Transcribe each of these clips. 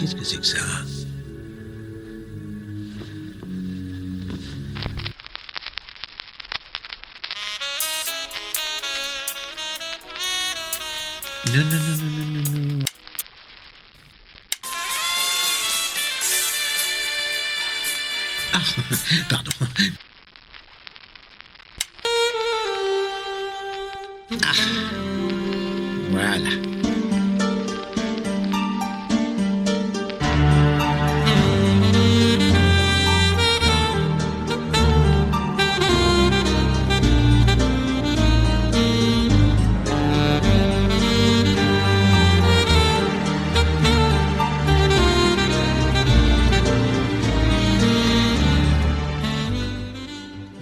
Qu'est-ce que c'est que ça? Non, non, non, non, non, non, non. Ah, pardon. Ah, voilà.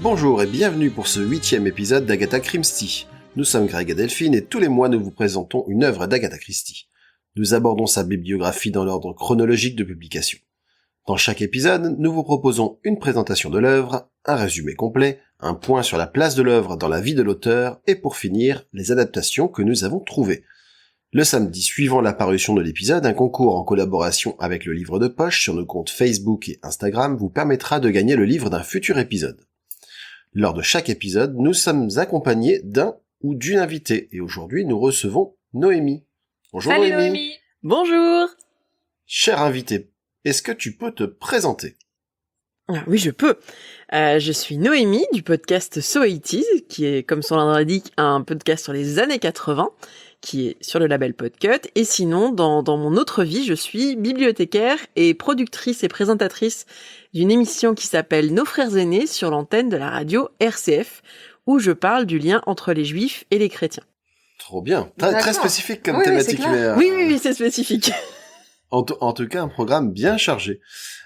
Bonjour et bienvenue pour ce 8e épisode d'Agatha Christie. Nous sommes Greg et Delphine et tous les mois nous vous présentons une œuvre d'Agatha Christie. Nous abordons sa bibliographie dans l'ordre chronologique de publication. Dans chaque épisode, nous vous proposons une présentation de l'œuvre, un résumé complet, un point sur la place de l'œuvre dans la vie de l'auteur et pour finir, les adaptations que nous avons trouvées. Le samedi suivant la parution de l'épisode, un concours en collaboration avec le livre de poche sur nos comptes Facebook et Instagram vous permettra de gagner le livre d'un futur épisode. Lors de chaque épisode, nous sommes accompagnés d'un ou d'une invitée, et aujourd'hui nous recevons Noémie. Bonjour. Salut Noémie. Noémie. Bonjour. Chère invitée, est-ce que tu peux te présenter? Oui, je peux. Je suis Noémie du podcast So 80s, qui est, comme son nom l'indique, un podcast sur les années 80, qui est sur le label Podcut. Et sinon, dans mon autre vie, je suis bibliothécaire et productrice et présentatrice d'une émission qui s'appelle Nos frères aînés sur l'antenne de la radio RCF, où je parle du lien entre les juifs et les chrétiens. Trop bien. Très spécifique comme thématique. Mais, Oui, c'est spécifique. En tout cas, un programme bien chargé.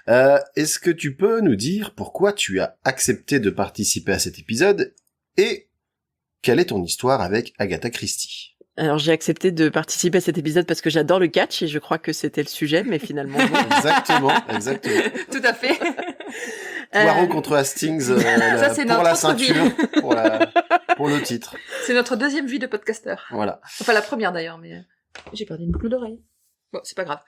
Est-ce que tu peux nous dire pourquoi tu as accepté de participer à cet épisode et quelle est ton histoire avec Agatha Christie? Alors j'ai accepté de participer à cet épisode parce que j'adore le catch et je crois que c'était le sujet, mais finalement non. Exactement. Tout à fait. Poirot contre Hastings Ça, c'est pour la notre ceinture, vie. pour le titre. C'est notre deuxième vie de podcasteur. Voilà. Enfin la première d'ailleurs, mais j'ai perdu une boucle d'oreille. Bon, c'est pas grave.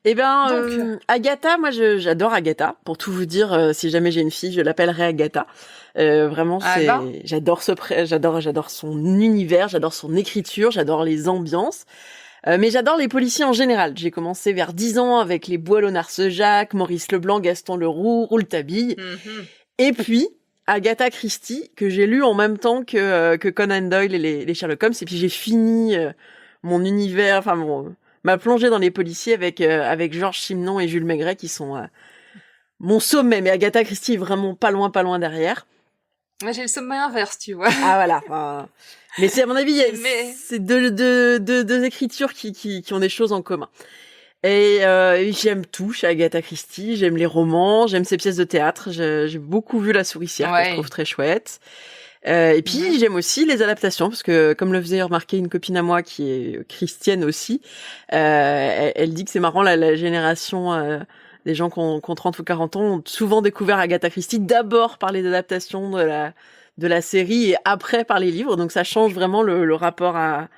Eh ben, Donc, Agatha, moi j'adore Agatha. Pour tout vous dire, si jamais j'ai une fille, je l'appellerai Agatha. Vraiment, c'est, j'adore j'adore son univers, j'adore son écriture, j'adore les ambiances. Mais j'adore les policiers en général. J'ai commencé vers 10 ans avec les Boileau-Narcejac, Maurice Leblanc, Gaston Leroux, Rouletabille. Et puis, Agatha Christie, que j'ai lu en même temps que Conan Doyle et les Sherlock Holmes. Et puis j'ai fini mon univers, ma plongée dans les policiers avec Georges Simenon et Jules Maigret qui sont mon sommet. Mais Agatha Christie est vraiment pas loin derrière. moi j'ai le sommet inverse, tu vois. Ah voilà. Mais c'est à mon avis, c'est deux écritures qui ont des choses en commun. Et j'aime tout chez Agatha Christie. J'aime les romans, j'aime ses pièces de théâtre. J'ai beaucoup vu La Souricière que je trouve très chouette. Et puis j'aime aussi les adaptations parce que comme le faisait remarquer une copine à moi qui est chrétienne aussi, elle dit que c'est marrant la génération des gens qui ont 30 ou 40 ans ont souvent découvert Agatha Christie d'abord par les adaptations de la série et après par les livres, donc ça change vraiment le rapport à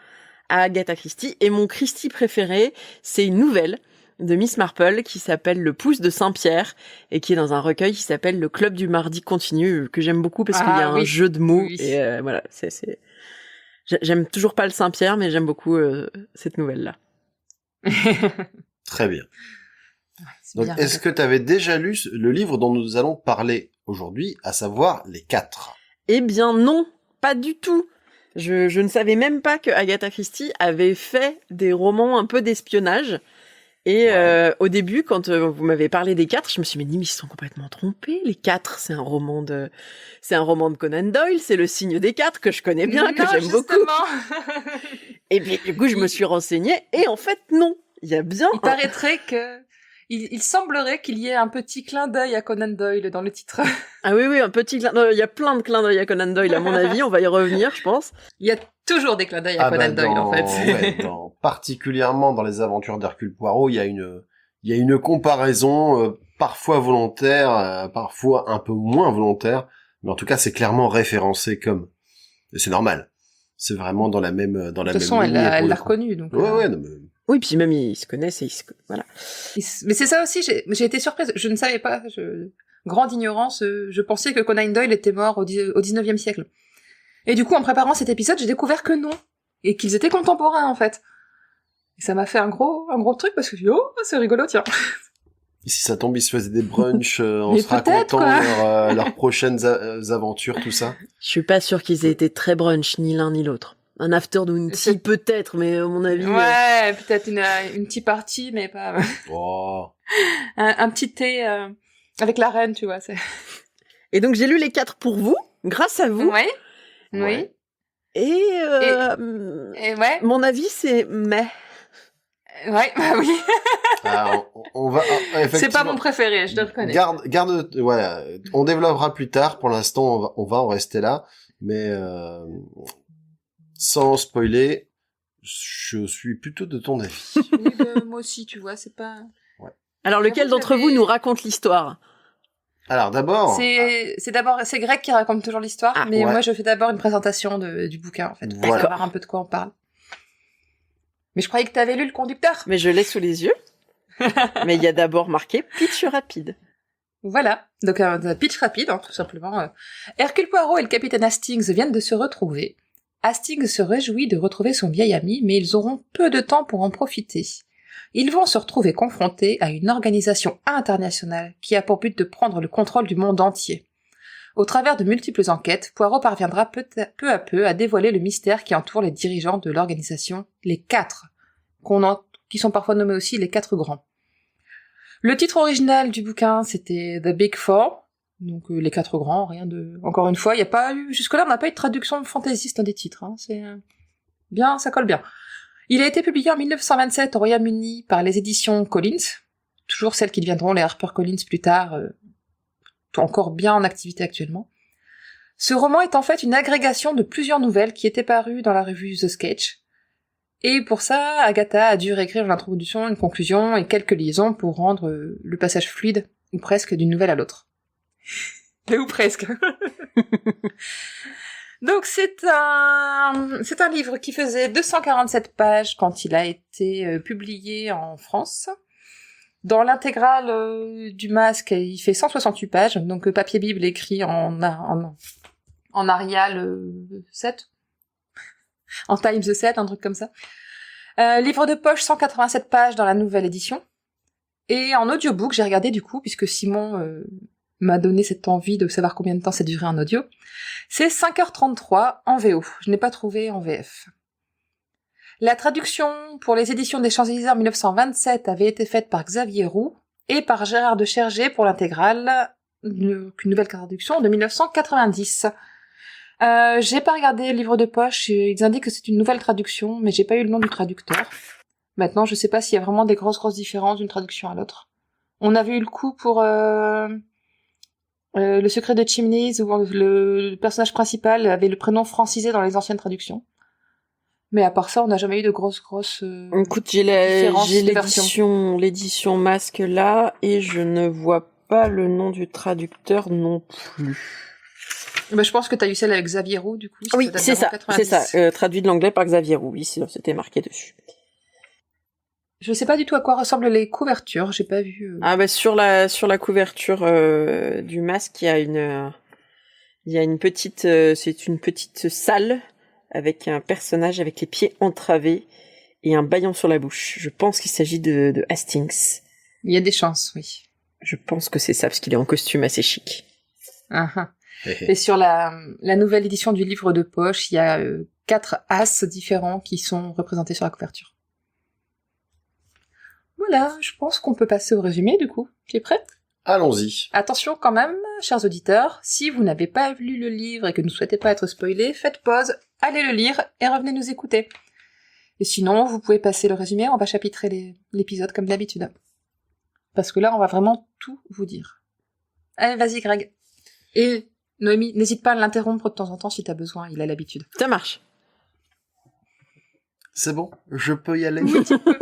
Agatha Christie. Et mon Christie préféré, c'est une nouvelle de Miss Marple qui s'appelle Le Pouce de Saint-Pierre et qui est dans un recueil qui s'appelle Le Club du Mardi Continu, que j'aime beaucoup parce qu'il y a un jeu de mots. Et voilà, j'aime toujours pas le Saint-Pierre, mais j'aime beaucoup cette nouvelle-là. Très bien. C'est Donc, bien. est-ce que tu avais déjà lu le livre dont nous allons parler aujourd'hui, à savoir Les 4? Eh bien non, pas du tout. Je ne savais même pas que Agatha Christie avait fait des romans un peu d'espionnage. Et au début, quand vous m'avez parlé des 4, je me suis dit, mais ils se sont complètement trompés. Les 4, c'est un roman de Conan Doyle, c'est Le Signe des 4 que je connais bien, que j'aime beaucoup. Et puis du coup, je me suis renseignée et en fait non, il y a bien. Il paraîtrait que il semblerait qu'il y ait un petit clin d'œil à Conan Doyle dans le titre. Ah oui, un petit clin d'œil. Il y a plein de clins d'œil à Conan Doyle, à mon avis. On va y revenir, je pense. Il y a toujours des clins d'œil à Conan Doyle, en fait. Ouais, particulièrement dans les aventures d'Hercule Poirot, il y a une comparaison parfois volontaire, parfois un peu moins volontaire, mais en tout cas, c'est clairement référencé comme. Et c'est normal. C'est vraiment dans la même De toute façon, elle l'a reconnu, donc. Ouais, non, mais Oui, puis même ils se connaissent et voilà. Mais c'est ça aussi, j'ai été surprise, je ne savais pas, grande ignorance, je pensais que Conan Doyle était mort au 19e siècle. Et du coup, en préparant cet épisode, j'ai découvert que non, et qu'ils étaient contemporains en fait. Et ça m'a fait un gros truc parce que je me suis dit, oh, c'est rigolo, tiens. Et si ça tombe, ils se faisaient des brunchs en Mais se racontant peut-être, leurs prochaines aventures, tout ça. Je suis pas sûre qu'ils aient été très brunch, ni l'un ni l'autre. Un afternoon tea peut-être, mais à mon avis... Ouais, peut-être une petite partie, mais pas... Oh. un petit thé avec la reine, tu vois. Et donc j'ai lu les 4 pour vous, grâce à vous. Ouais. Ouais. Oui. Et ouais. mon avis c'est mais. Ouais, bah oui. Ah, on va effectivement. C'est pas mon préféré, je le reconnais. Garde, ouais. On développera plus tard. Pour l'instant, on va en rester là, mais sans spoiler, je suis plutôt de ton avis. Oui, moi aussi, tu vois, c'est pas. Ouais. Alors lequel d'entre vous nous raconte l'histoire? Alors d'abord. C'est Greg qui raconte toujours l'histoire, mais moi je fais d'abord une présentation du bouquin en fait, pour savoir un peu de quoi on parle. Mais je croyais que t'avais lu le conducteur. Mais je l'ai sous les yeux. Mais il y a d'abord marqué pitch rapide. Voilà, donc un pitch rapide, hein, tout simplement. Hercule Poirot et le capitaine Hastings viennent de se retrouver. Hastings se réjouit de retrouver son vieil ami, mais ils auront peu de temps pour en profiter. Ils vont se retrouver confrontés à une organisation internationale qui a pour but de prendre le contrôle du monde entier. Au travers de multiples enquêtes, Poirot parviendra peu à peu à dévoiler le mystère qui entoure les dirigeants de l'organisation, les 4, qui sont parfois nommés aussi les 4 grands. Le titre original du bouquin, c'était The Big Four, donc les 4 grands, rien de... Encore une fois, il y a pas eu... Jusque-là, on n'a pas eu de traduction fantaisiste des titres, hein. C'est bien, ça colle bien. Il a été publié en 1927 au Royaume-Uni par les éditions Collins, toujours celles qui deviendront les HarperCollins plus tard, encore bien en activité actuellement. Ce roman est en fait une agrégation de plusieurs nouvelles qui étaient parues dans la revue The Sketch, et pour ça, Agatha a dû réécrire l'introduction, une conclusion et quelques liaisons pour rendre le passage fluide, ou presque, d'une nouvelle à l'autre. Ou presque. Donc c'est un livre qui faisait 247 pages quand il a été publié en France. Dans l'intégrale du Masque, il fait 168 pages, donc papier bible écrit en Arial 7, en Times 7, un truc comme ça. Livre de poche, 187 pages dans la nouvelle édition. Et en audiobook, j'ai regardé du coup, puisque Simon m'a donné cette envie de savoir combien de temps ça durait en audio. C'est 5h33 en VO. Je n'ai pas trouvé en VF. La traduction pour les éditions des Champs-Élysées en 1927 avait été faite par Xavier Roux et par Gérard de Chergé pour l'intégrale, une nouvelle traduction de 1990. J'ai pas regardé le livre de poche, ils indiquent que c'est une nouvelle traduction, mais j'ai pas eu le nom du traducteur. Maintenant, je sais pas s'il y a vraiment des grosses différences d'une traduction à l'autre. On avait eu le coup pour Le secret de Chimneys, où le personnage principal avait le prénom francisé dans les anciennes traductions. Mais à part ça, on n'a jamais eu de grosses Écoute, j'ai l'édition Masque là, et je ne vois pas le nom du traducteur non plus. Bah, je pense que t'as eu celle avec Xavier Roux, du coup. Oui, c'est ça, traduit de l'anglais par Xavier Roux, oui, c'était marqué dessus. Je sais pas du tout à quoi ressemblent les couvertures, j'ai pas vu... Ah bah sur la couverture du Masque, il y a une petite... c'est une petite salle avec un personnage avec les pieds entravés et un bâillon sur la bouche. Je pense qu'il s'agit de Hastings. Il y a des chances, oui. Je pense que c'est ça, parce qu'il est en costume assez chic. Uh-huh. Et sur la nouvelle édition du livre de poche, il y a 4 as différents qui sont représentés sur la couverture. Voilà, je pense qu'on peut passer au résumé, du coup. Tu es prêt ? Allons-y. Attention quand même, chers auditeurs, si vous n'avez pas lu le livre et que vous ne souhaitez pas être spoilé, faites pause, allez le lire et revenez nous écouter. Et sinon, vous pouvez passer le résumé, on va chapitrer l'épisode comme d'habitude. Parce que là, on va vraiment tout vous dire. Allez, vas-y Greg. Et Noémie, n'hésite pas à l'interrompre de temps en temps si t'as besoin, il a l'habitude. Ça marche. C'est bon, je peux y aller. Oui, tu peux.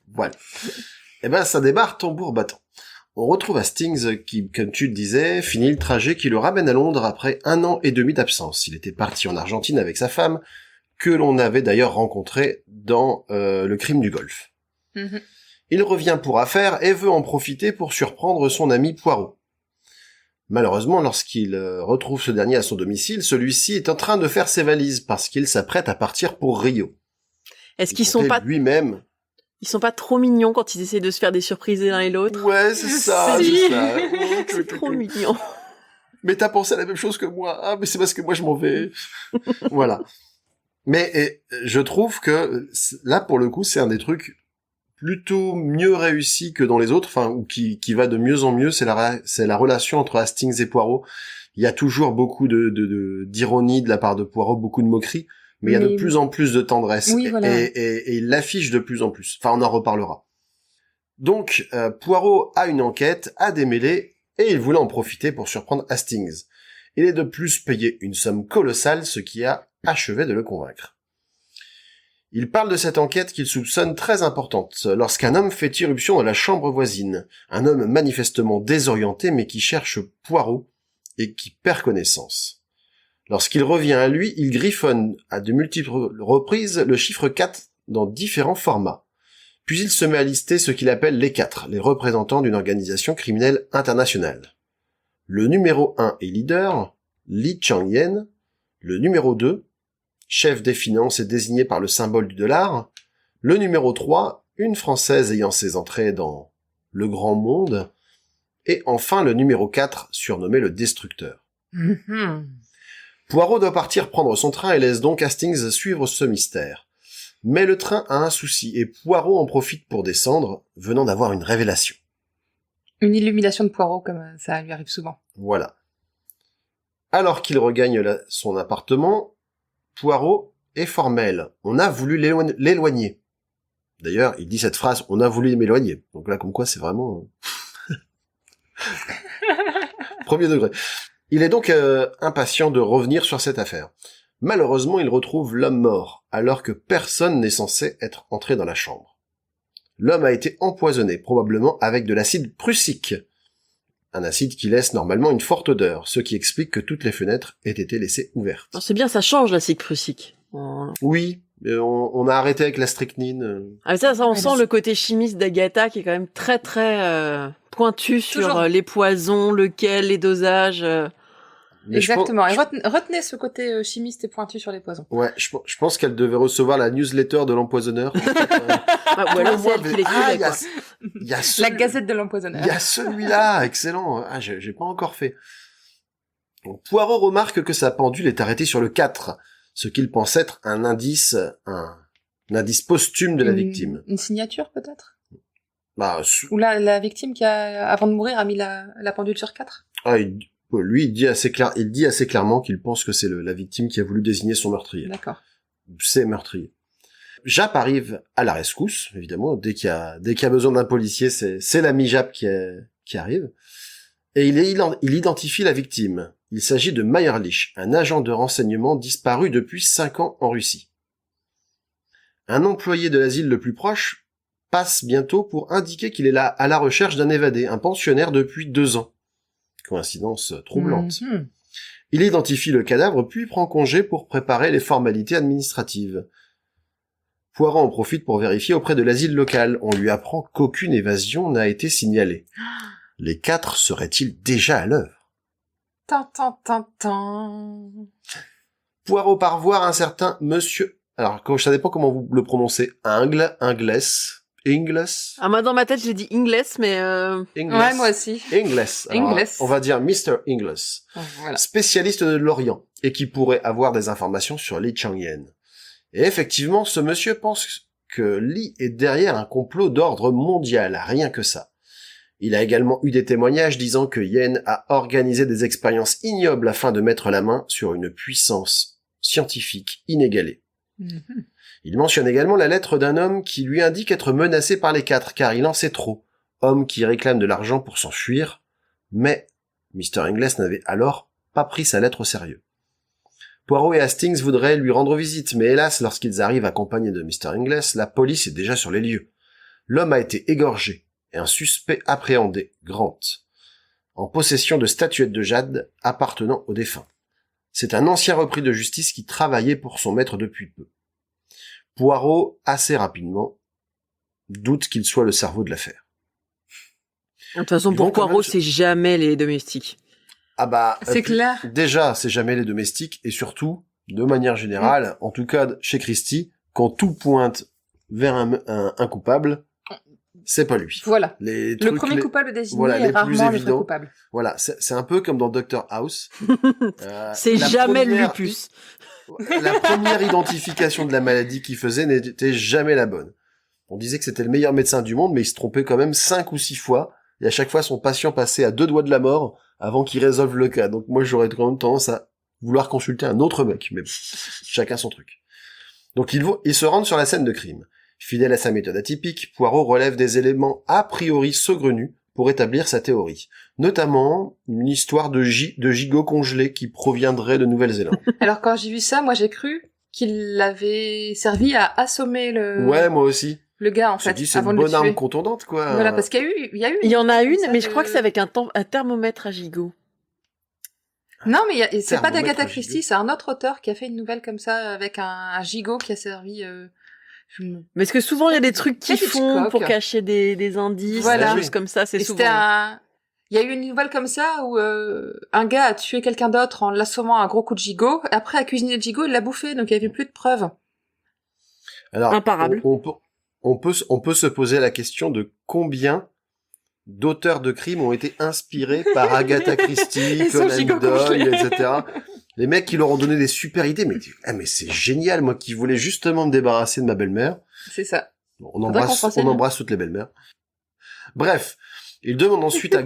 Voilà. Eh ben, ça démarre tambour battant. On retrouve Hastings qui, comme tu le disais, finit le trajet qui le ramène à Londres après 1 an et demi d'absence. Il était parti en Argentine avec sa femme, que l'on avait d'ailleurs rencontré dans le crime du Golfe. Mhm. Il revient pour affaire et veut en profiter pour surprendre son ami Poirot. Malheureusement, lorsqu'il retrouve ce dernier à son domicile, celui-ci est en train de faire ses valises parce qu'il s'apprête à partir pour Rio. Est-ce Il qu'ils sont comptait pas, lui-même. ils sont pas trop mignons quand ils essaient de se faire des surprises l'un et l'autre? Ouais, c'est ça, Si. c'est ça. C'est trop mignon. Mais t'as pensé à la même chose que moi. Ah, mais c'est parce que moi je m'en vais. Voilà. Mais je trouve que là, pour le coup, c'est un des trucs plutôt mieux réussi que dans les autres, enfin, ou qui va de mieux en mieux, c'est la relation entre Hastings et Poirot. Il y a toujours beaucoup d'ironie de la part de Poirot, beaucoup de moquerie, mais il y a de plus en plus de tendresse. Oui, voilà. Et il l'affiche de plus en plus. Enfin, on en reparlera. Donc, Poirot a une enquête à démêler, et il voulait en profiter pour surprendre Hastings. Il est de plus payé une somme colossale, ce qui a achevé de le convaincre. Il parle de cette enquête qu'il soupçonne très importante, lorsqu'un homme fait irruption dans la chambre voisine. Un homme manifestement désorienté, mais qui cherche Poirot, et qui perd connaissance. Lorsqu'il revient à lui, il griffonne à de multiples reprises le chiffre 4 dans différents formats. Puis il se met à lister ce qu'il appelle les 4, les représentants d'une organisation criminelle internationale. Le numéro 1 est leader, Li Changyen. Le numéro 2, chef des finances et désigné par le symbole du dollar. Le numéro 3, une Française ayant ses entrées dans le grand monde. Et enfin le numéro 4, surnommé le Destructeur. Mhm. Poirot doit partir prendre son train et laisse donc Hastings suivre ce mystère. Mais le train a un souci et Poirot en profite pour descendre, venant d'avoir une révélation. Une illumination de Poirot, comme ça lui arrive souvent. Voilà. Alors qu'il regagne son appartement, Poirot est formel. On a voulu l'éloigner. D'ailleurs, il dit cette phrase, on a voulu m'éloigner. Donc là, comme quoi, c'est vraiment... Premier degré. Il est donc impatient de revenir sur cette affaire. Malheureusement, il retrouve l'homme mort, alors que personne n'est censé être entré dans la chambre. L'homme a été empoisonné, probablement avec de l'acide prussique. Un acide qui laisse normalement une forte odeur, ce qui explique que toutes les fenêtres aient été laissées ouvertes. Non, c'est bien, ça change l'acide prussique. Oui, on a arrêté avec la strychnine. Ah, ça on Ouais, sent le côté chimiste d'Agatha qui est quand même très très pointu sur les poisons, lequel, les dosages. Mais Exactement. Et retenez ce côté chimiste et pointu sur les poisons. Ouais, je pense qu'elle devait recevoir la newsletter de l'empoisonneur. Ou alors c'est elle qui l'écrivait, quoi. Il y a La gazette de l'empoisonneur. Il y a celui-là, excellent. Ah, j'ai pas encore fait. Donc, Poirot remarque que sa pendule est arrêtée sur le 4, ce qu'il pense être un indice posthume de la victime. Une signature, peut-être? Bah, Ou la victime qui avant de mourir, a mis la pendule sur 4? Lui, il dit assez clairement qu'il pense que c'est la victime qui a voulu désigner son meurtrier. D'accord. C'est meurtrier. Jap arrive à la rescousse, évidemment. Dès qu'il y a besoin d'un policier, c'est l'ami Jap qui arrive. Et il identifie la victime. Il s'agit de Meyerlich, un agent de renseignement disparu depuis 5 ans en Russie. Un employé de l'asile le plus proche passe bientôt pour indiquer qu'il est là à la recherche d'un évadé, un pensionnaire depuis 2 ans. Coïncidence troublante. Mhm. Il identifie le cadavre puis prend congé pour préparer les formalités administratives. Poirot en profite pour vérifier auprès de l'asile local. On lui apprend qu'aucune évasion n'a été signalée. Les 4 seraient-ils déjà à l'œuvre? Tan. Poirot part voir un certain monsieur... Alors, ça dépend comment vous le prononcez. Ingles. Ah, moi, dans ma tête, j'ai dit Ingles, mais Ouais, moi aussi. Ingles. Alors, Ingles. on va dire Mr. Ingles. Voilà. Spécialiste de l'Orient, et qui pourrait avoir des informations sur Li Changyen. Et effectivement, ce monsieur pense que Li est derrière un complot d'ordre mondial, rien que ça. Il a également eu des témoignages disant que Yen a organisé des expériences ignobles afin de mettre la main sur une puissance scientifique inégalée. Mhm. Il mentionne également la lettre d'un homme qui lui indique être menacé par les 4 car il en sait trop. Homme qui réclame de l'argent pour s'enfuir, mais Mr. Ingles n'avait alors pas pris sa lettre au sérieux. Poirot et Hastings voudraient lui rendre visite, mais hélas, lorsqu'ils arrivent accompagnés de Mr. Ingles, la police est déjà sur les lieux. L'homme a été égorgé, et un suspect appréhendé, Grant, en possession de statuettes de jade appartenant au défunt. C'est un ancien repris de justice qui travaillait pour son maître depuis peu. Poirot, assez rapidement, doute qu'il soit le cerveau de l'affaire. De toute façon, Ils vont pour quand Poirot, même c'est jamais les domestiques. Ah bah, C'est clair. déjà, c'est jamais les domestiques, et surtout, de manière générale, en tout cas chez Christie, quand tout pointe vers un coupable, c'est pas lui. Voilà. Les Le trucs, premier coupable désigné voilà, est les plus rarement le vrai évidents. coupable. Voilà, c'est un peu comme dans Dr House. C'est La jamais le première- lupus. La première identification de la maladie qu'il faisait n'était jamais la bonne. On disait que c'était le meilleur médecin du monde, mais il se trompait quand même 5 ou 6 fois, et à chaque fois son patient passait à 2 doigts de la mort avant qu'il résolve le cas. Donc moi j'aurais quand même tendance à vouloir consulter un autre mec, mais bon, chacun son truc. Donc ils se rendent sur la scène de crime. Fidèle à sa méthode atypique, Poirot relève des éléments a priori saugrenus pour établir sa théorie. Notamment une histoire de gigot congelé qui proviendrait de Nouvelle-Zélande. Alors quand j'ai vu ça, moi j'ai cru qu'il avait servi à assommer Ouais, moi aussi. le gars en Je me fait, dis, c'est avant une de le bonne arme tuer. contondante, quoi. Voilà, parce qu'il y a eu. Il y en a une, comme ça mais je de- crois que c'est avec un thermomètre à gigot. Non, mais c'est pas Thermomètre d'Agatha à Christie, gigot. c'est un autre auteur qui a fait une nouvelle comme ça avec un gigot qui a servi. Mais parce que souvent, il y a des trucs qu'ils Peut-être font Hitchcock. pour cacher des indices, Voilà. des choses comme ça, c'est Et souvent. c'était Il y a eu une nouvelle comme ça où un gars a tué quelqu'un d'autre en l'assommant à un gros coup de gigot. Après, a cuisiné le gigot, il l'a bouffé, donc il n'y avait plus de preuves. Alors, Imparable. on peut se poser la question de combien d'auteurs de crimes ont été inspirés par Agatha Christie, Et son Conan gigot Doyle, congelé. etc. Les mecs qui leur ont donné des super idées, mais c'est génial, moi qui voulais justement me débarrasser de ma belle-mère. C'est ça. Bon, on Faudrait qu'on se on renseigne. embrasse toutes les belles-mères. Bref, il demande ensuite à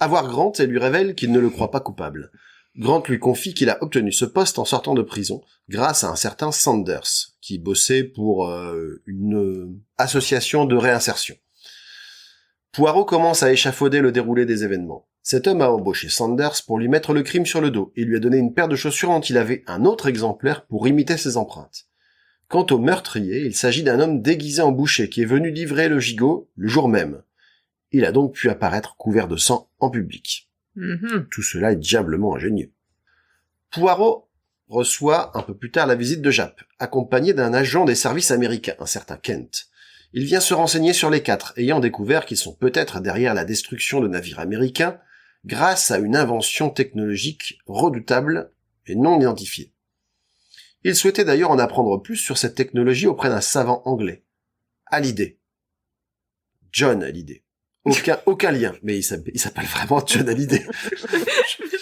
voir Grant et lui révèle qu'il ne le croit pas coupable. Grant lui confie qu'il a obtenu ce poste en sortant de prison grâce à un certain Sanders, qui bossait pour une association de réinsertion. Poirot commence à échafauder le déroulé des événements. Cet homme a embauché Sanders pour lui mettre le crime sur le dos et lui a donné une paire de chaussures dont il avait un autre exemplaire pour imiter ses empreintes. Quant au meurtrier, il s'agit d'un homme déguisé en boucher qui est venu livrer le gigot le jour même. Il a donc pu apparaître couvert de sang en public. Mhm. Tout cela est diablement ingénieux. Poirot reçoit un peu plus tard la visite de Japp, accompagné d'un agent des services américains, un certain Kent. Il vient se renseigner sur les 4, ayant découvert qu'ils sont peut-être derrière la destruction de navires américains grâce à une invention technologique redoutable et non identifiée. Il souhaitait d'ailleurs en apprendre plus sur cette technologie auprès d'un savant anglais, Hallyday. John Hallyday. Aucun lien, mais il s'appelle vraiment John Hallyday.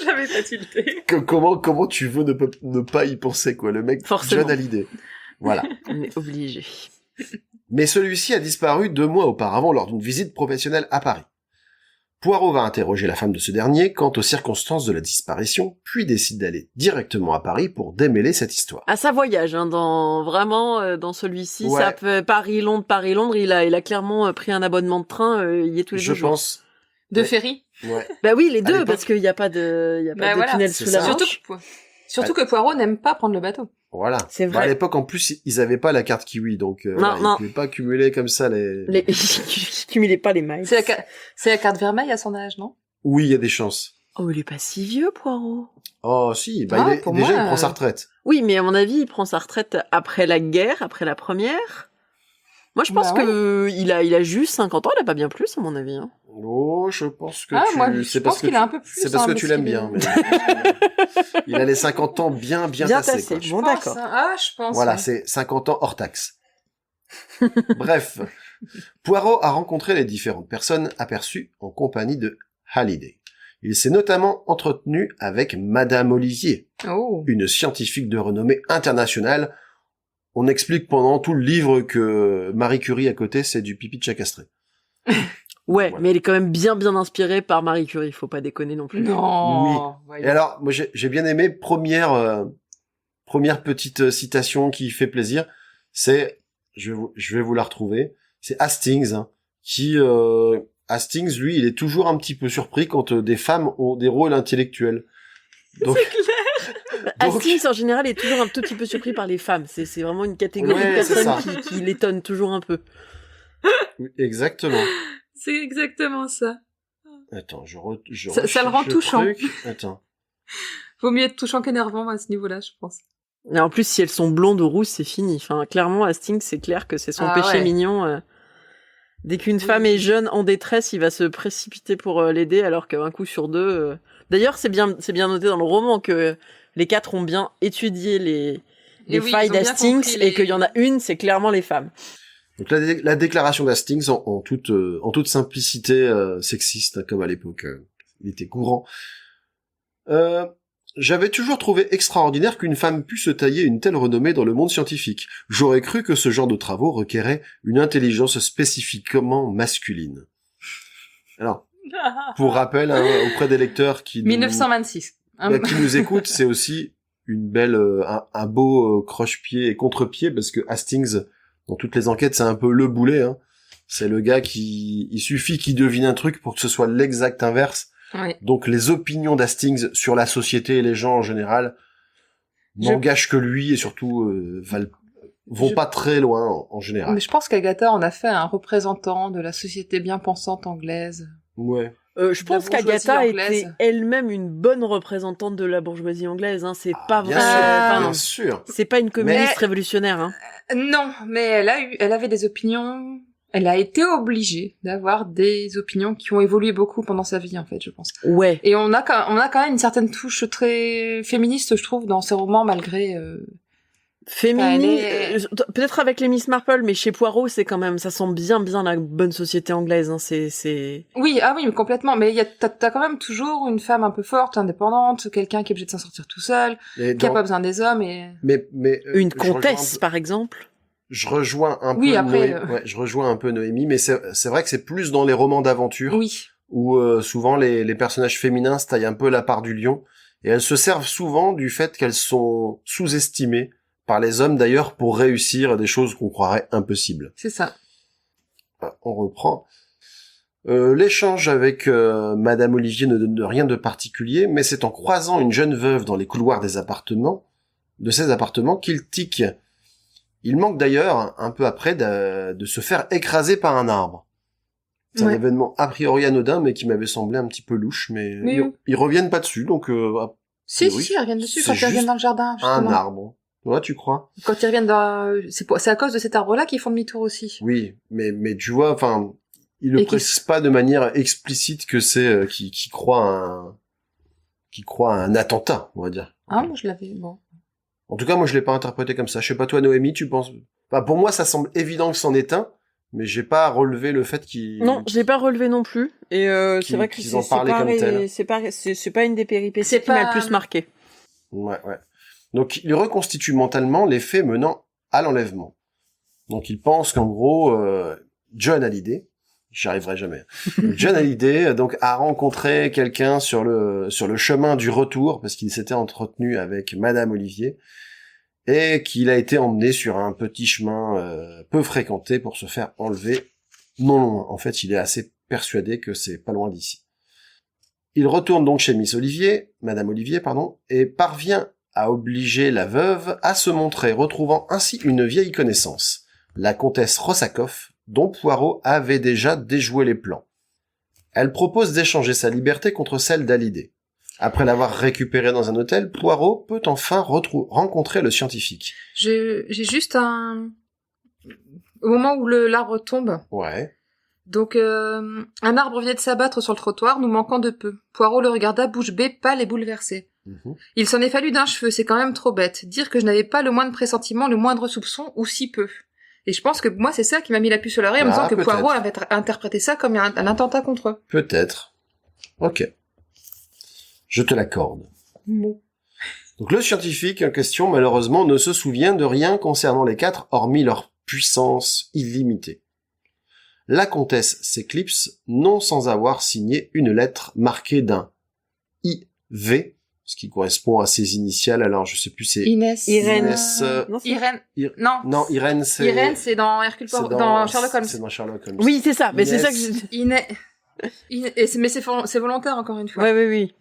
J'avais pas tilté. Comment tu veux ne pas y penser, quoi, le mec Forcément. John Hallyday. Voilà. On est obligé. Mais celui-ci a disparu 2 mois auparavant lors d'une visite professionnelle à Paris. Poirot va interroger la femme de ce dernier quant aux circonstances de la disparition, puis décide d'aller directement à Paris pour démêler cette histoire. À sa voyage, hein, dans celui-ci, Ouais. ça peut Paris-Londres, il a clairement pris un abonnement de train, il y est tous les Je 2 jours. pense. De Ouais. ferry. Ouais. Bah oui, les À deux, l'époque- parce qu'il n'y a pas de Bah voilà, tunnel c'est sous ça. la Manche. Surtout que Poirot n'aime pas prendre le bateau. Voilà. C'est Bah, à vrai. l'époque, en plus, ils avaient pas la carte Kiwi, donc voilà, non. ils pouvaient pas cumuler comme ça les... Je cumulais pas les miles. C'est la carte vermeille à son âge, non? Oui, il y a des chances. Oh, il est pas si vieux, Poirot. Oh, si, bah, Ah, pour déjà, moi, il prend sa retraite. Oui, mais à mon avis, il prend sa retraite après la guerre, après la première. Moi, je pense Bah ouais. que il a juste 50 ans, il a pas bien plus, à mon avis. Hein. Oh, je pense que Ah, tu... moi, je c'est pense parce que qu'il tu- a un peu plus, C'est parce hein, que mais tu ce l'aimes qu'il bien. est- Mais... il a les 50 ans bien tassés, quoi. Bon, d'accord. Ah, je pense. Voilà, ouais. c'est 50 ans hors taxe. Bref, Poirot a rencontré les différentes personnes aperçues en compagnie de Hallyday. Il s'est notamment entretenu avec Madame Olivier, Oh. une scientifique de renommée internationale. On explique pendant tout le livre que Marie Curie à côté, c'est du pipi de chat castré. Ouais, Voilà. mais elle est quand même bien inspirée par Marie Curie, faut pas déconner non plus. Non. Et alors, moi, j'ai bien aimé, première petite citation qui fait plaisir, c'est, je vais vous la retrouver, c'est Hastings, hein, qui, Hastings, lui, il est toujours un petit peu surpris quand des femmes ont des rôles intellectuels. Donc, donc- Hastings, en général, est toujours un tout petit peu surpris par les femmes. C'est vraiment une catégorie Ouais, de c'est personnes qui l'étonne toujours un peu. exactement. C'est exactement ça. Attends, Ça le rend recherche le touchant. truc. Attends. Vaut mieux être touchant qu'énervant à ce niveau-là, je pense. Et en plus, si elles sont blondes ou rousses, c'est fini. Enfin, clairement, Hastings, c'est clair que c'est son péché mignon. Dès qu'une femme est jeune, en détresse, il va se précipiter pour l'aider, alors qu'un coup sur deux... D'ailleurs, c'est bien noté dans le roman que les 4 ont bien étudié les failles d'Hastings, et qu'il y en a une, c'est clairement les femmes. Donc la déclaration d'Hastings, en toute simplicité sexiste, hein, comme à l'époque, il était courant. J'avais toujours trouvé extraordinaire qu'une femme pût se tailler une telle renommée dans le monde scientifique. J'aurais cru que ce genre de travaux requérait une intelligence spécifiquement masculine. Alors, pour rappel, hein, auprès des lecteurs qui 1926. qui nous écoutent, c'est aussi une belle, un beau croche-pied et contre-pied, parce que Hastings, dans toutes les enquêtes, c'est un peu le boulet, hein. C'est le gars il suffit qu'il devine un truc pour que ce soit l'exact inverse. Oui. Donc les opinions d'Hastings sur la société et les gens en général n'engagent que lui, et surtout vont pas très loin en général. Mais je pense qu'Agatha en a fait un représentant de la société bien pensante anglaise. Ouais. Je pense qu'Agatha était elle-même une bonne représentante de la bourgeoisie anglaise. Hein. C'est pas vrai. Bien sûr. C'est pas une communiste révolutionnaire. Hein. Non, mais elle avait des opinions. Elle a été obligée d'avoir des opinions qui ont évolué beaucoup pendant sa vie, en fait, je pense. Ouais. Et on a quand même une certaine touche très féministe, je trouve, dans ses romans, malgré. Peut-être avec les Miss Marple, mais chez Poirot, c'est quand même, ça sent bien la bonne société anglaise. Hein. C'est. Oui, mais complètement. Mais t'as quand même toujours une femme un peu forte, indépendante, quelqu'un qui est obligé de s'en sortir tout seul, qui a pas besoin des hommes et. Mais une comtesse, par exemple. Je rejoins un peu je rejoins un peu Noémie, mais c'est vrai que c'est plus dans les romans d'aventure où souvent les personnages féminins se taillent un peu la part du lion, et elles se servent souvent du fait qu'elles sont sous-estimées par les hommes d'ailleurs pour réussir des choses qu'on croirait impossibles. C'est ça. On reprend. L'échange avec Madame Olivier ne donne rien de particulier, mais c'est en croisant une jeune veuve dans les couloirs de ses appartements qu'il tique. Il manque d'ailleurs, un peu après, de se faire écraser par un arbre. C'est un événement a priori anodin, mais qui m'avait semblé un petit peu louche, mais ils reviennent pas dessus, donc... Si, ils reviennent dessus quand ils reviennent dans le jardin, justement. Un arbre. Ouais, tu crois? Quand ils reviennent dans... C'est à cause de cet arbre-là qu'ils font demi-tour aussi. Oui, mais tu vois, enfin, ils le précisent pas de manière explicite que c'est qui croit à un attentat, on va dire. Ah, moi je l'avais, bon. En tout cas, moi, je l'ai pas interprété comme ça. Je sais pas, toi, Noémie, tu penses... Enfin, pour moi, ça semble évident que c'en est un, mais j'ai pas relevé le fait qu'il... Non, je l'ai pas relevé non plus. Et c'est vrai que c'est pas une des péripéties qui m'a le plus marqué. Ouais. Donc, il reconstitue mentalement les faits menant à l'enlèvement. Donc, il pense qu'en gros, John Hallyday, j'y arriverai jamais. John Hallyday, donc, a rencontré quelqu'un sur le chemin du retour, parce qu'il s'était entretenu avec Madame Olivier, et qu'il a été emmené sur un petit chemin peu fréquenté pour se faire enlever. Non, en fait, il est assez persuadé que c'est pas loin d'ici. Il retourne donc chez Madame Olivier, et parvient à obliger la veuve à se montrer, retrouvant ainsi une vieille connaissance, la comtesse Rossakoff, dont Poirot avait déjà déjoué les plans. Elle propose d'échanger sa liberté contre celle d'Hallyday. Après l'avoir récupéré dans un hôtel, Poirot peut enfin rencontrer le scientifique. J'ai juste un... Au moment où l'arbre tombe... Ouais. Donc, un arbre venait de s'abattre sur le trottoir, nous manquant de peu. Poirot le regarda bouche bée, pâle et bouleversé. Il s'en est fallu d'un cheveu, c'est quand même trop bête. Dire que je n'avais pas le moindre pressentiment, le moindre soupçon, ou si peu. Et je pense que moi, c'est ça qui m'a mis la puce à l'oreille en me disant que Poirot avait interprété ça comme un attentat contre eux. Peut-être. Ok. Je te l'accorde. Bon. Donc le scientifique en question, malheureusement, ne se souvient de rien concernant les 4, hormis leur puissance illimitée. La comtesse s'éclipse, non sans avoir signé une lettre marquée d'un IV, ce qui correspond à ses initiales, alors je sais plus, c'est... Inès. Irène. Non, Irène, c'est... Irène, c'est dans Hercule Poirot, dans Sherlock Holmes. C'est dans Sherlock Holmes. Oui, c'est ça, mais c'est ça que je... Mais c'est volontaire, encore une fois. Oui.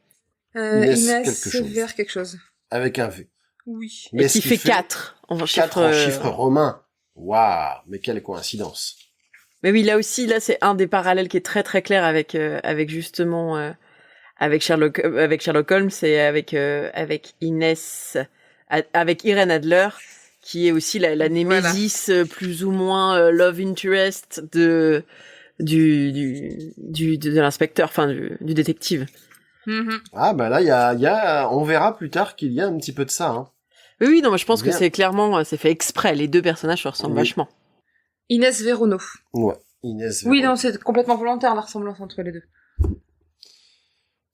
Inès quelque chose. Avec un V. Oui. Mais qui fait 4 en chiffre romain. Waouh, mais quelle coïncidence. Mais oui, là aussi, c'est un des parallèles qui est très très clair avec justement avec Sherlock Holmes et avec Inès, avec Irene Adler, qui est aussi la némésis plus ou moins love interest de l'inspecteur, enfin du détective. Ah bah là, il y a, on verra plus tard qu'il y a un petit peu de ça. Hein. Oui, non, mais je pense Bien. que c'est fait exprès. Les deux personnages se ressemblent vachement. Inès Véronneau. Ouais, Inès. Oui, Véron. non, c'est complètement volontaire la ressemblance entre les deux.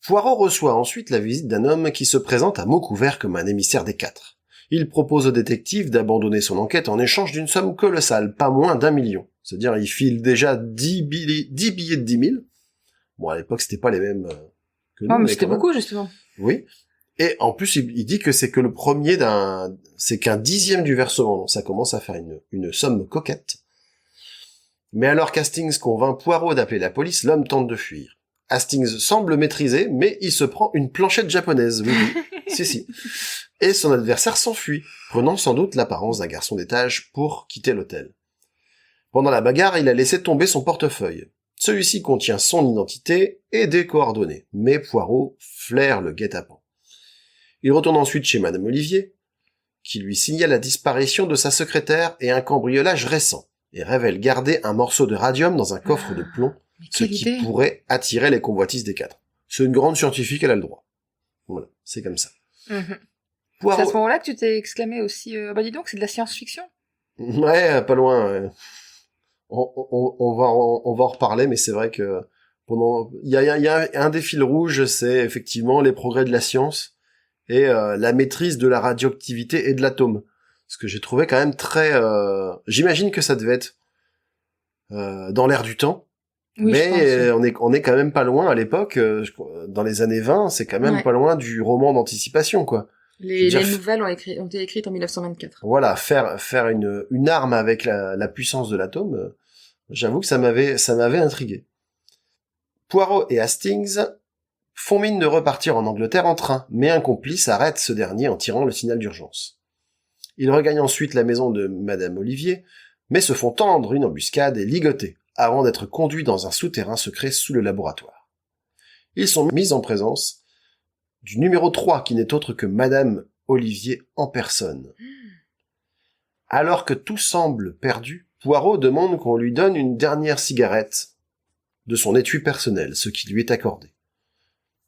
Poirot reçoit ensuite la visite d'un homme qui se présente à mots couverts comme un émissaire des quatre. Il propose au détective d'abandonner son enquête en échange d'une somme colossale, pas moins d'1 million. C'est-à-dire, il file déjà 10 billets de 10 000. Bon, à l'époque, c'était pas les mêmes que nous. Non, mais c'était quand même. beaucoup, justement. Oui. Et en plus, il dit que c'est que le premier c'est qu'un 10e du versement. Donc ça commence à faire une somme coquette. Mais alors qu'Hastings convainc Poirot d'appeler la police, l'homme tente de fuir. Hastings semble maîtriser, mais il se prend une planchette japonaise, oui. si. Et son adversaire s'enfuit, prenant sans doute l'apparence d'un garçon d'étage pour quitter l'hôtel. Pendant la bagarre, il a laissé tomber son portefeuille. Celui-ci contient son identité et des coordonnées, mais Poirot flaire le guet-apens. Il retourne ensuite chez Madame Olivier, qui lui signale la disparition de sa secrétaire et un cambriolage récent, et révèle garder un morceau de radium dans un coffre de plomb, Mais ce quelle qui idée. pourrait attirer les convoitises des quatre. C'est une grande scientifique, elle a le droit. Voilà, c'est comme ça. C'est à ce Poirot... moment-là que tu t'es exclamé aussi, bah dis donc, c'est de la science-fiction. Ouais, pas loin. Ouais. On va en reparler, mais c'est vrai que il y a un des fils rouges, c'est effectivement les progrès de la science et la maîtrise de la radioactivité et de l'atome. Ce que j'ai trouvé quand même très... J'imagine que ça devait être dans l'air du temps, Oui, mais je pense. on est quand même pas loin à l'époque, dans les années 20, c'est quand même Ouais. pas loin du roman d'anticipation, quoi. Les je veux dire, nouvelles ont été écrites en 1924. Voilà, faire une arme avec la puissance de l'atome, j'avoue que ça m'avait intrigué. Poirot et Hastings font mine de repartir en Angleterre en train, mais un complice arrête ce dernier en tirant le signal d'urgence. Ils regagnent ensuite la maison de Madame Olivier, mais se font tendre une embuscade et ligoter, avant d'être conduits dans un souterrain secret sous le laboratoire. Ils sont mis en présence du numéro 3, qui n'est autre que Madame Olivier en personne. Alors que tout semble perdu, Poirot demande qu'on lui donne une dernière cigarette de son étui personnel, ce qui lui est accordé.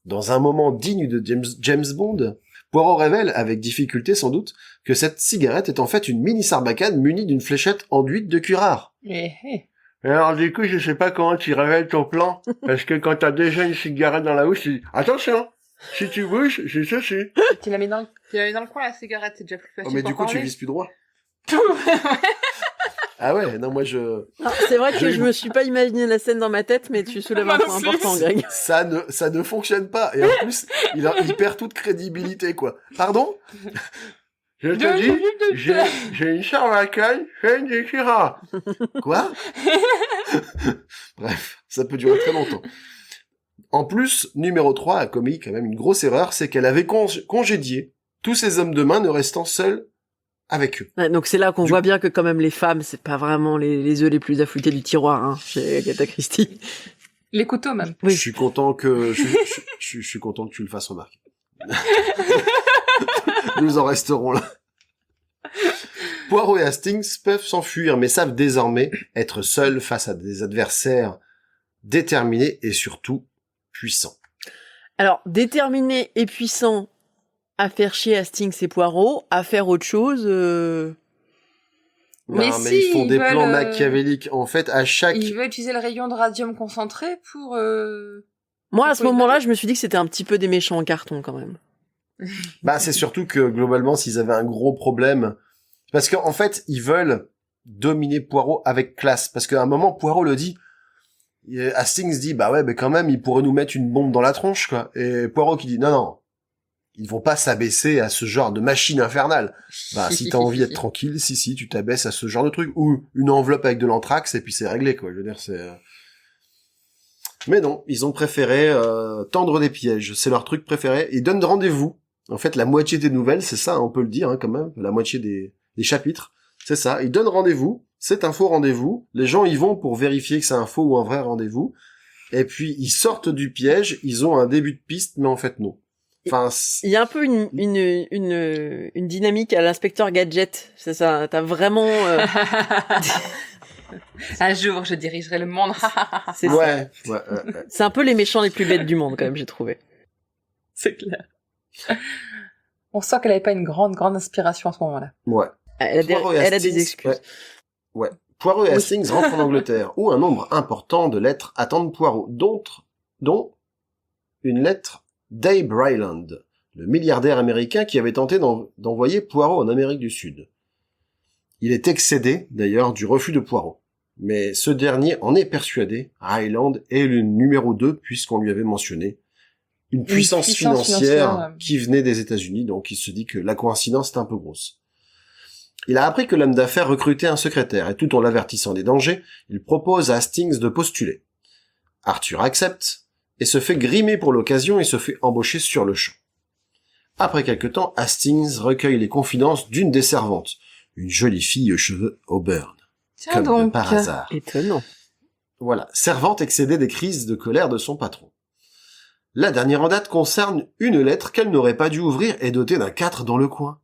Dans un moment digne de James Bond, Poirot révèle, avec difficulté sans doute, que cette cigarette est en fait une mini sarbacane munie d'une fléchette enduite de cuir rare. Eh. Alors du coup, je sais pas comment tu révèles ton plan, parce que quand t'as déjà une cigarette dans la bouche, tu dis « Attention, si tu bouges, j'ai ceci ». Tu l'as mis dans le coin, la cigarette, c'est déjà plus facile Oh mais pour du coup tu parler. vises plus droit. Ah ouais, non moi je... Non, c'est vrai que je me suis pas imaginé la scène dans ma tête, mais tu soulèves un Moi point non plus. important, Greg. Ça ne fonctionne pas, et en plus, il perd toute crédibilité, quoi. Pardon? Je te dis, j'ai une sarbacane, fait une cuir. Quoi? Bref, ça peut durer très longtemps. En plus, numéro 3 a commis quand même une grosse erreur, c'est qu'elle avait congédié tous ces hommes de main ne restant seuls avec eux. Ouais, donc c'est là qu'on voit bien que quand même les femmes, c'est pas vraiment les œufs les plus affûtés du tiroir, hein, chez Agatha Christie. Les couteaux, même. Oui. Je suis content que je suis content que tu le fasses remarquer. Nous en resterons là. Poirot et Hastings peuvent s'enfuir, mais savent désormais être seuls face à des adversaires déterminés et surtout puissants. Alors, déterminé et puissant à faire chier Hastings et Poirot, à faire autre chose... Mais Non, si, ils font ils des veulent, plans machiavéliques. En fait, à chaque... Il veut utiliser le rayon de radium concentré pour... Moi, à ce Pourquoi moment-là, je me suis dit que c'était un petit peu des méchants en carton, quand même. Bah, c'est surtout que, globalement, s'ils avaient un gros problème... Parce qu'en fait, ils veulent dominer Poirot avec classe. Parce qu'à un moment, Poirot le dit... Hastings dit, bah ouais, mais quand même, ils pourraient nous mettre une bombe dans la tronche, quoi. Et Poirot qui dit, non, ils vont pas s'abaisser à ce genre de machine infernale. Bah, si t'as envie d'être tranquille, si, tu t'abaisses à ce genre de truc. Ou une enveloppe avec de l'anthrax, et puis c'est réglé, quoi. Je veux dire, c'est... Mais non, ils ont préféré tendre des pièges. C'est leur truc préféré. Ils donnent rendez-vous. En fait, la moitié des nouvelles, c'est ça, on peut le dire, hein, quand même. La moitié des chapitres, c'est ça. Ils donnent rendez-vous. C'est un faux rendez-vous. Les gens y vont pour vérifier que c'est un faux ou un vrai rendez-vous. Et puis, ils sortent du piège, ils ont un début de piste, mais en fait, non. Enfin, Il y a un peu une dynamique à l'inspecteur Gadget. C'est ça. T'as vraiment. Un jour, je dirigerai le monde. C'est ça. ouais. C'est un peu les méchants les plus bêtes du monde, quand même, j'ai trouvé. C'est clair. On sent qu'elle avait pas une grande inspiration à ce moment-là. Ouais. Elle a des excuses. Ouais. Poirot et Hastings rentrent en Angleterre, où un nombre important de lettres attendent Poirot, dont une lettre d'Abe Ryland, le milliardaire américain qui avait tenté d'envoyer Poirot en Amérique du Sud. Il est excédé, d'ailleurs, du refus de Poirot. Mais ce dernier en est persuadé, Ryland est le numéro 2, puisqu'on lui avait mentionné une puissance financière qui venait des États-Unis, donc il se dit que la coïncidence est un peu grosse. Il a appris que l'homme d'affaires recrutait un secrétaire, et tout en l'avertissant des dangers, il propose à Hastings de postuler. Arthur accepte, et se fait grimer pour l'occasion et se fait embaucher sur le champ. Après quelque temps, Hastings recueille les confidences d'une des servantes, une jolie fille aux cheveux auburn. Tiens Comme donc. de par hasard. Étonnant. Voilà, servante excédée des crises de colère de son patron. La dernière en date concerne une lettre qu'elle n'aurait pas dû ouvrir et dotée d'un 4 dans le coin.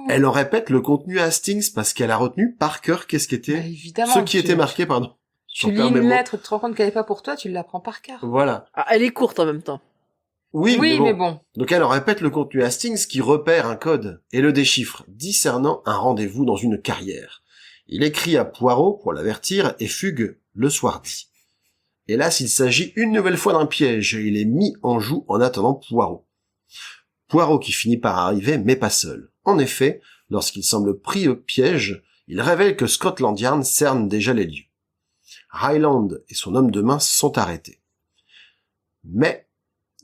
Elle en répète le contenu à Hastings parce qu'elle a retenu par cœur qu'est-ce qui était, Bah, évidemment, ce qui était marqué, pardon. Tu lis une lettre, tu te rends compte qu'elle n'est pas pour toi, tu l'apprends par cœur. Voilà. Ah, elle est courte en même temps. Oui, mais bon. Donc elle en répète le contenu à Hastings qui repère un code et le déchiffre, discernant un rendez-vous dans une carrière. Il écrit à Poirot pour l'avertir et fugue le soir dit. Hélas, il s'agit une nouvelle fois d'un piège et il est mis en joue en attendant Poirot. Poirot qui finit par arriver, mais pas seul. En effet, lorsqu'il semble pris au piège, il révèle que Scotland Yard cerne déjà les lieux. Ryland et son homme de main sont arrêtés. Mais,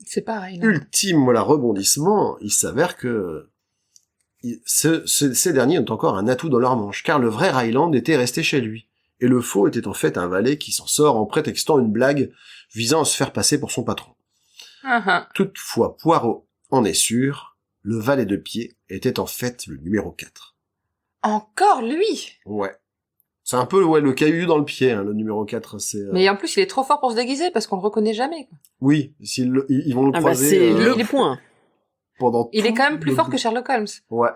c'est pareil. Non ultime rebondissement, il s'avère que ces derniers ont encore un atout dans leur manche, car le vrai Ryland était resté chez lui, et le faux était en fait un valet qui s'en sort en prétextant une blague visant à se faire passer pour son patron. Toutefois, Poirot en est sûr, le valet de pied était en fait le numéro 4. Encore lui? Ouais. C'est un peu le caillou dans le pied, hein, le numéro 4. Mais en plus, il est trop fort pour se déguiser, parce qu'on le reconnaît jamais. Quoi. Oui, ils vont le croiser... c'est le point. Il est quand même plus fort que Sherlock Holmes. Ouais.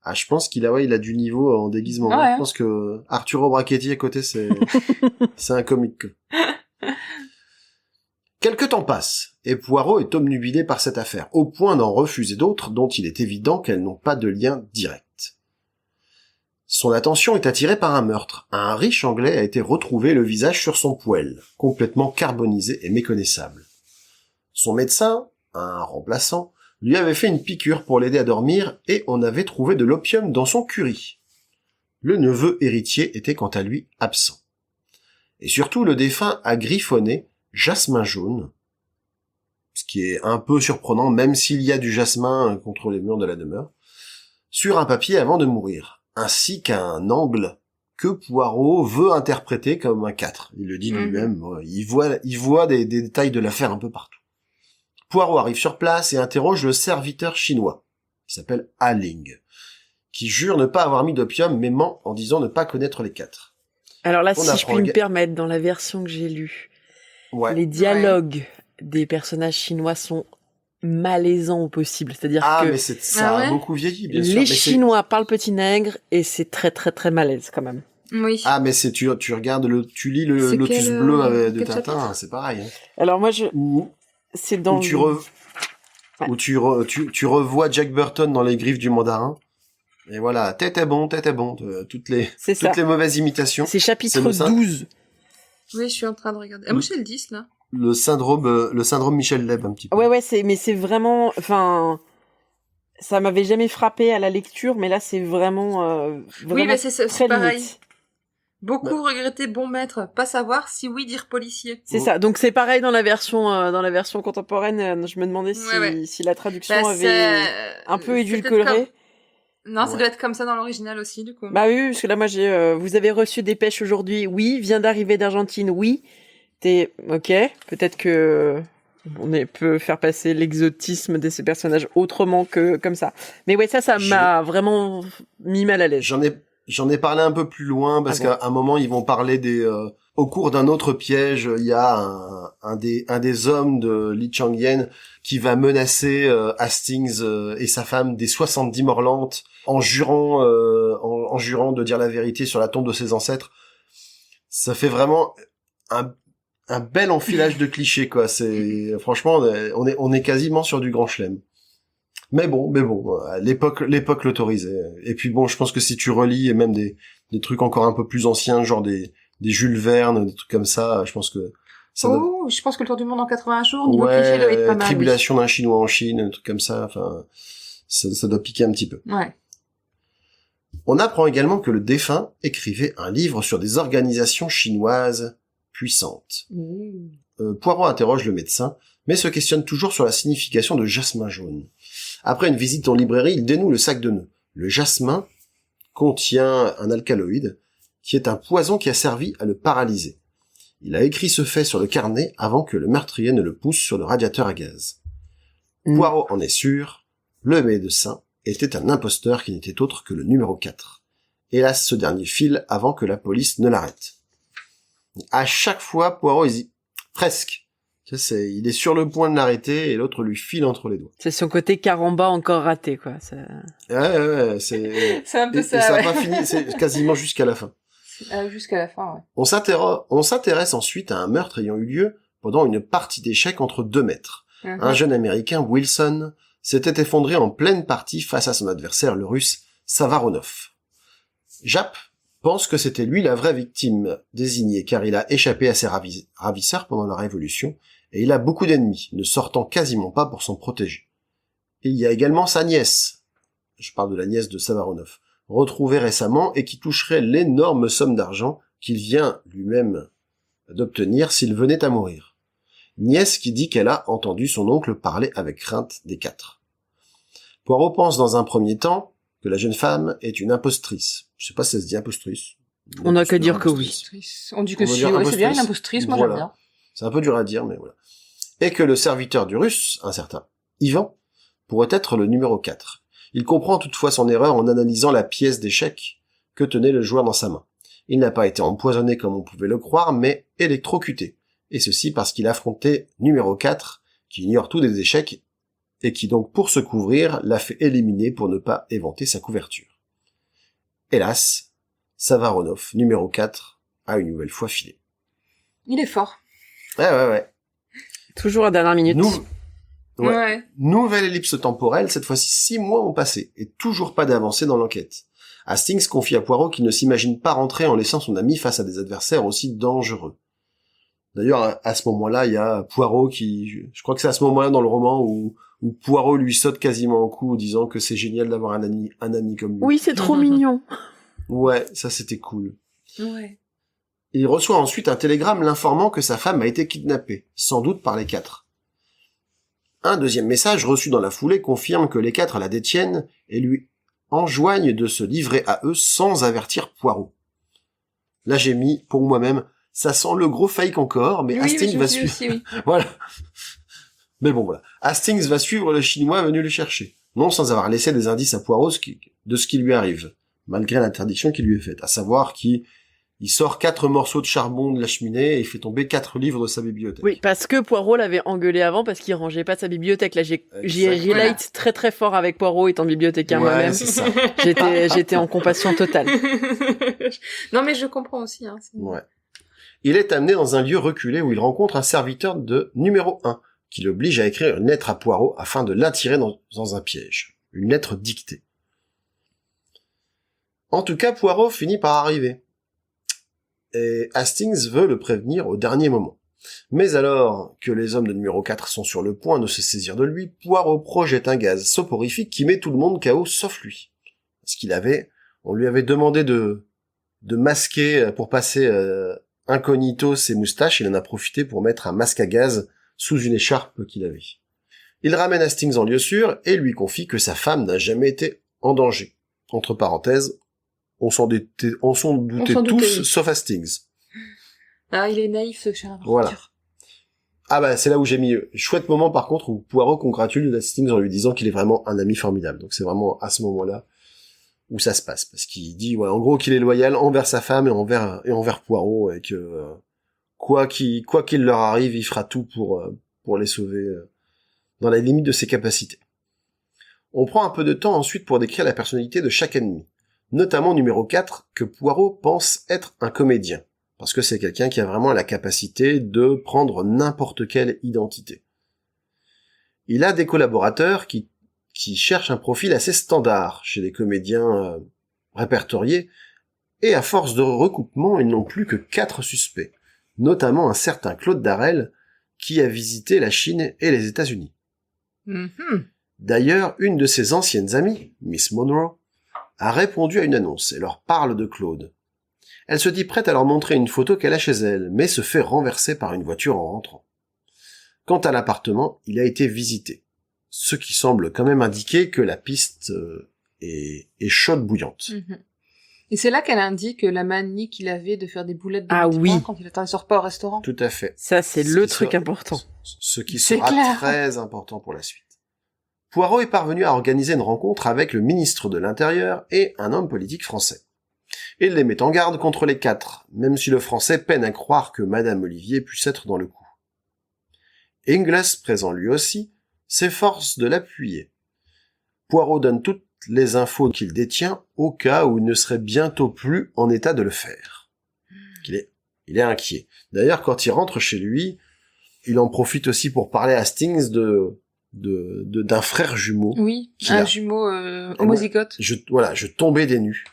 Ah, je pense qu'il a du niveau en déguisement. Ouais. Je pense que Arturo Brachetti à côté, c'est un comique. Quelque temps passe, et Poirot est obnubilé par cette affaire, au point d'en refuser d'autres dont il est évident qu'elles n'ont pas de lien direct. Son attention est attirée par un meurtre. Un riche Anglais a été retrouvé le visage sur son poêle, complètement carbonisé et méconnaissable. Son médecin, un remplaçant, lui avait fait une piqûre pour l'aider à dormir et on avait trouvé de l'opium dans son curry. Le neveu héritier était quant à lui absent. Et surtout, le défunt a griffonné jasmin jaune, ce qui est un peu surprenant même s'il y a du jasmin contre les murs de la demeure, sur un papier avant de mourir, ainsi qu'un angle que Poirot veut interpréter comme un 4. Il le dit lui-même, il voit des détails de l'affaire un peu partout. Poirot arrive sur place et interroge le serviteur chinois, qui s'appelle Ah Ling, qui jure ne pas avoir mis d'opium mais ment en disant ne pas connaître les 4. Alors là, si je puis me permettre, dans la version que j'ai lue, les dialogues des personnages chinois sont malaisants au possible. C'est-à-dire que ça a beaucoup vieilli, bien sûr. Les Chinois parlent petit nègre et c'est très très très malaise quand même. Oui. Ah, mais tu regardes tu lis le Lotus bleu de Tintin, c'est pareil. Hein. Alors moi c'est dans où tu revois Jack Burton dans Les Griffes du Mandarin. Et voilà, t'étais bon, toutes les mauvaises imitations. C'est chapitre 12. Oui, je suis en train de regarder. Ah, moi, c'est le 10, là. Le syndrome Michel Leb, un petit peu. Ouais, mais c'est vraiment, ça m'avait jamais frappé à la lecture, mais là, c'est vraiment, oui, mais c'est pareil. Limite. Beaucoup regretter bon maître, pas savoir si oui dire policier. C'est ça. Donc c'est pareil dans la version contemporaine. Je me demandais si la traduction avait un peu édulcoré. Non, ça doit être comme ça dans l'original aussi, du coup. Bah oui, parce que là, moi, vous avez reçu des pêches aujourd'hui. Oui, vient d'arriver d'Argentine. Oui. Ok. Peut-être que on peut faire passer l'exotisme de ces personnages autrement que comme ça. Mais ouais, ça m'a vraiment mis mal à l'aise. J'en ai parlé un peu plus loin parce qu'à un moment ils vont parler des au cours d'un autre piège, il y a un des hommes de Li Changyen qui va menacer Hastings et sa femme des 70 morts lentes en jurant de dire la vérité sur la tombe de ses ancêtres. Ça fait vraiment un bel enfilage de clichés, quoi. C'est franchement on est quasiment sur du grand chelem. Mais bon, l'époque l'autorisait. Et puis bon, je pense que si tu relis et même des trucs encore un peu plus anciens, genre des Jules Verne, des trucs comme ça, je pense que ça je pense que le tour du monde en 80 jours, niveau ouais, cliché, doit être pas mal. Tribulation d'un Chinois en Chine, un truc comme ça, enfin, ça doit piquer un petit peu. Ouais. On apprend également que le défunt écrivait un livre sur des organisations chinoises puissantes. Poirot interroge le médecin, mais se questionne toujours sur la signification de jasmin jaune. Après une visite en librairie, il dénoue le sac de nœuds. Le jasmin contient un alcaloïde, qui est un poison qui a servi à le paralyser. Il a écrit ce fait sur le carnet avant que le meurtrier ne le pousse sur le radiateur à gaz. Poirot en est sûr, le médecin était un imposteur qui n'était autre que le numéro 4. Hélas, ce dernier file avant que la police ne l'arrête. À chaque fois, Poirot hésite. Presque. Il est sur le point de l'arrêter et l'autre lui file entre les doigts. C'est son côté caramba encore raté, quoi. Ouais, c'est... C'est un peu ça, et ça ouais. n'a pas fini, c'est quasiment jusqu'à la fin. Jusqu'à la fin, ouais. On s'intéresse ensuite à un meurtre ayant eu lieu pendant une partie d'échecs entre 2 maîtres. Un jeune américain, Wilson, s'était effondré en pleine partie face à son adversaire, le russe Savaronov. Japp pense que c'était lui la vraie victime désignée, car il a échappé à ses ravisseurs pendant la Révolution, et il a beaucoup d'ennemis, ne sortant quasiment pas pour s'en protéger. Et il y a également sa nièce, je parle de la nièce de Savaronov, retrouvée récemment et qui toucherait l'énorme somme d'argent qu'il vient lui-même d'obtenir s'il venait à mourir. Nièce qui dit qu'elle a entendu son oncle parler avec crainte des 4. Poirot pense dans un premier temps que la jeune femme est une impostrice. Je sais pas si ça se dit impostrice. On n'a qu'à dire que oui. On dit que On va si, dire ouais, c'est bien impostrice. une impostrice, moi Voilà. j'aime bien. C'est un peu dur à dire, mais voilà. Et que le serviteur du russe, un certain Ivan, pourrait être le numéro 4. Il comprend toutefois son erreur en analysant la pièce d'échecs que tenait le joueur dans sa main. Il n'a pas été empoisonné comme on pouvait le croire, mais électrocuté. Et ceci parce qu'il affrontait numéro 4, qui ignore tout des échecs, et qui donc, pour se couvrir, l'a fait éliminer pour ne pas éventer sa couverture. Hélas, Savaronov, numéro 4, a une nouvelle fois filé. Il est fort. Ouais. Toujours à dernière minute. Ouais. Nouvelle ellipse temporelle, cette fois-ci 6 mois ont passé, et toujours pas d'avancée dans l'enquête. Hastings confie à Poirot qu'il ne s'imagine pas rentrer en laissant son ami face à des adversaires aussi dangereux. D'ailleurs, à ce moment-là, il y a Poirot qui... Je crois que c'est à ce moment-là dans le roman où Poirot lui saute quasiment au cou en disant que c'est génial d'avoir un ami comme lui. Oui, c'est trop mignon. Ouais, ça c'était cool. Ouais. Il reçoit ensuite un télégramme l'informant que sa femme a été kidnappée, sans doute par les 4. Un deuxième message reçu dans la foulée confirme que les 4 la détiennent et lui enjoignent de se livrer à eux sans avertir Poirot. Là j'ai mis, pour moi-même, ça sent le gros fake encore, mais Oui, Hastings va suivre. aussi, oui. Voilà. Mais bon, voilà. Hastings va suivre le Chinois venu le chercher. Non sans avoir laissé des indices à Poirot de ce qui lui arrive, malgré l'interdiction qui lui est faite. À savoir qu'il sort 4 morceaux de charbon de la cheminée et il fait tomber 4 livres de sa bibliothèque. Oui, parce que Poirot l'avait engueulé avant parce qu'il rangeait pas sa bibliothèque. Là, j'ai relate très très fort avec Poirot étant bibliothécaire moi-même. C'est ça. J'étais en compassion totale. Non, mais je comprends aussi, hein. Ouais. Il est amené dans un lieu reculé où il rencontre un serviteur de numéro 1, qui l'oblige à écrire une lettre à Poirot afin de l'attirer dans un piège. Une lettre dictée. En tout cas, Poirot finit par arriver. Et Hastings veut le prévenir au dernier moment. Mais alors que les hommes de numéro 4 sont sur le point de se saisir de lui, Poirot projette un gaz soporifique qui met tout le monde KO sauf lui. Parce on lui avait demandé de masquer pour passer incognito ses moustaches, il en a profité pour mettre un masque à gaz sous une écharpe qu'il avait. Il ramène Hastings en lieu sûr et lui confie que sa femme n'a jamais été en danger. Entre parenthèses, on s'en doutait tous, sauf Hastings. Ah, il est naïf, ce cher. Voilà. Ah bah, c'est là où j'ai mis chouette moment, par contre, où Poirot congratule Hastings en lui disant qu'il est vraiment un ami formidable. Donc c'est vraiment à ce moment-là où ça se passe, parce qu'il dit, ouais, en gros, qu'il est loyal envers sa femme et envers Poirot, et que quoi qu'il leur arrive, il fera tout pour les sauver dans la limite de ses capacités. On prend un peu de temps ensuite pour décrire la personnalité de chaque ennemi, notamment numéro 4, que Poirot pense être un comédien, parce que c'est quelqu'un qui a vraiment la capacité de prendre n'importe quelle identité. Il a des collaborateurs qui cherchent un profil assez standard chez les comédiens répertoriés, et à force de recoupement, ils n'ont plus que 4 suspects, notamment un certain Claude Darrel, qui a visité la Chine et les États-Unis. Mhm. D'ailleurs, une de ses anciennes amies, Miss Monroe, a répondu à une annonce et leur parle de Claude. Elle se dit prête à leur montrer une photo qu'elle a chez elle, mais se fait renverser par une voiture en rentrant. Quant à l'appartement, il a été visité, ce qui semble quand même indiquer que la piste est chaude bouillante. Mhm. Et c'est là qu'elle indique la manie qu'il avait de faire des boulettes de Ah mie de oui. pain quand il attendait son repas au restaurant. Tout à fait. Ça, c'est Ce le qui truc sera- important. Ce qui C'est sera clair. très important pour la suite. Poirot est parvenu à organiser une rencontre avec le ministre de l'Intérieur et un homme politique français. Il les met en garde contre les 4, même si le français peine à croire que Madame Olivier puisse être dans le coup. Ingles, présent lui aussi, s'efforce de l'appuyer. Poirot donne toutes les infos qu'il détient au cas où il ne serait bientôt plus en état de le faire. Il est inquiet. D'ailleurs, quand il rentre chez lui, il en profite aussi pour parler à Hastings d'un frère jumeau. Oui, Qu'il un a. jumeau homozygote. Je tombais des nues.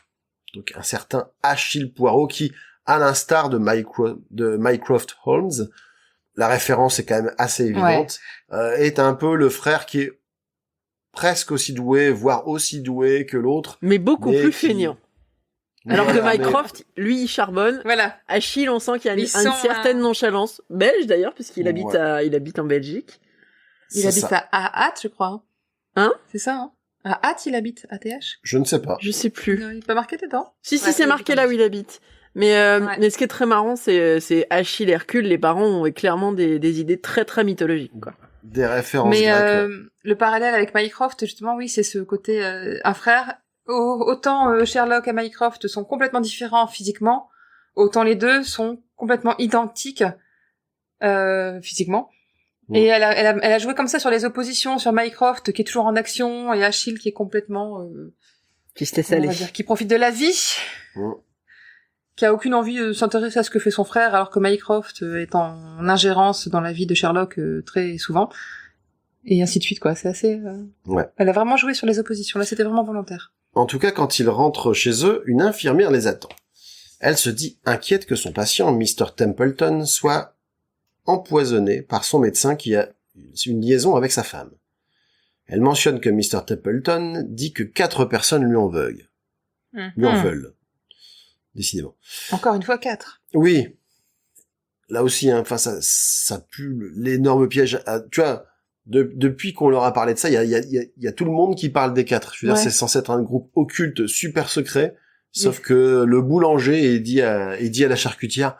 Donc un certain Achille Poirot qui, à l'instar de Mycroft Holmes, la référence est quand même assez évidente, est un peu le frère qui est presque aussi doué, voire aussi doué que l'autre. Mais beaucoup Mais plus qui- feignant. Alors que Voilà, mais- Mycroft, lui, il charbonne. Voilà. Achille, on sent qu'il y a Ils une sont, certaine nonchalance. Belge, d'ailleurs, puisqu'il Ouais. habite en Belgique. Il c'est habite ça. à Hâte, je crois. Hein? C'est ça, hein? À Hâte, il habite. ATH? Je ne sais pas. Je sais plus. Non, il est pas marqué dedans? Si, Ouais, c'est il marqué habite là en où il habite. Mais ce qui est très marrant, c'est Achille et Hercule. Les parents ont clairement des idées très, très mythologiques, quoi. Des références Mais grecques. le parallèle avec Mycroft, justement, oui, c'est ce côté un frère. Autant Sherlock et Mycroft sont complètement différents physiquement, autant les deux sont complètement identiques physiquement. Ouais. Et elle a joué comme ça sur les oppositions, sur Mycroft qui est toujours en action et Achille qui est complètement, Qui se laisse on aller. va dire, qui profite de la vie, Ouais. qui a aucune envie de s'intéresser à ce que fait son frère, alors que Mycroft est en ingérence dans la vie de Sherlock très souvent. Et ainsi de suite, quoi. C'est assez... Ouais. Elle a vraiment joué sur les oppositions. Là, c'était vraiment volontaire. En tout cas, quand ils rentrent chez eux, une infirmière les attend. Elle se dit inquiète que son patient, Mr. Templeton, soit empoisonné par son médecin qui a une liaison avec sa femme. Elle mentionne que Mr. Templeton dit que 4 personnes lui en veulent. Lui en veulent. Décidément. Encore une fois, 4. Oui. Là aussi, hein, enfin, ça pue l'énorme piège. Tu vois, depuis qu'on leur a parlé de ça, il y a tout le monde qui parle des 4. Je veux dire, Ouais. c'est censé être un groupe occulte super secret, sauf que le boulanger est dit à la charcutière,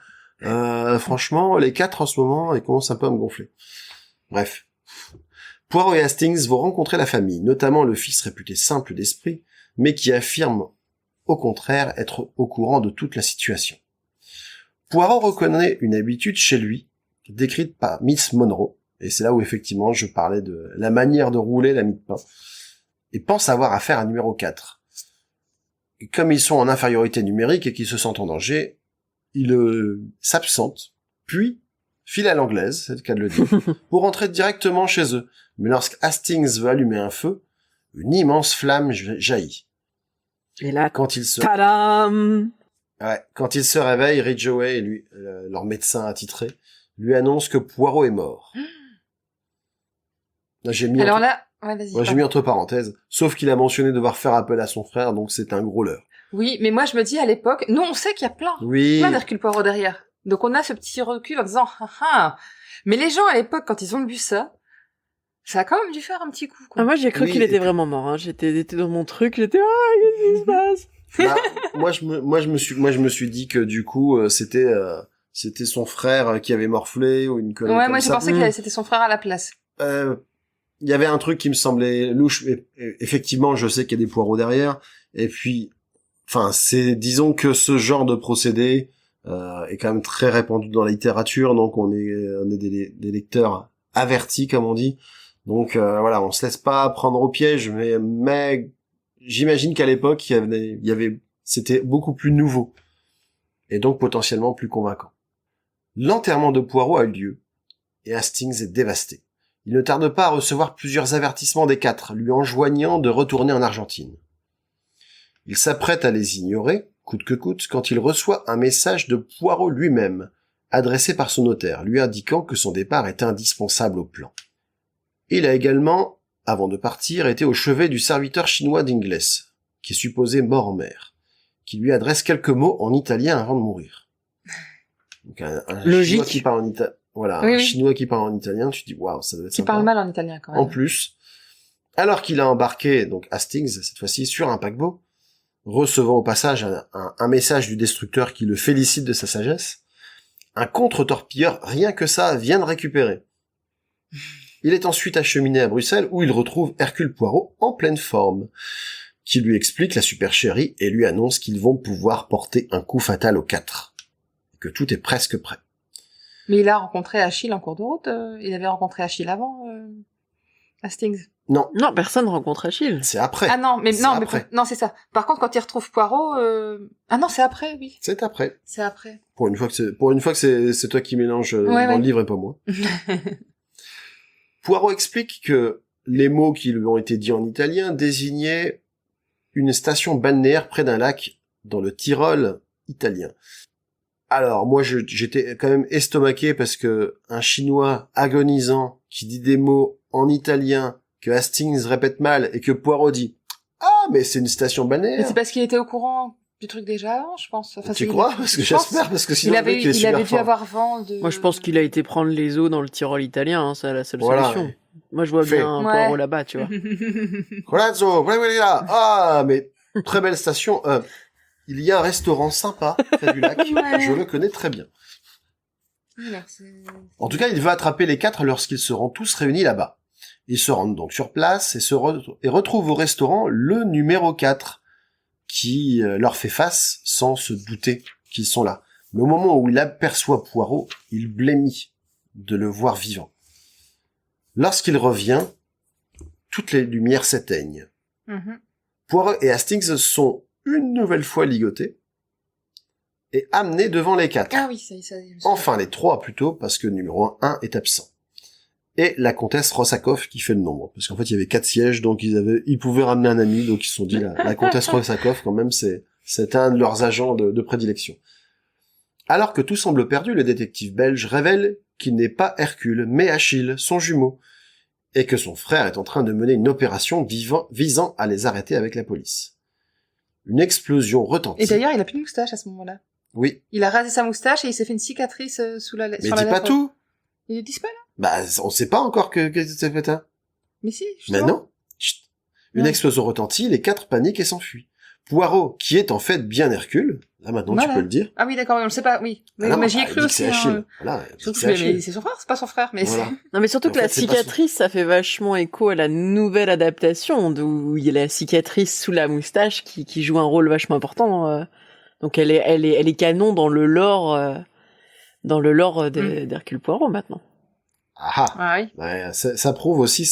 franchement, les 4 en ce moment, ils commencent un peu à me gonfler. Bref. Poirot et Hastings vont rencontrer la famille, notamment le fils réputé simple d'esprit, mais qui affirme au contraire être au courant de toute la situation. Poirot reconnaît une habitude chez lui, décrite par Miss Monroe, et c'est là où effectivement je parlais de la manière de rouler la mie de pain, et pense avoir affaire à numéro 4. Et comme ils sont en infériorité numérique et qu'ils se sentent en danger, il s'absente, puis file à l'anglaise, c'est le cas de le dire, pour rentrer directement chez eux. Mais lorsque Hastings veut allumer un feu, une immense flamme jaillit. Et là, Quand il se tadam! Quand il se réveille, Ridgway et lui, leur médecin attitré, lui annonce que Poirot est mort. Là, j'ai mis Alors là, ouais, vas-y. j'ai mis entre parenthèses, sauf qu'il a mentionné devoir faire appel à son frère, donc c'est un gros leurre. Oui, mais moi, je me dis, à l'époque, nous, on sait qu'il y a Oui, plein d'Hercule Poirot derrière. Donc, on a ce petit recul en disant, ah ah. Mais les gens, à l'époque, quand ils ont vu ça a quand même dû faire un petit coup, quoi. Ah, moi, j'ai cru Oui, qu'il et était puis- vraiment mort. Hein. J'étais dans mon truc. J'étais qu'est-ce qui se passe? bah, moi je me suis dit que du coup c'était son frère qui avait morflé ou une connerie Ouais, comme moi, j'ai ça. pensé que c'était son frère à la place. Il y avait un truc qui me semblait louche. Effectivement, je sais qu'il y a des Poirots derrière, Et puis, enfin, disons que ce genre de procédé est quand même très répandu dans la littérature, donc on est des lecteurs avertis, comme on dit. Donc voilà, on se laisse pas prendre au piège, mais j'imagine qu'à l'époque, c'était beaucoup plus nouveau et donc potentiellement plus convaincant. L'enterrement de Poirot a eu lieu et Hastings est dévasté. Il ne tarde pas à recevoir plusieurs avertissements des 4, lui enjoignant de retourner en Argentine. Il s'apprête à les ignorer, coûte que coûte, quand il reçoit un message de Poirot lui-même, adressé par son notaire, lui indiquant que son départ est indispensable au plan. Il a également, avant de partir, été au chevet du serviteur chinois d'Ingles, qui est supposé mort en mer, qui lui adresse quelques mots en italien avant de mourir. Donc un Logique. Chinois qui parle en italien, voilà, Oui, un oui. Chinois qui parle en italien, tu te dis waouh, ça doit être Qui sympa. parle mal en italien quand même. En plus, alors qu'il a embarqué, donc Hastings, cette fois-ci, sur un paquebot, recevant au passage un message du destructeur qui le félicite de sa sagesse, un contre-torpilleur, rien que ça, vient de récupérer. Il est ensuite acheminé à Bruxelles, où il retrouve Hercule Poirot en pleine forme, qui lui explique la supercherie et lui annonce qu'ils vont pouvoir porter un coup fatal aux 4, et que tout est presque prêt. Mais il a rencontré Achille en cours de route. Il avait rencontré Achille avant Hastings. Non, Non, personne rencontre Achille. c'est après. Ah non, mais C'est non, après. non, c'est ça. Par contre, quand il retrouve Poirot, ah non, c'est après, oui, C'est après. c'est après. Pour une fois que c'est toi qui mélange Ouais, dans ouais. le livre et pas moi. Poirot explique que les mots qui lui ont été dits en italien désignaient une station balnéaire près d'un lac dans le Tyrol italien. Alors, moi, j'étais quand même estomaqué parce que un Chinois agonisant qui dit des mots en italien que Hastings répète mal et que Poirot dit « Ah, mais c'est une station Mais balnéaire c'est parce qu'il était au courant du truc déjà avant, je pense. » Tu crois? Parce que je pense. j'espère, parce que sinon Il le mec, avait, il est il super avait dû fort. avoir vent de... Moi, je pense qu'il a été prendre les eaux dans le Tyrol italien, hein, c'est la seule Voilà, solution. ouais. Moi, je vois Fait. bien un Ouais. Poirot là-bas, tu vois. Corazzo, voilà. Ah, mais très belle station. Il y a un restaurant sympa près du lac. Ouais. Je le connais très bien. Alors, c'est- En tout cas, il va attraper les 4 lorsqu'ils seront tous réunis là-bas. Ils se rendent donc sur place et retrouvent au restaurant le numéro 4 qui leur fait face sans se douter qu'ils sont là. Mais au moment où il aperçoit Poirot, il blêmit de le voir vivant. Lorsqu'il revient, toutes les lumières s'éteignent. Mhm. Poirot et Hastings sont une nouvelle fois ligotés et amenés devant les 4. Ah oui, ça y est, ça y est. Enfin les 3 plutôt, parce que le numéro 1 est absent. Et la comtesse Rossakoff qui fait le nombre. Parce qu'en fait, il y avait 4 sièges, donc ils pouvaient ramener un ami, donc ils se sont dit, la comtesse Rossakoff, quand même, c'est un de leurs agents de prédilection. Alors que tout semble perdu, le détective belge révèle qu'il n'est pas Hercule, mais Achille, son jumeau, et que son frère est en train de mener une opération visant à les arrêter avec la police. Une explosion retentit. Et d'ailleurs, il a plus de moustache à ce moment-là. Oui. Il a rasé sa moustache et il s'est fait une cicatrice sous la Mais sur dis la pas lèvre. tout! Il est disparu là? Bah, on sait pas encore que c'est fait, hein. Mais si, Mais justement. non. Chut. Une Ouais. explosion retentit, les 4 paniquent et s'enfuient. Poirot, qui est en fait bien Hercule, là maintenant Voilà. tu peux le dire. Ah oui, d'accord, on le sait pas, oui. Ah non, mais j'y ai bah, cru il dit que aussi. c'est Achille. Hein. Voilà, il dit Surtout que que c'est Achille. mais c'est son frère, c'est pas son frère, mais Voilà. Non, mais surtout En que la fait, c'est pas cicatrice, ça fait vachement écho à la nouvelle adaptation, où il y a la cicatrice sous la moustache qui joue un rôle vachement important. Donc elle est canon dans le lore d'Hercule Poirot maintenant. Ah ah. Ah oui. Ouais, ça prouve aussi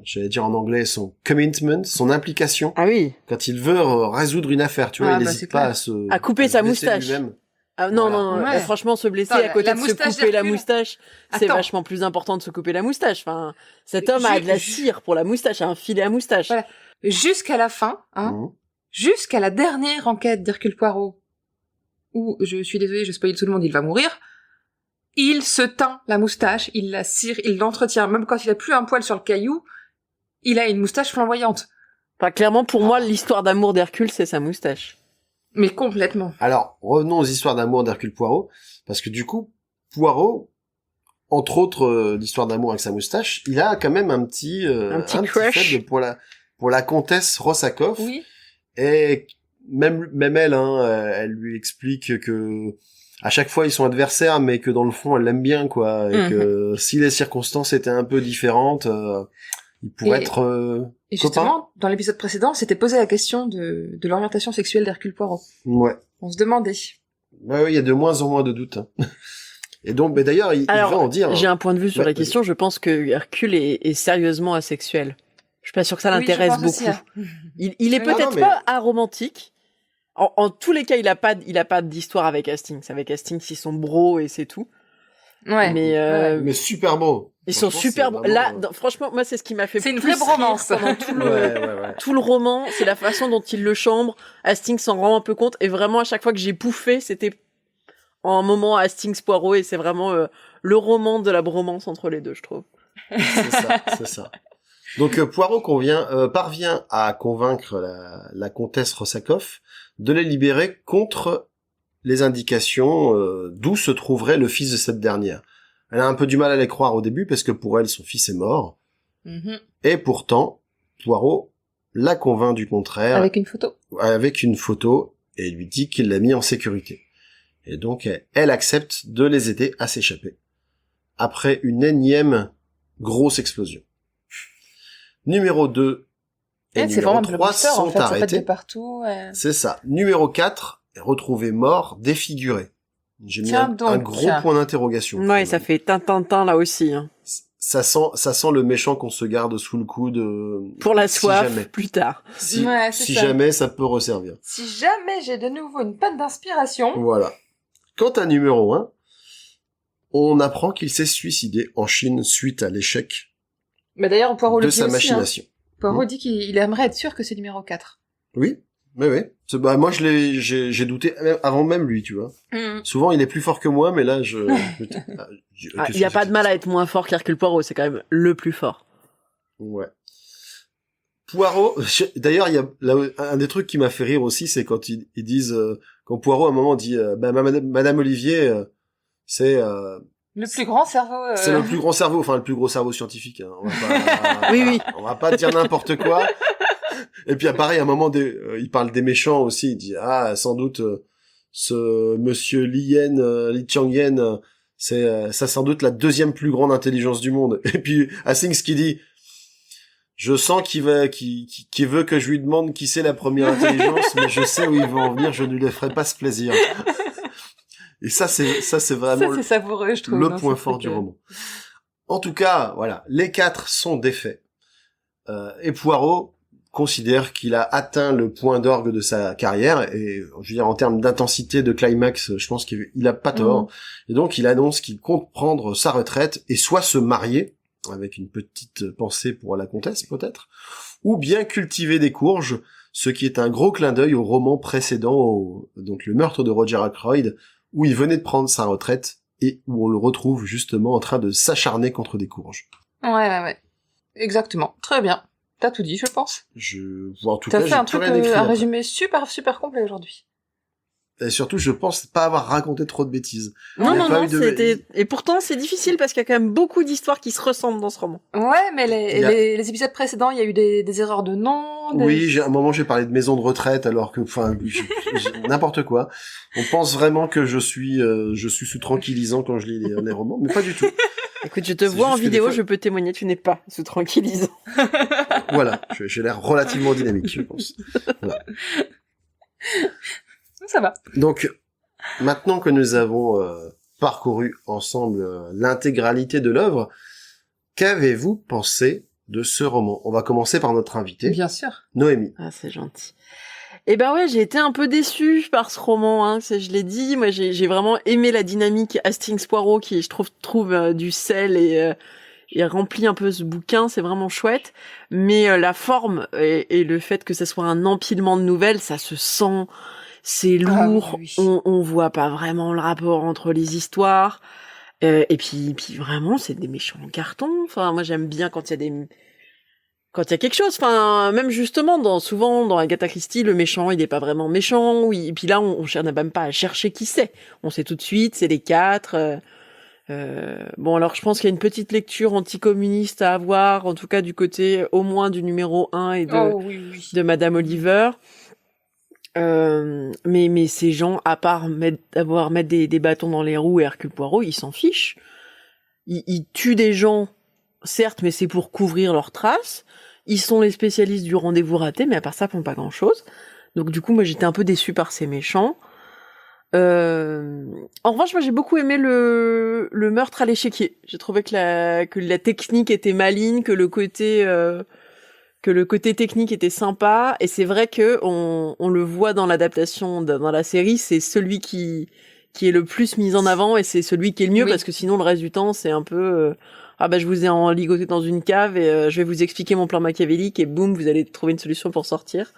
j'allais dire en anglais, son commitment, son implication, Ah oui. quand il veut résoudre une affaire, tu vois, Ah, il bah, n'hésite c'est pas clair. à se... À couper à sa se blesser moustache. lui-même. Ah non, Voilà. non, Ouais. franchement, se blesser Attends, à côté la de se moustache couper la d'Hercule. moustache, c'est Attends. vachement plus important de se couper la moustache. Enfin, cet homme a de la cire pour la moustache, a un filet à moustache. Voilà. Jusqu'à la fin, hein, Mhm. jusqu'à la dernière enquête d'Hercule Poirot, où, je suis désolée, je spoil tout le monde, il va mourir, il se teint la moustache, il la cire, il l'entretient, même quand il a plus un poil sur le caillou, il a une moustache flamboyante. Enfin, clairement, pour moi, l'histoire d'amour d'Hercule, c'est sa moustache. Mais complètement. Alors, revenons aux histoires d'amour d'Hercule Poirot, parce que du coup, Poirot, entre autres l'histoire d'amour avec sa moustache, il a quand même un petit crush. faible pour la comtesse Rossakoff, Oui. et même elle, hein, elle lui explique que à chaque fois ils sont adversaires, mais que dans le fond elle l'aime bien, quoi, et que si les circonstances étaient un peu différentes, il pourrait Et- être Et justement, dans l'épisode précédent, s'était posé la question de l'orientation sexuelle d'Hercule Poirot. Ouais. On se demandait. Ouais, il y a de moins en moins de doutes. Hein. Et donc, mais d'ailleurs, il va en dire. J'ai un point de vue sur Ouais, la question. Je pense que Hercule est sérieusement asexuel. Je suis pas sûre que ça l'intéresse beaucoup. Aussi, hein. Il est Oui. peut-être Ah non, mais- pas aromantique. En tous les cas, il a pas d'histoire avec Hastings. Avec Hastings, ils sont bros et c'est tout. Ouais. Mais super beau. Ils sont Franchement, super c'est bons. vraiment, Là, franchement, moi, c'est ce qui m'a fait C'est une plus vraie bromance. rire pendant tout Ouais. tout le roman. C'est la façon dont il le chambre. Hastings s'en rend un peu compte. Et vraiment, à chaque fois que j'ai pouffé, c'était en un moment Hastings-Poirot. Et c'est vraiment le roman de la bromance entre les deux, je trouve. C'est ça. Donc Poirot parvient à convaincre la comtesse Rossakoff de les libérer contre les indications d'où se trouverait le fils de cette dernière. Elle a un peu du mal à les croire au début parce que pour elle, son fils est mort. Mhm. Et pourtant, Poirot la convainc du contraire Avec une photo. et lui dit qu'il l'a mis en sécurité. Et donc, elle accepte de les aider à s'échapper. Après une énième grosse explosion. Numéro 2 et C'est numéro vraiment un 3 blockbuster, en sont fait. Ça pète de arrêtés. partout. C'est ça. Numéro 4 est retrouvé mort, défiguré. J'ai mis Tiens un donc. gros point d'interrogation. Ouais, ça fait Tintin là aussi. Hein. Ça sent le méchant qu'on se garde sous le coude. Pour la si soif, jamais. plus tard. Si, Ouais, c'est si ça. jamais ça peut resservir. Si jamais j'ai de nouveau une panne d'inspiration. Voilà. Quant à numéro 1, on apprend qu'il s'est suicidé en Chine suite à l'échec Mais d'ailleurs, Poirot de le dit sa aussi. machination. Poirot dit qu'il aimerait être sûr que c'est numéro 4. Oui, oui. Moi, j'ai douté avant même lui, tu vois. Souvent, il est plus fort que moi, mais là, Il y a pas de mal à être moins fort qu'Hercule Poirot, c'est quand même le plus fort. Ouais. Poirot, d'ailleurs, il y a un des trucs qui m'a fait rire aussi, c'est quand ils disent, quand Poirot à un moment dit, Madame Olivier, c'est Le plus grand cerveau. c'est le plus grand cerveau, enfin le plus gros cerveau scientifique. Hein. On va pas, Oui. On va pas dire n'importe quoi. Et puis pareil, à un moment, il parle des méchants aussi. Il dit sans doute ce Monsieur Li Changyen, c'est ça sans doute la deuxième plus grande intelligence du monde. Et puis Hastings qui dit, je sens qu'il veut que je lui demande qui c'est la première intelligence, mais je sais où il veut en venir. Je ne lui ferai pas ce plaisir. Et ça c'est vraiment Ça, c'est savoureux, je trouve. le dans point ce fort truc, du roman. En tout cas, voilà, les 4 sont défaits. Et Poirot considère qu'il a atteint le point d'orgue de sa carrière, et je veux dire, en termes d'intensité de climax, je pense qu'il a pas tort. Et donc, il annonce qu'il compte prendre sa retraite et soit se marier, avec une petite pensée pour la comtesse, peut-être, ou bien cultiver des courges, ce qui est un gros clin d'œil au roman précédent, donc Le meurtre de Roger Ackroyd, où il venait de prendre sa retraite et où on le retrouve justement en train de s'acharner contre des courges. Ouais. Exactement. Très bien. T'as tout dit, je pense. En tout T'as cas, fait j'ai un plus truc, rien écrit un après. résumé super complet aujourd'hui. Et surtout, je pense pas avoir raconté trop de bêtises. Non, Il y a pas eu de- c'était... Et pourtant, c'est difficile parce qu'il y a quand même beaucoup d'histoires qui se ressemblent dans ce roman. Ouais, mais Il y a- les épisodes précédents, il y a eu des erreurs de nom. Oui, à un moment, j'ai parlé de maison de retraite, alors que, n'importe quoi. On pense vraiment que je suis sous tranquillisant quand je lis les romans, mais pas du tout. Écoute, je te C'est vois en juste que des vidéo, fois- je peux témoigner, tu n'es pas sous tranquillisant. Voilà. J'ai l'air relativement dynamique, je pense. Ça va. Donc, maintenant que nous avons parcouru ensemble l'intégralité de l'œuvre, qu'avez-vous pensé de ce roman? On va commencer par notre invité, Bien sûr. Noémie. Ah, c'est gentil. Eh ben ouais, j'ai été un peu déçue par ce roman, hein. Je l'ai dit, moi j'ai vraiment aimé la dynamique Hastings-Poirot qui, je trouve du sel et remplit un peu ce bouquin, c'est vraiment chouette. Mais la forme et le fait que ça soit un empilement de nouvelles, ça se sent, c'est lourd, oui. on voit pas vraiment le rapport entre les histoires. Et puis vraiment, c'est des méchants en carton. Enfin, moi j'aime bien quand il y a quelque chose, enfin, même justement, souvent dans Agatha Christie, le méchant, il est pas vraiment méchant, oui. Et puis là, on n'a même pas à chercher qui c'est. On sait tout de suite, c'est les 4. Bon, alors je pense qu'il y a une petite lecture anticommuniste à avoir, en tout cas du côté au moins du numéro 1 et oui. de Madame Oliver. Mais ces gens, à part mettre des bâtons dans les roues et Hercule Poirot, ils s'en fichent. Ils tuent des gens, certes, mais c'est pour couvrir leurs traces. Ils sont les spécialistes du rendez-vous raté, mais à part ça, ils font pas grand-chose. Donc du coup, moi, j'étais un peu déçue par ces méchants. En revanche, moi, j'ai beaucoup aimé le meurtre à l'échiquier. J'ai trouvé que la technique était maligne, que le côté technique était sympa. Et c'est vrai que on le voit dans l'adaptation, dans la série, c'est celui qui est le plus mis en avant et c'est celui qui est le mieux, Oui. parce que sinon, le reste du temps, c'est un peu... ah bah je vous ai enligoté dans une cave et je vais vous expliquer mon plan machiavélique et boum, vous allez trouver une solution pour sortir.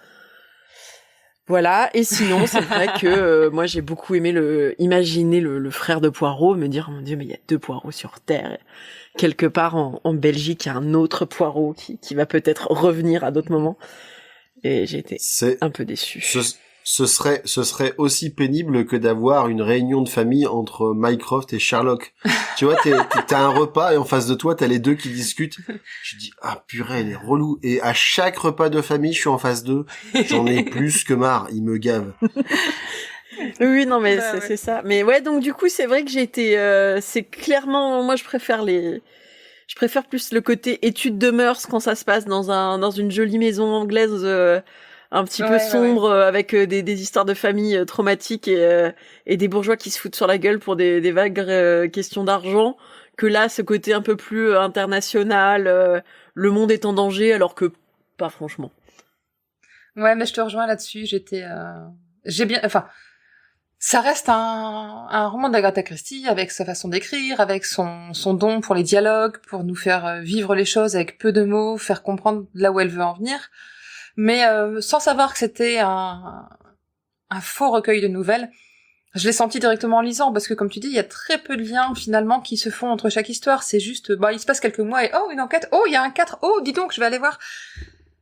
Voilà. Et sinon, c'est vrai que moi j'ai beaucoup aimé imaginer le frère de Poirot, me dire, oh mon Dieu, mais il y a 2 Poirots sur Terre. Et quelque part en Belgique, il y a un autre Poirot qui va peut-être revenir à d'autres moments. Et j'ai été C'est un peu déçue. ce serait aussi pénible que d'avoir une réunion de famille entre Mycroft et Sherlock. Tu vois, t'as un repas et en face de toi, t'as les deux qui discutent. Je dis, ah purée, elle est relou. Et à chaque repas de famille, je suis en face d'eux. J'en ai plus que marre. Ils me gavent. Oui, non, mais Bah, c'est ça. Mais ouais, donc du coup, c'est vrai que j'ai été... c'est clairement... Moi, je préfère plus le côté étude de mœurs quand ça se passe dans une jolie maison anglaise un petit peu sombre, avec des histoires de famille traumatiques et des bourgeois qui se foutent sur la gueule pour des vagues questions d'argent, que là, ce côté un peu plus international, le monde est en danger, alors que pas franchement. Ouais, mais je te rejoins là-dessus. J'ai bien, enfin, ça reste un roman d'Agatha Christie avec sa façon d'écrire, avec son don pour les dialogues, pour nous faire vivre les choses avec peu de mots, faire comprendre là où elle veut en venir. Mais sans savoir que c'était un faux recueil de nouvelles, je l'ai senti directement en lisant, parce que comme tu dis, il y a très peu de liens finalement qui se font entre chaque histoire. C'est juste, il se passe quelques mois et oh, une enquête, oh, il y a un 4, oh, dis donc, je vais aller voir.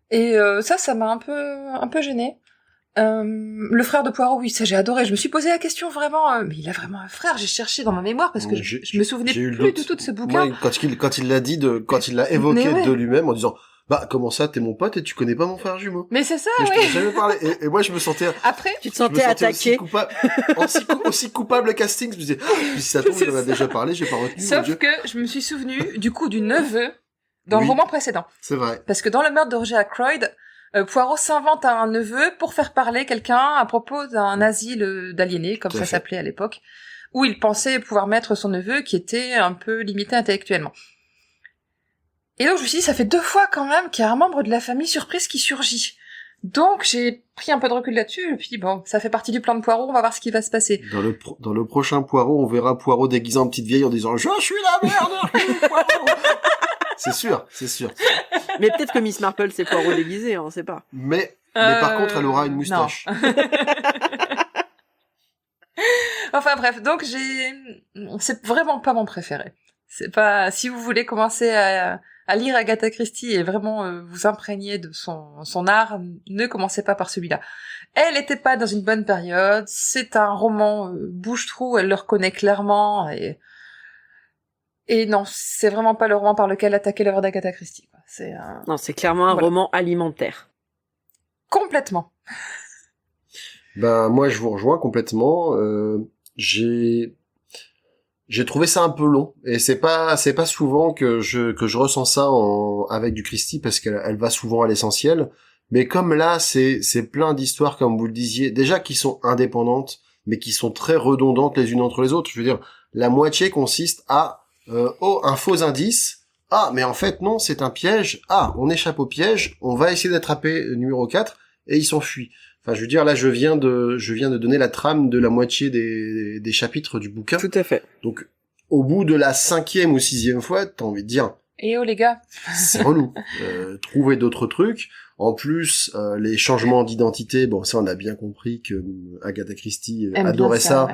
Et ça m'a un peu gênée. Le frère de Poirot, oui, ça j'ai adoré. Je me suis posé la question vraiment, mais il a vraiment un frère. J'ai cherché dans ma mémoire parce que je me souvenais J'ai eu le plus doute. du tout de ce bouquin. Moi, quand il l'a dit quand il l'a évoqué Mais ouais. de lui-même en disant, bah, comment ça, t'es mon pote et tu connais pas mon frère jumeau? Mais c'est ça, Mais je t'en ai oui. jamais parlé. Et moi, je me sentais, Après, Tu te je me sentais sentais attaqué. aussi coupable casting. Je me disais, si ça tombe, il en a déjà parlé, j'ai pas retenu. mon sauf Dieu. que je me suis souvenu du coup du neveu dans Oui. le roman précédent. C'est vrai. Parce que dans le meurtre de Roger Ackroyd, Poirot s'invente un neveu pour faire parler quelqu'un à propos d'un asile d'aliénés, comme Tout à ça fait. s'appelait à l'époque, où il pensait pouvoir mettre son neveu qui était un peu limité intellectuellement. Et donc je me suis dit, ça fait 2 fois quand même qu'il y a un membre de la famille surprise qui surgit. Donc j'ai pris un peu de recul là-dessus, et puis dit, bon, ça fait partie du plan de Poirot, on va voir ce qui va se passer. Dans le prochain Poirot, on verra Poirot déguisé en petite vieille en disant, je suis la merde, Poirot. C'est sûr. Mais peut-être que Miss Marple, c'est Poirot déguisé, on sait pas. Mais par contre, elle aura une moustache. Enfin bref, donc c'est vraiment pas mon préféré. C'est pas, si vous voulez commencer à lire Agatha Christie et vraiment vous imprégner de son art, ne commencez pas par celui-là. Elle était pas dans une bonne période, c'est un roman bouche-trou, elle le reconnaît clairement, et non, c'est vraiment pas le roman par lequel attaquer l'œuvre d'Agatha Christie, quoi. Non, c'est clairement un Voilà. roman alimentaire. Complètement. Ben, moi, je vous rejoins complètement. J'ai trouvé ça un peu long. Et c'est pas souvent que je ressens ça avec du Christie, parce qu'elle va souvent à l'essentiel. Mais comme là, c'est plein d'histoires, comme vous le disiez, déjà qui sont indépendantes, mais qui sont très redondantes les unes entre les autres. Je veux dire, la moitié consiste à, un faux indice. Ah, mais en fait, non, c'est un piège. Ah, on échappe au piège. On va essayer d'attraper numéro 4 et il s'enfuit. Enfin, je veux dire, là, je viens de donner la trame de la moitié des chapitres du bouquin. Tout à fait. Donc, au bout de la 5e ou 6e fois, t'as envie de dire, Et oh les gars. c'est relou. Trouver d'autres trucs. En plus, les changements d'identité, bon, ça, on a bien compris que Agatha Christie Aime adorait bien ça. ouais.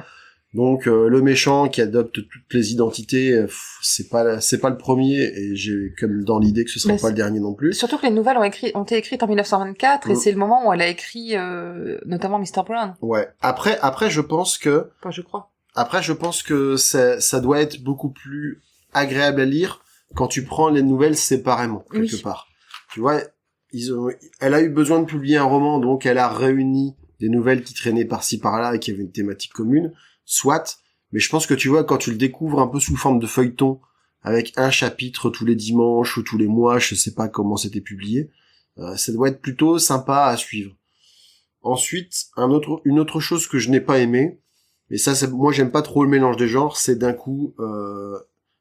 Donc, le méchant qui adopte toutes les identités, c'est pas le premier, et j'ai comme dans l'idée que ce sera Mais pas le dernier non plus. Surtout que les nouvelles ont été écrites en 1924, et Mm. c'est le moment où elle a écrit notamment Mr. Brown. Ouais. Après, je pense que Enfin, je crois. ça doit être beaucoup plus agréable à lire quand tu prends les nouvelles séparément, quelque Oui. part. Tu vois, elle a eu besoin de publier un roman, donc elle a réuni des nouvelles qui traînaient par-ci par-là et qui avaient une thématique commune, soit, mais je pense que tu vois, quand tu le découvres un peu sous forme de feuilleton, avec un chapitre tous les dimanches ou tous les mois, je sais pas comment c'était publié, Ça doit être plutôt sympa à suivre. Ensuite, une autre chose que je n'ai pas aimé, et ça, moi j'aime pas trop le mélange des genres, c'est d'un coup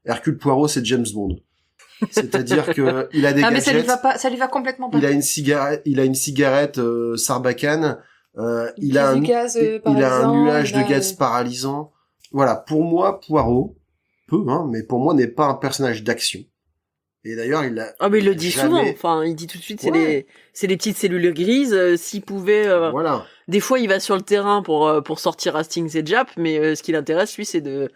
Hercule Poirot, c'est James Bond. C'est-à-dire que il a des mais gadgets, ça lui va complètement pas. il a une cigarette Sarbacane, il a un nuage de gaz paralysant. Voilà, pour moi Poirot mais pour moi n'est pas un personnage d'action. Et d'ailleurs, mais il le dit souvent. Enfin, il dit tout de suite, c'est les petites cellules grises. S'il pouvait, voilà. Des fois, il va sur le terrain pour sortir Hastings et Japp, mais ce qui l'intéresse, lui, c'est de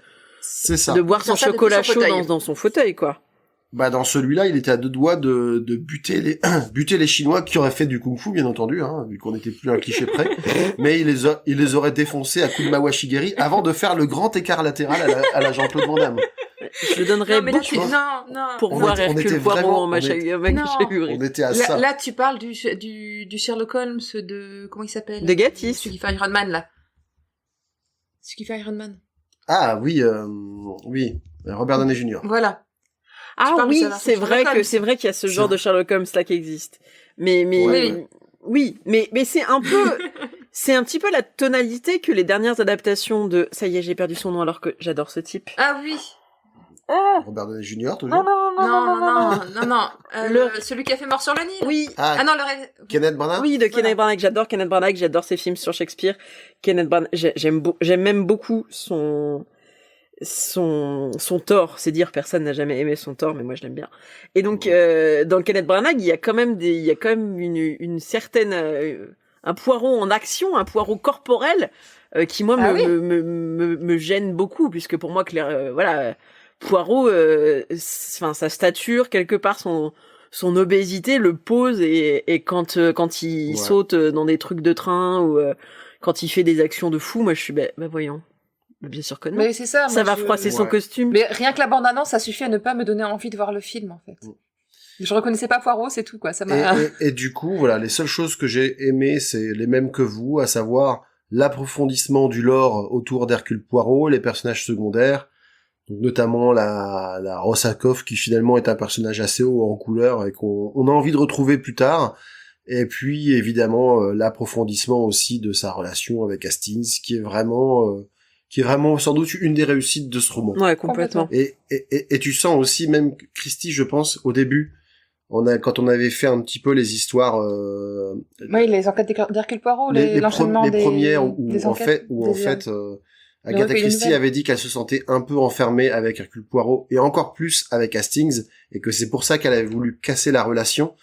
boire son chocolat chaud dans son fauteuil, quoi. Bah, dans celui-là, il était à 2 doigts de buter les Chinois qui auraient fait du kung-fu, bien entendu, vu qu'on n'était plus à un cliché près. Mais il les aurait défoncés à coups de mawashigiri avant de faire le grand écart latéral à la Jean-Claude Van Damme. Je donnerais beaucoup pour voir Hercule Poirot en machaguri. On était à ça. Là, tu parles du Sherlock Holmes de... Comment il s'appelle? De Gatiss. Celui qui fait Iron Man, là. Celui qui fait Iron Man. Ah, oui, Robert Downey Jr. Voilà. Ah oui, c'est vrai qu'il y a ce genre de Sherlock Holmes là qui existe. Mais c'est un peu... C'est un petit peu la tonalité que les dernières adaptations de... Ça y est, j'ai perdu son nom alors que j'adore ce type. Ah oui. Robert Downey Jr. toujours. Non. Celui qui a fait Mort sur le Nil. Oui. Kenneth Branagh. Oui, de Kenneth Branagh. J'adore Kenneth Branagh. J'adore ses films sur Shakespeare. Kenneth Branagh. J'aime même beaucoup son tort. C'est dire, personne n'a jamais aimé son tort, mais moi je l'aime bien. Et donc dans Kenneth Branagh, il y a quand même une certaine un Poirot en action, un Poirot corporel qui moi me gêne beaucoup, puisque pour moi Poirot, sa stature, quelque part son obésité le pose, et quand il saute dans des trucs de train ou quand il fait des actions de fou, moi je suis voyons. Bien sûr que non. Mais c'est ça. Ça va froisser son costume. Mais rien que la bande-annonce, ça suffit à ne pas me donner envie de voir le film, en fait. Je reconnaissais pas Poirot, c'est tout, quoi. Ça m'a... Et du coup, voilà, les seules choses que j'ai aimées, c'est les mêmes que vous, à savoir l'approfondissement du lore autour d'Hercule Poirot, les personnages secondaires, donc notamment la Rossakoff, qui finalement est un personnage assez haut en couleur et qu'on a envie de retrouver plus tard. Et puis, évidemment, l'approfondissement aussi de sa relation avec Hastings, qui est vraiment sans doute une des réussites de ce roman. Ouais, complètement. Et tu sens aussi, même Christie, je pense, au début, quand on avait fait un petit peu les histoires... les enquêtes d'Hercule Poirot, l'enchaînement des premières des où enquêtes, en fait, Agatha Christie avait dit qu'elle se sentait un peu enfermée avec Hercule Poirot, et encore plus avec Hastings, et que c'est pour ça qu'elle avait voulu casser la relation.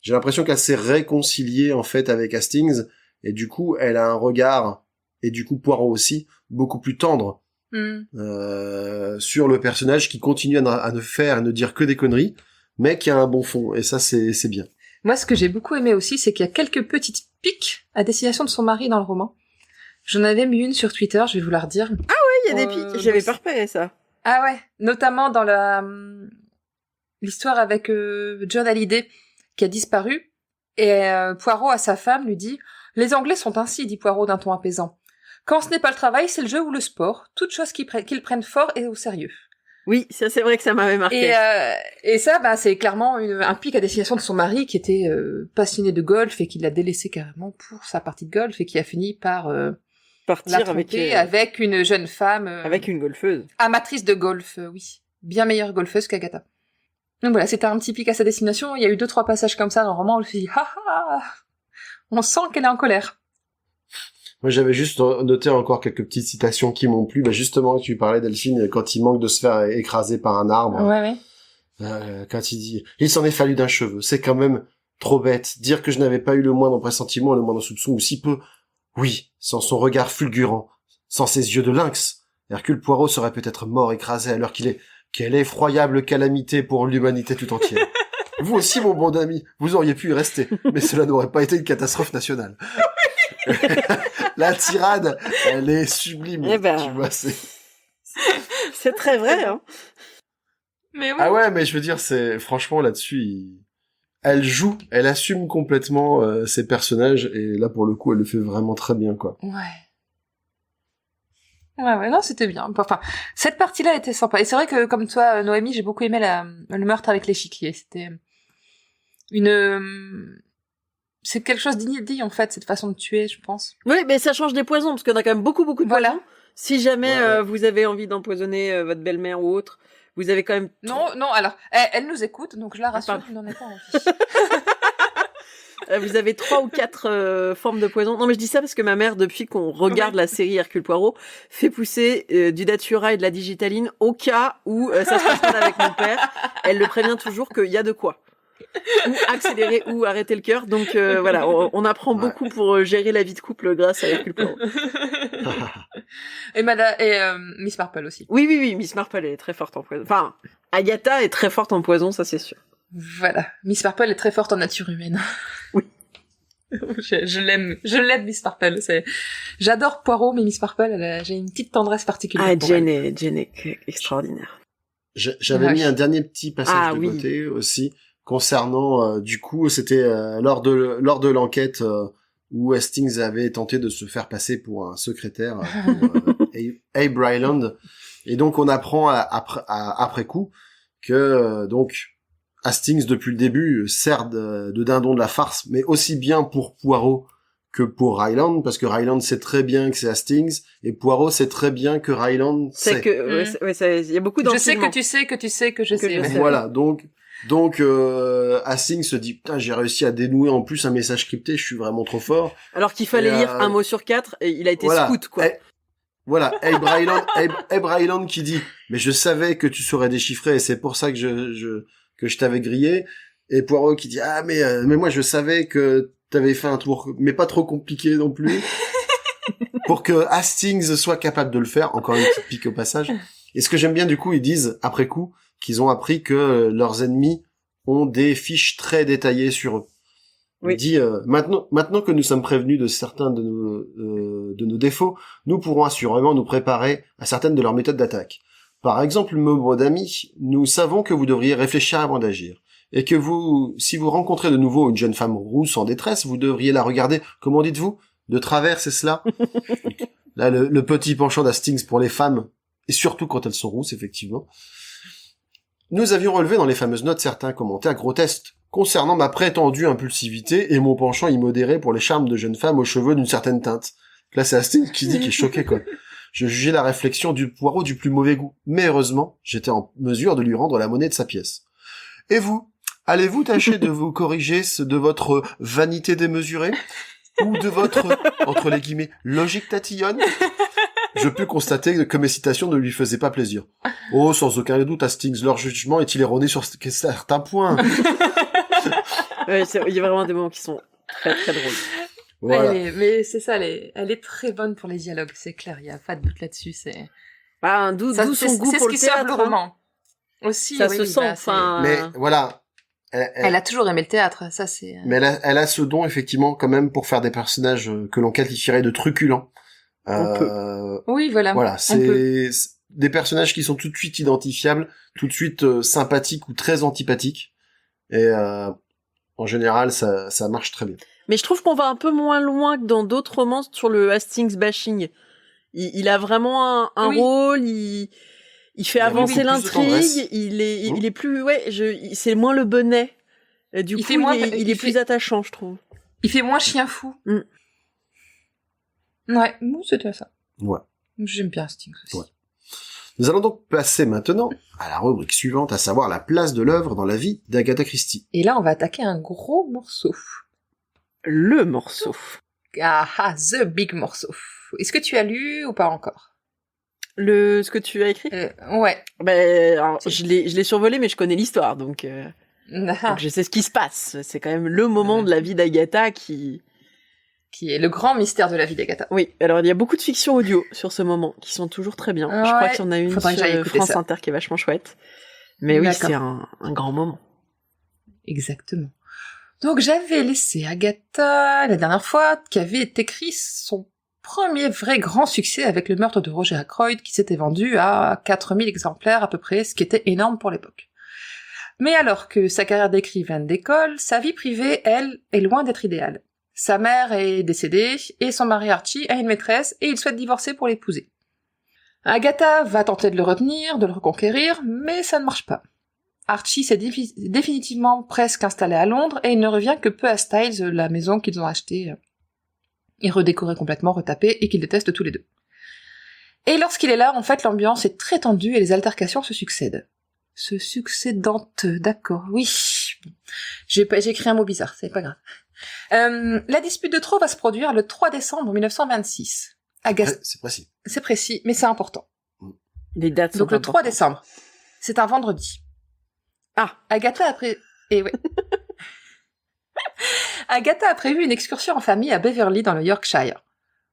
J'ai l'impression qu'elle s'est réconciliée, en fait, avec Hastings, et du coup, elle a un regard, et du coup Poirot aussi, beaucoup plus tendre sur le personnage qui continue à ne faire et ne dire que des conneries, mais qui a un bon fond, et ça c'est bien. Moi, ce que j'ai beaucoup aimé aussi, c'est qu'il y a quelques petites piques à destination de son mari dans le roman. J'en avais mis une sur Twitter, je vais vous la redire. Ah ouais, il y a des piques, j'avais pas repéré ça. Ah ouais, notamment dans l'histoire avec John Hallyday qui a disparu, et Poirot à sa femme lui dit « Les Anglais sont ainsi », dit Poirot d'un ton apaisant. « Quand ce n'est pas le travail, c'est le jeu ou le sport, toute chose qu'ils prennent fort et au sérieux. » Oui, ça c'est vrai que ça m'avait marqué. Et ça, c'est clairement un pic à destination de son mari qui était passionné de golf et qui l'a délaissé carrément pour sa partie de golf et qui a fini par partir avec une jeune femme... avec une golfeuse. Amatrice de golf, oui. Bien meilleure golfeuse qu'Agatha. Donc voilà, c'était un petit pic à sa destination. Il y a eu 2-3 passages comme ça dans le roman où je me suis dit, on sent qu'elle est en colère. Moi, j'avais juste noté encore quelques petites citations qui m'ont plu. Justement, tu parlais, Delphine, quand il manque de se faire écraser par un arbre. Ouais. Quand il dit « Il s'en est fallu d'un cheveu. C'est quand même trop bête. Dire que je n'avais pas eu le moindre pressentiment, le moindre soupçon, ou si peu. Oui, sans son regard fulgurant, sans ses yeux de lynx, Hercule Poirot serait peut-être mort écrasé à l'heure qu'il est. Quelle effroyable calamité pour l'humanité tout entière. Vous aussi, mon bon ami, vous auriez pu y rester, mais cela n'aurait pas été une catastrophe nationale. » La tirade, elle est sublime. Tu vois, c'est très vrai, hein. Mais oui. Ah ouais, mais je veux dire, franchement là-dessus, elle assume complètement ses personnages, et là pour le coup, elle le fait vraiment très bien, quoi. Ouais, non, c'était bien. Enfin, cette partie-là était sympa. Et c'est vrai que, comme toi, Noémie, j'ai beaucoup aimé le meurtre avec l'échiquier. C'était c'est quelque chose d'inédit, en fait, cette façon de tuer, je pense. Oui, mais ça change des poisons, parce qu'on a quand même beaucoup de Voilà. poisons. Si jamais Ouais. vous avez envie d'empoisonner votre belle-mère ou autre, vous avez quand même... Non, alors, elle nous écoute, donc je la rassure, pardon. je n'en ai pas envie. Vous avez 3 ou 4 formes de poison. Non, mais je dis ça parce que ma mère, depuis qu'on regarde la série Hercule Poirot, fait pousser du datura et de la digitaline au cas où ça se passe mal avec mon père. Elle le prévient toujours qu'il y a de quoi. Ou accélérer ou arrêter le cœur. Donc voilà, on apprend Ouais. beaucoup pour gérer la vie de couple grâce à Hercule Poirot. Et Miss Marple aussi. Oui, Miss Marple elle est très forte en poison. Enfin, Agatha est très forte en poison, ça c'est sûr. Voilà. Miss Marple est très forte en nature humaine. Oui. je l'aime, Miss Marple. J'adore Poirot, mais Miss Marple, j'ai une petite tendresse particulière. Ah, pour Jane elle. est extraordinaire. J'avais Ouais. mis un dernier petit passage de oui. côté aussi concernant du coup c'était lors de l'enquête où Hastings avait tenté de se faire passer pour un secrétaire pour Abe Ryland, et donc on apprend après coup que donc Hastings depuis le début sert de dindon de la farce, mais aussi bien pour Poirot que pour Ryland, parce que Ryland sait très bien que c'est Hastings, et Poirot sait très bien que Ryland C'est sait. que, il y a beaucoup Je sais d'enseignements. que tu sais que je sais. je ouais. sais. Voilà, donc Hastings se dit putain, j'ai réussi à dénouer en plus un message crypté, je suis vraiment trop fort. Alors qu'il fallait Et, lire un mot sur 4, et il a été Voilà. scout, quoi. Voilà, Abe Ryland qui dit mais je savais que tu saurais déchiffrer et c'est pour ça que je t'avais grillé. Et Poirot qui dit ah mais moi je savais que t'avais fait un tour mais pas trop compliqué non plus pour que Hastings soit capable de le faire. Encore une petite pique au passage. Et ce que j'aime bien du coup, ils disent après coup qu'ils ont appris que leurs ennemis ont des fiches très détaillées sur eux. Oui. Il dit maintenant que nous sommes prévenus de certains de nos défauts, nous pourrons assurément nous préparer à certaines de leurs méthodes d'attaque. Par exemple, membre d'amis, nous savons que vous devriez réfléchir avant d'agir, et que si vous rencontrez de nouveau une jeune femme rousse en détresse, vous devriez la regarder, comment dites-vous, de travers, c'est cela? Là, le petit penchant d'Hastings pour les femmes, et surtout quand elles sont rousses, effectivement. Nous avions relevé dans les fameuses notes certains commentaires grotesques concernant ma prétendue impulsivité et mon penchant immodéré pour les charmes de jeunes femmes aux cheveux d'une certaine teinte. Là, c'est Hastings qui dit qu'il est choqué, quoi. Je jugeais la réflexion du Poirot du plus mauvais goût. Mais heureusement, j'étais en mesure de lui rendre la monnaie de sa pièce. Et vous? Allez-vous tâcher de vous corriger de votre vanité démesurée? Ou de votre, entre les guillemets, logique tatillonne? Je peux constater que mes citations ne lui faisaient pas plaisir. Oh, sans aucun doute, Hastings, leur jugement est-il erroné sur certains points. Ouais, il y a vraiment des moments qui sont très très drôles. Voilà. Mais c'est ça, elle est très bonne pour les dialogues, c'est clair, il y a pas de doute là-dessus, c'est... Bah, d'où Ça, son c'est goût ce pour qui le sauve théâtre. le roman. Aussi, Ça oui, se sent, bah, c'est- enfin... Mais voilà. Elle a toujours aimé le théâtre, ça c'est... Mais elle a ce don, effectivement, quand même, pour faire des personnages que l'on qualifierait de truculents. Oui, voilà. Voilà, On peut. c'est des personnages qui sont tout de suite identifiables, tout de suite sympathiques ou très antipathiques. Et en général, ça marche très bien. Mais je trouve qu'on va un peu moins loin que dans d'autres romans sur le Hastings bashing. Il a vraiment un Oui. rôle, il fait Il a avancer beaucoup plus de tendresse. l'intrigue, il est plus, c'est moins le bonnet. Du Il coup, fait moins- il est il plus fait- attachant, je trouve. Il fait moins chien fou. Mm. Ouais, bon, c'était ça. Ouais. J'aime bien Hastings aussi. Ouais. Nous allons donc passer maintenant à la rubrique suivante, à savoir la place de l'œuvre dans la vie d'Agatha Christie. Et là, on va attaquer un gros morceau. Le morceau. The big morceau. Est-ce que tu as lu ou pas encore? Ce que tu as écrit? Ouais. Ben, alors, je l'ai survolé, mais je connais l'histoire, donc je sais ce qui se passe. C'est quand même le moment de la vie d'Agatha qui est le grand mystère de la vie d'Agatha. Oui, alors il y a beaucoup de fictions audio sur ce moment qui sont toujours très bien. Je crois Ouais, qu'il y en a une faudrait que j'aille sur écouter France ça. Inter qui est vachement chouette. Mais oui, D'accord. c'est un grand moment. Exactement. Donc j'avais laissé Agatha la dernière fois qui avait écrit son premier vrai grand succès avec le meurtre de Roger Ackroyd qui s'était vendu à 4000 exemplaires à peu près, ce qui était énorme pour l'époque. Mais alors que sa carrière d'écrivaine décolle, sa vie privée, elle, est loin d'être idéale. Sa mère est décédée et son mari Archie a une maîtresse et il souhaite divorcer pour l'épouser. Agatha va tenter de le retenir, de le reconquérir, mais ça ne marche pas. Archie s'est définitivement presque installé à Londres et il ne revient que peu à Styles, la maison qu'ils ont achetée et redécorée complètement, retapée, et qu'ils détestent tous les deux. Et lorsqu'il est là, en fait, l'ambiance est très tendue et les altercations se succèdent. D'accord, oui. J'ai écrit un mot bizarre, c'est pas grave. La dispute de trop va se produire le 3 décembre 1926. C'est précis. C'est précis, mais c'est important. Les dates sont Donc le 3 importantes. décembre, c'est un vendredi. Ah. Agatha a prévu une excursion en famille à Beverly dans le Yorkshire.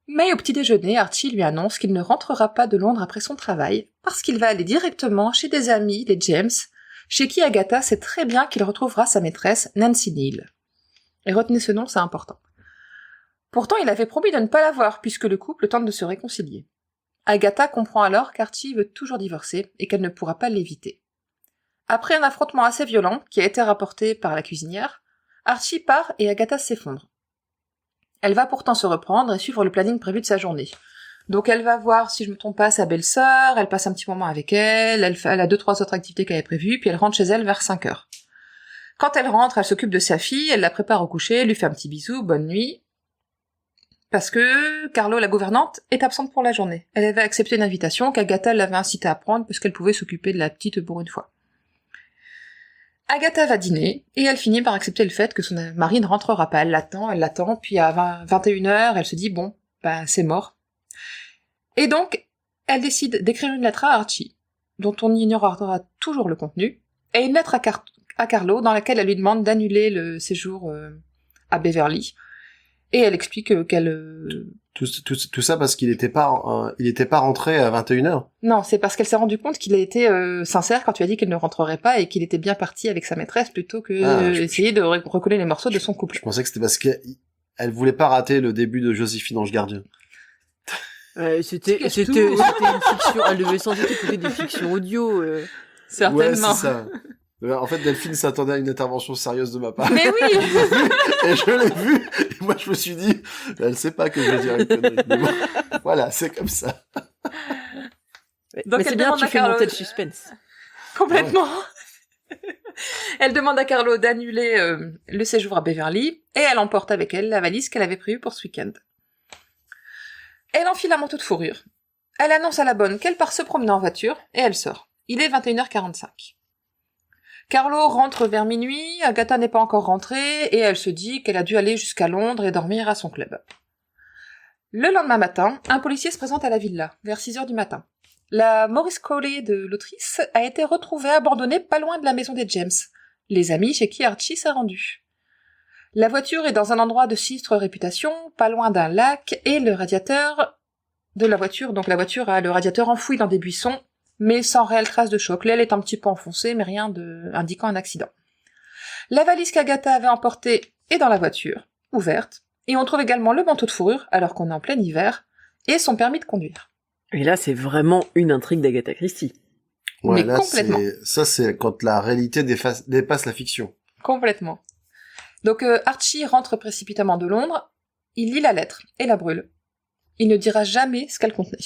Mais au petit déjeuner, Archie lui annonce qu'il ne rentrera pas de Londres après son travail, parce qu'il va aller directement chez des amis, les James, chez qui Agatha sait très bien qu'il retrouvera sa maîtresse, Nancy Neal. Et retenez ce nom, c'est important. Pourtant, il avait promis de ne pas la voir, puisque le couple tente de se réconcilier. Agatha comprend alors qu'Archie veut toujours divorcer et qu'elle ne pourra pas l'éviter. Après un affrontement assez violent, qui a été rapporté par la cuisinière, Archie part et Agatha s'effondre. Elle va pourtant se reprendre et suivre le planning prévu de sa journée. Donc elle va voir, si je me trompe pas, sa belle-sœur, elle passe un petit moment avec elle a 2-3 autres activités qu'elle avait prévues, puis elle rentre chez elle vers 5 heures. Quand elle rentre, elle s'occupe de sa fille, elle la prépare au coucher, lui fait un petit bisou, bonne nuit, parce que Carlo, la gouvernante, est absente pour la journée. Elle avait accepté une invitation qu'Agatha l'avait incitée à prendre parce qu'elle pouvait s'occuper de la petite pour une fois. Agatha va dîner, et elle finit par accepter le fait que son mari ne rentrera pas. Elle l'attend, puis à 21h, elle se dit, bon, c'est mort. Et donc, elle décide d'écrire une lettre à Archie, dont on ignorera toujours le contenu, et une lettre à Carlo, dans laquelle elle lui demande d'annuler le séjour à Beverly, et elle explique qu'elle... Tout ça parce qu'il était pas rentré à 21h. Non, c'est parce qu'elle s'est rendue compte qu'il a été sincère quand tu as dit qu'il ne rentrerait pas et qu'il était bien parti avec sa maîtresse plutôt que essayer de recoller les morceaux de son couple. Je pensais que c'était parce qu'elle voulait pas rater le début de Joséphine Ange Gardien. C'était une fiction. Elle devait sans doute écouter des fictions audio. Certainement. Ouais, c'est ça. En fait, Delphine s'attendait à une intervention sérieuse de ma part. Mais oui. Et je l'ai vu, et moi je me suis dit, elle sait pas que je vais dire une connerie. Mais bon, voilà, c'est comme ça. Donc mais c'est bien, tu fais monter le suspense. Complètement. Elle demande à Carlo d'annuler le séjour à Beverly, et elle emporte avec elle la valise qu'elle avait prévue pour ce week-end. Elle enfile un manteau de fourrure. Elle annonce à la bonne qu'elle part se promener en voiture, et elle sort. Il est 21h45. Carlo rentre vers minuit, Agatha n'est pas encore rentrée, et elle se dit qu'elle a dû aller jusqu'à Londres et dormir à son club. Le lendemain matin, un policier se présente à la villa, vers 6h du matin. La Maurice Cowley de l'autrice a été retrouvée abandonnée pas loin de la maison des James, les amis chez qui Archie s'est rendu. La voiture est dans un endroit de sinistre réputation, pas loin d'un lac, et le radiateur de la voiture, donc la voiture a le radiateur enfoui dans des buissons, mais sans réelle trace de choc. L'aile est un petit peu enfoncée, mais rien indiquant un accident. La valise qu'Agatha avait emportée est dans la voiture, ouverte, et on trouve également le manteau de fourrure, alors qu'on est en plein hiver, et son permis de conduire. Et là, c'est vraiment une intrigue d'Agatha Christie. Ouais, Mais là, complètement. c'est quand la réalité dépasse la fiction. Complètement. Donc Archie rentre précipitamment de Londres, il lit la lettre, et la brûle. Il ne dira jamais ce qu'elle contenait.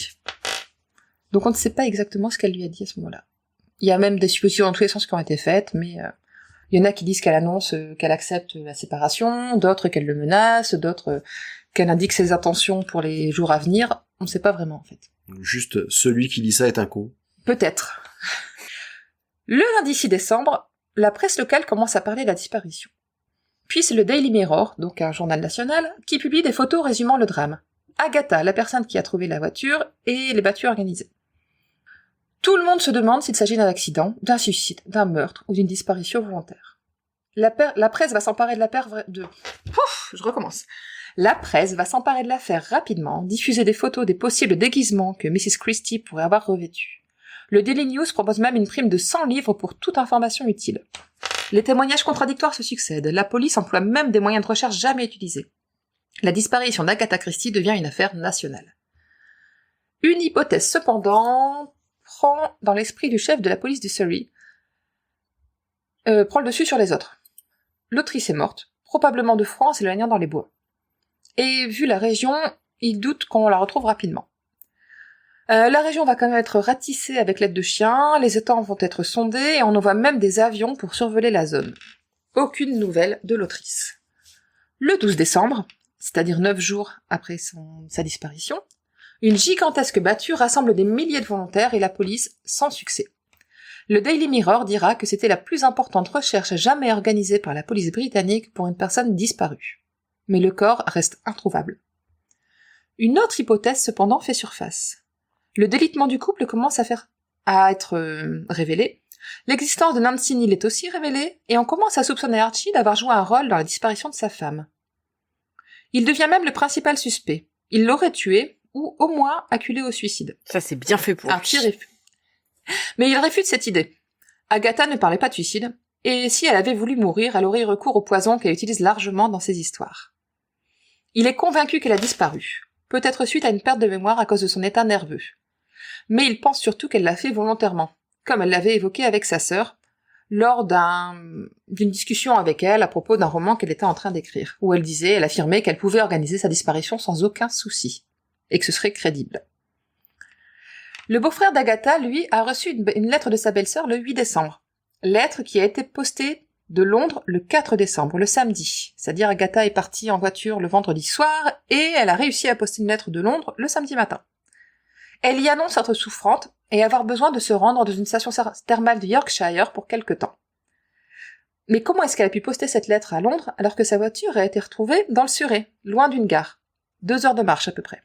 Donc on ne sait pas exactement ce qu'elle lui a dit à ce moment-là. Il y a même des suppositions dans tous les sens qui ont été faites, mais il y en a qui disent qu'elle annonce qu'elle accepte la séparation, d'autres qu'elle le menace, d'autres qu'elle indique ses intentions pour les jours à venir. On ne sait pas vraiment en fait. Juste, celui qui lit ça est un con. Peut-être. Le lundi 6 décembre, la presse locale commence à parler de la disparition. Puis c'est le Daily Mirror, donc un journal national, qui publie des photos résumant le drame. Agatha, la personne qui a trouvé la voiture, et les battues organisées. Tout le monde se demande s'il s'agit d'un accident, d'un suicide, d'un meurtre ou d'une disparition volontaire. La presse va s'emparer de La presse va s'emparer de l'affaire rapidement, diffuser des photos des possibles déguisements que Mrs. Christie pourrait avoir revêtus. Le Daily News propose même une prime de 100 livres pour toute information utile. Les témoignages contradictoires se succèdent, la police emploie même des moyens de recherche jamais utilisés. La disparition d'Agatha Christie devient une affaire nationale. Une hypothèse cependant prend dans l'esprit du chef de la police du Surrey, prend le dessus sur les autres. L'autrice est morte, probablement de froid en s'éloignant dans les bois. Et vu la région, il doute qu'on la retrouve rapidement. La région va quand même être ratissée avec l'aide de chiens, les étangs vont être sondés et on envoie même des avions pour survoler la zone. Aucune nouvelle de l'autrice. Le 12 décembre, c'est-à-dire 9 jours après sa disparition, une gigantesque battue rassemble des milliers de volontaires et la police sans succès. Le Daily Mirror dira que c'était la plus importante recherche jamais organisée par la police britannique pour une personne disparue. Mais le corps reste introuvable. Une autre hypothèse cependant fait surface. Le délitement du couple commence à être révélé. L'existence de Nancy Neal est aussi révélée, et on commence à soupçonner Archie d'avoir joué un rôle dans la disparition de sa femme. Il devient même le principal suspect. Il l'aurait tué, ou au moins acculé au suicide. Ça, c'est bien fait pour Archie lui. réfute. Mais il réfute cette idée. Agatha ne parlait pas de suicide, et si elle avait voulu mourir, elle aurait eu recours au poison qu'elle utilise largement dans ses histoires. Il est convaincu qu'elle a disparu, peut-être suite à une perte de mémoire à cause de son état nerveux. Mais il pense surtout qu'elle l'a fait volontairement, comme elle l'avait évoqué avec sa sœur, lors d'une discussion avec elle à propos d'un roman qu'elle était en train d'écrire, où elle affirmait qu'elle pouvait organiser sa disparition sans aucun souci, et que ce serait crédible. Le beau-frère d'Agatha, lui, a reçu une lettre de sa belle-sœur le 8 décembre. Lettre qui a été postée de Londres le 4 décembre, le samedi. C'est-à-dire Agatha est partie en voiture le vendredi soir et elle a réussi à poster une lettre de Londres le samedi matin. Elle y annonce être souffrante et avoir besoin de se rendre dans une station thermale de Yorkshire pour quelque temps. Mais comment est-ce qu'elle a pu poster cette lettre à Londres alors que sa voiture a été retrouvée dans le Surrey, loin d'une gare? 2 heures de marche à peu près.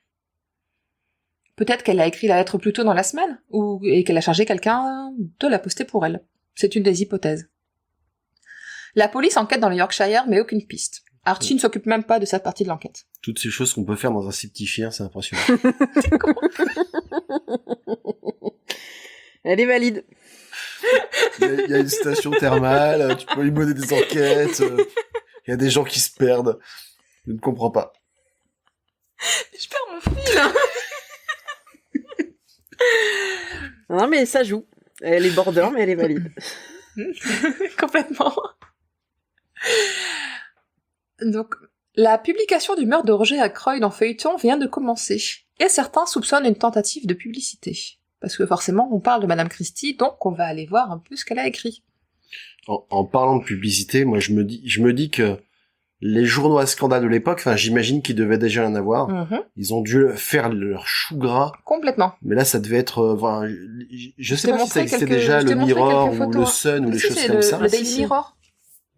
Peut-être qu'elle a écrit la lettre plus tôt dans la semaine, et qu'elle a chargé quelqu'un de la poster pour elle. C'est une des hypothèses. La police enquête dans le Yorkshire, mais aucune piste. Archie ne s'occupe même pas de cette partie de l'enquête. Toutes ces choses qu'on peut faire dans un si petit chien, c'est impressionnant. Elle est valide. Il y a une station thermale, tu peux y mener des enquêtes, il y a des gens qui se perdent. Je ne comprends pas. Je perds mon fil. Non, mais ça joue. Elle est border, mais elle est valide. Complètement. Donc, la publication du meurtre de Roger Ackroyd en feuilleton vient de commencer, et certains soupçonnent une tentative de publicité. Parce que forcément, on parle de Madame Christie, donc on va aller voir un peu ce qu'elle a écrit. En parlant de publicité, moi je me dis que les journaux à scandale de l'époque, enfin j'imagine qu'ils devaient déjà en avoir, ils ont dû faire leur chou gras. Complètement. Mais là ça devait être, je sais pas si ça existait déjà, je t'ai le montré Mirror quelques ou photos, le hein. Sun ou Mais des si, choses c'est comme ça. le Daily Mirror.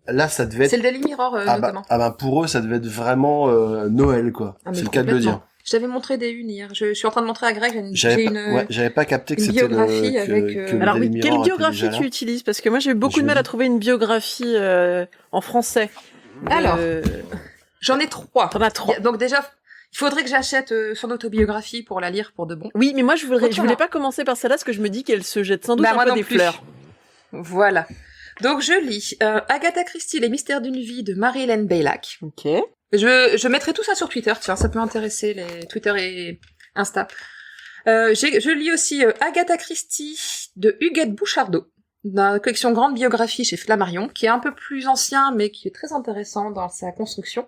Là ça devait être... C'est le Daily Mirror, notamment. Pour eux ça devait être vraiment Noël quoi. Ah, mais c'est le cas de le dire. Je t'avais montré des unes hier. Je suis en train de montrer à Greg. J'avais pas capté que une c'était biographie que avec, le Alors, Daily oui, quelle Mirror était biographie déjà là. tu utilises? Parce que moi, j'ai eu beaucoup de mal à trouver une biographie en français. Alors, j'en ai 3. T'en as 3. Donc déjà, il faudrait que j'achète son autobiographie pour la lire pour de bon. Oui, mais moi, je voulais pas commencer par celle-là, parce que je me dis qu'elle se jette sans doute un moi peu non des plus. fleurs. Voilà. Donc je lis Agatha Christie, Les mystères d'une vie de Marie-Hélène Baylac. Ok. Je mettrai tout ça sur Twitter, tiens, ça peut intéresser les Twitter et Insta. Je lis aussi Agatha Christie de Huguette Bouchardot, dans la collection Grande Biographie chez Flammarion, qui est un peu plus ancien, mais qui est très intéressant dans sa construction.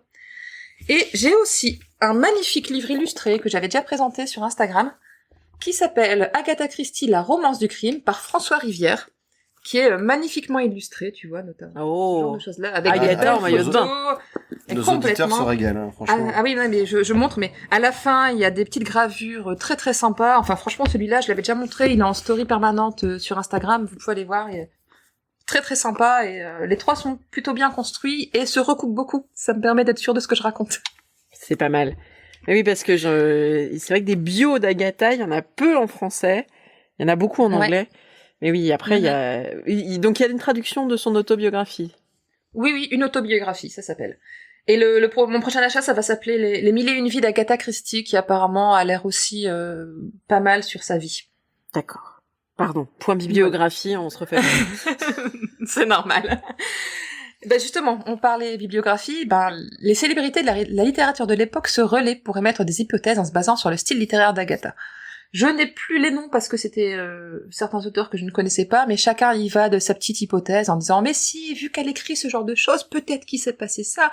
Et j'ai aussi un magnifique livre illustré que j'avais déjà présenté sur Instagram, qui s'appelle Agatha Christie, la romance du crime, par François Rivière, qui est magnifiquement illustré, tu vois, notamment. Ce genre Oh. de choses-là, avec Agatha des en maillot de bain. photos, et Nos auditeurs se complètement. régalent, hein, franchement. Ah oui, non, mais je montre, mais à la fin, il y a des petites gravures très très sympas. Enfin, franchement, celui-là, je l'avais déjà montré, il est en story permanente sur Instagram, vous pouvez aller voir, il est très très sympa, et les 3 sont plutôt bien construits, et se recoupent beaucoup. Ça me permet d'être sûre de ce que je raconte. C'est pas mal. Mais oui, parce que c'est vrai que des bios d'Agatha, il y en a peu en français. Il y en a beaucoup en Ouais. anglais. Mais oui, après, donc il y a une traduction de son autobiographie. Oui, une autobiographie, ça s'appelle. Et mon prochain achat, ça va s'appeler les 1001 vies d'Agatha Christie, qui apparemment a l'air aussi pas mal sur sa vie. D'accord. Pardon. Point bibliographie, on se refait. C'est normal. Ben justement, on parlait bibliographie, les célébrités de la littérature de l'époque se relaient pour émettre des hypothèses en se basant sur le style littéraire d'Agatha. Je n'ai plus les noms parce que c'était certains auteurs que je ne connaissais pas, mais chacun y va de sa petite hypothèse en disant « Mais si, vu qu'elle écrit ce genre de choses, peut-être qu'il s'est passé ça.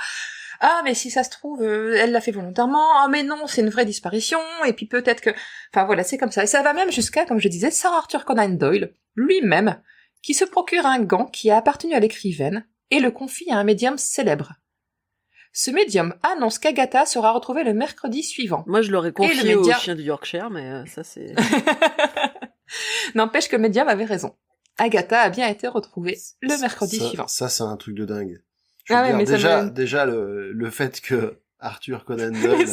Ah, mais si ça se trouve, elle l'a fait volontairement. Ah, mais non, c'est une vraie disparition. Et puis peut-être que... Enfin voilà, c'est comme ça. Et ça va même jusqu'à, comme je disais, Sir Arthur Conan Doyle, lui-même, qui se procure un gant qui a appartenu à l'écrivaine et le confie à un médium célèbre. Ce médium annonce qu'Agatha sera retrouvée le mercredi suivant. Moi, je l'aurais confié au chien du Yorkshire, mais ça, c'est... N'empêche que le médium avait raison. Agatha a bien été retrouvée le mercredi suivant. Ça, c'est un truc de dingue. Je veux dire, mais déjà le fait que Arthur Conan Doyle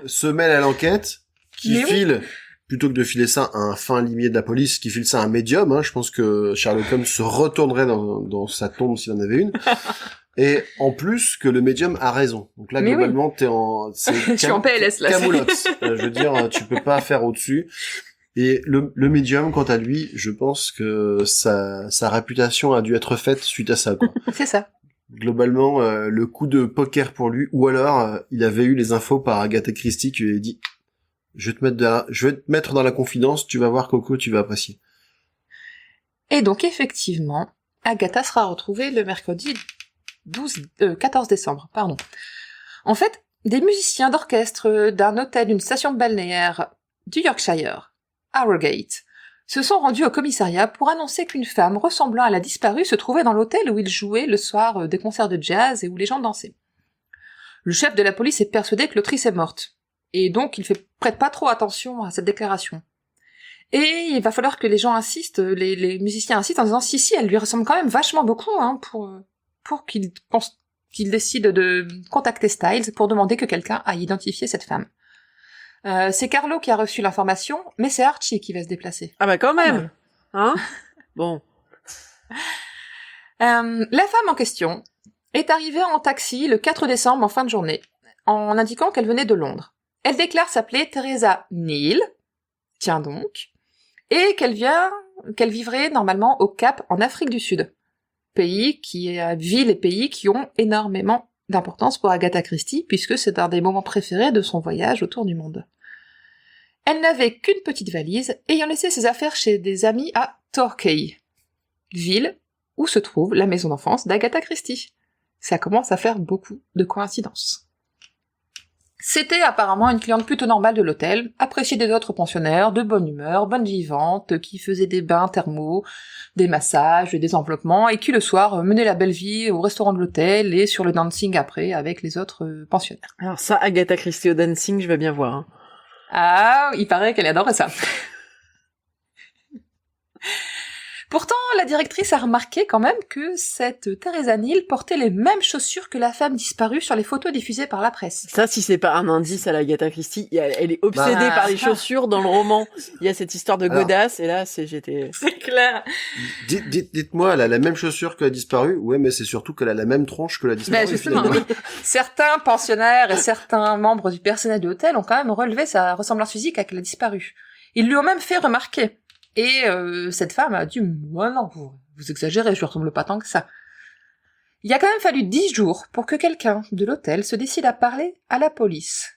se mêle à l'enquête, qui file, plutôt que de filer ça à un fin limier de la police, qui file ça à un médium, hein, je pense que Sherlock Holmes se retournerait dans sa tombe s'il en avait une. Et en plus que le médium a raison. Donc là, globalement, t'es en... Je suis en PLS, là. Camoulox. Je veux dire, tu peux pas faire au-dessus. Et le médium, quant à lui, je pense que sa réputation a dû être faite suite à ça, quoi. C'est ça. Globalement, le coup de poker pour lui, ou alors, il avait eu les infos par Agatha Christie qui lui a dit « Je vais te mettre dans la confidence, tu vas voir Coco, tu vas apprécier. » Et donc, effectivement, Agatha sera retrouvée le mercredi 14 décembre, pardon. En fait, des musiciens d'orchestre d'un hôtel d'une station balnéaire du Yorkshire, Harrogate, se sont rendus au commissariat pour annoncer qu'une femme ressemblant à la disparue se trouvait dans l'hôtel où ils jouaient le soir des concerts de jazz et où les gens dansaient. Le chef de la police est persuadé que l'autrice est morte, et donc il prête pas trop attention à cette déclaration. Et il va falloir que les gens insistent, les musiciens insistent en disant si, elle lui ressemble quand même vachement beaucoup, hein, pour qu'il décide de contacter Styles pour demander que quelqu'un aille identifier cette femme. C'est Carlo qui a reçu l'information, mais c'est Archie qui va se déplacer. Ah bah quand même, hein. Bon. La femme en question est arrivée en taxi le 4 décembre en fin de journée, en indiquant qu'elle venait de Londres. Elle déclare s'appeler Teresa Neal, tiens donc, et qu'elle vivrait normalement au Cap en Afrique du Sud. Ville et pays qui ont énormément d'importance pour Agatha Christie, puisque c'est un des moments préférés de son voyage autour du monde. Elle n'avait qu'une petite valise, ayant laissé ses affaires chez des amis à Torquay, ville où se trouve la maison d'enfance d'Agatha Christie. Ça commence à faire beaucoup de coïncidences. C'était apparemment une cliente plutôt normale de l'hôtel, appréciée des autres pensionnaires, de bonne humeur, bonne vivante, qui faisait des bains thermaux, des massages, des enveloppements, et qui le soir menait la belle vie au restaurant de l'hôtel et sur le dancing après avec les autres pensionnaires. Alors ça, Agatha Christie au dancing, je vais bien voir. Hein. Ah, il paraît qu'elle adorait ça. Pourtant, la directrice a remarqué quand même que cette Teresa Neal portait les mêmes chaussures que la femme disparue sur les photos diffusées par la presse. Ça, si c'est pas un indice à l'Agatha Christie, elle est obsédée par les chaussures dans le roman. Il y a cette histoire de godasse, et là, j'étais... C'est clair. Dites-moi, elle a la même chaussure que la disparue? Ouais, mais c'est surtout qu'elle a la même tronche que la disparue. Ben justement, oui. Certains pensionnaires et certains membres du personnel de l'hôtel ont quand même relevé sa ressemblance physique avec la disparue. Ils lui ont même fait remarquer. Et cette femme a dit « Moi non, vous exagérez, je ne ressemble pas tant que ça. » Il a quand même fallu 10 jours pour que quelqu'un de l'hôtel se décide à parler à la police.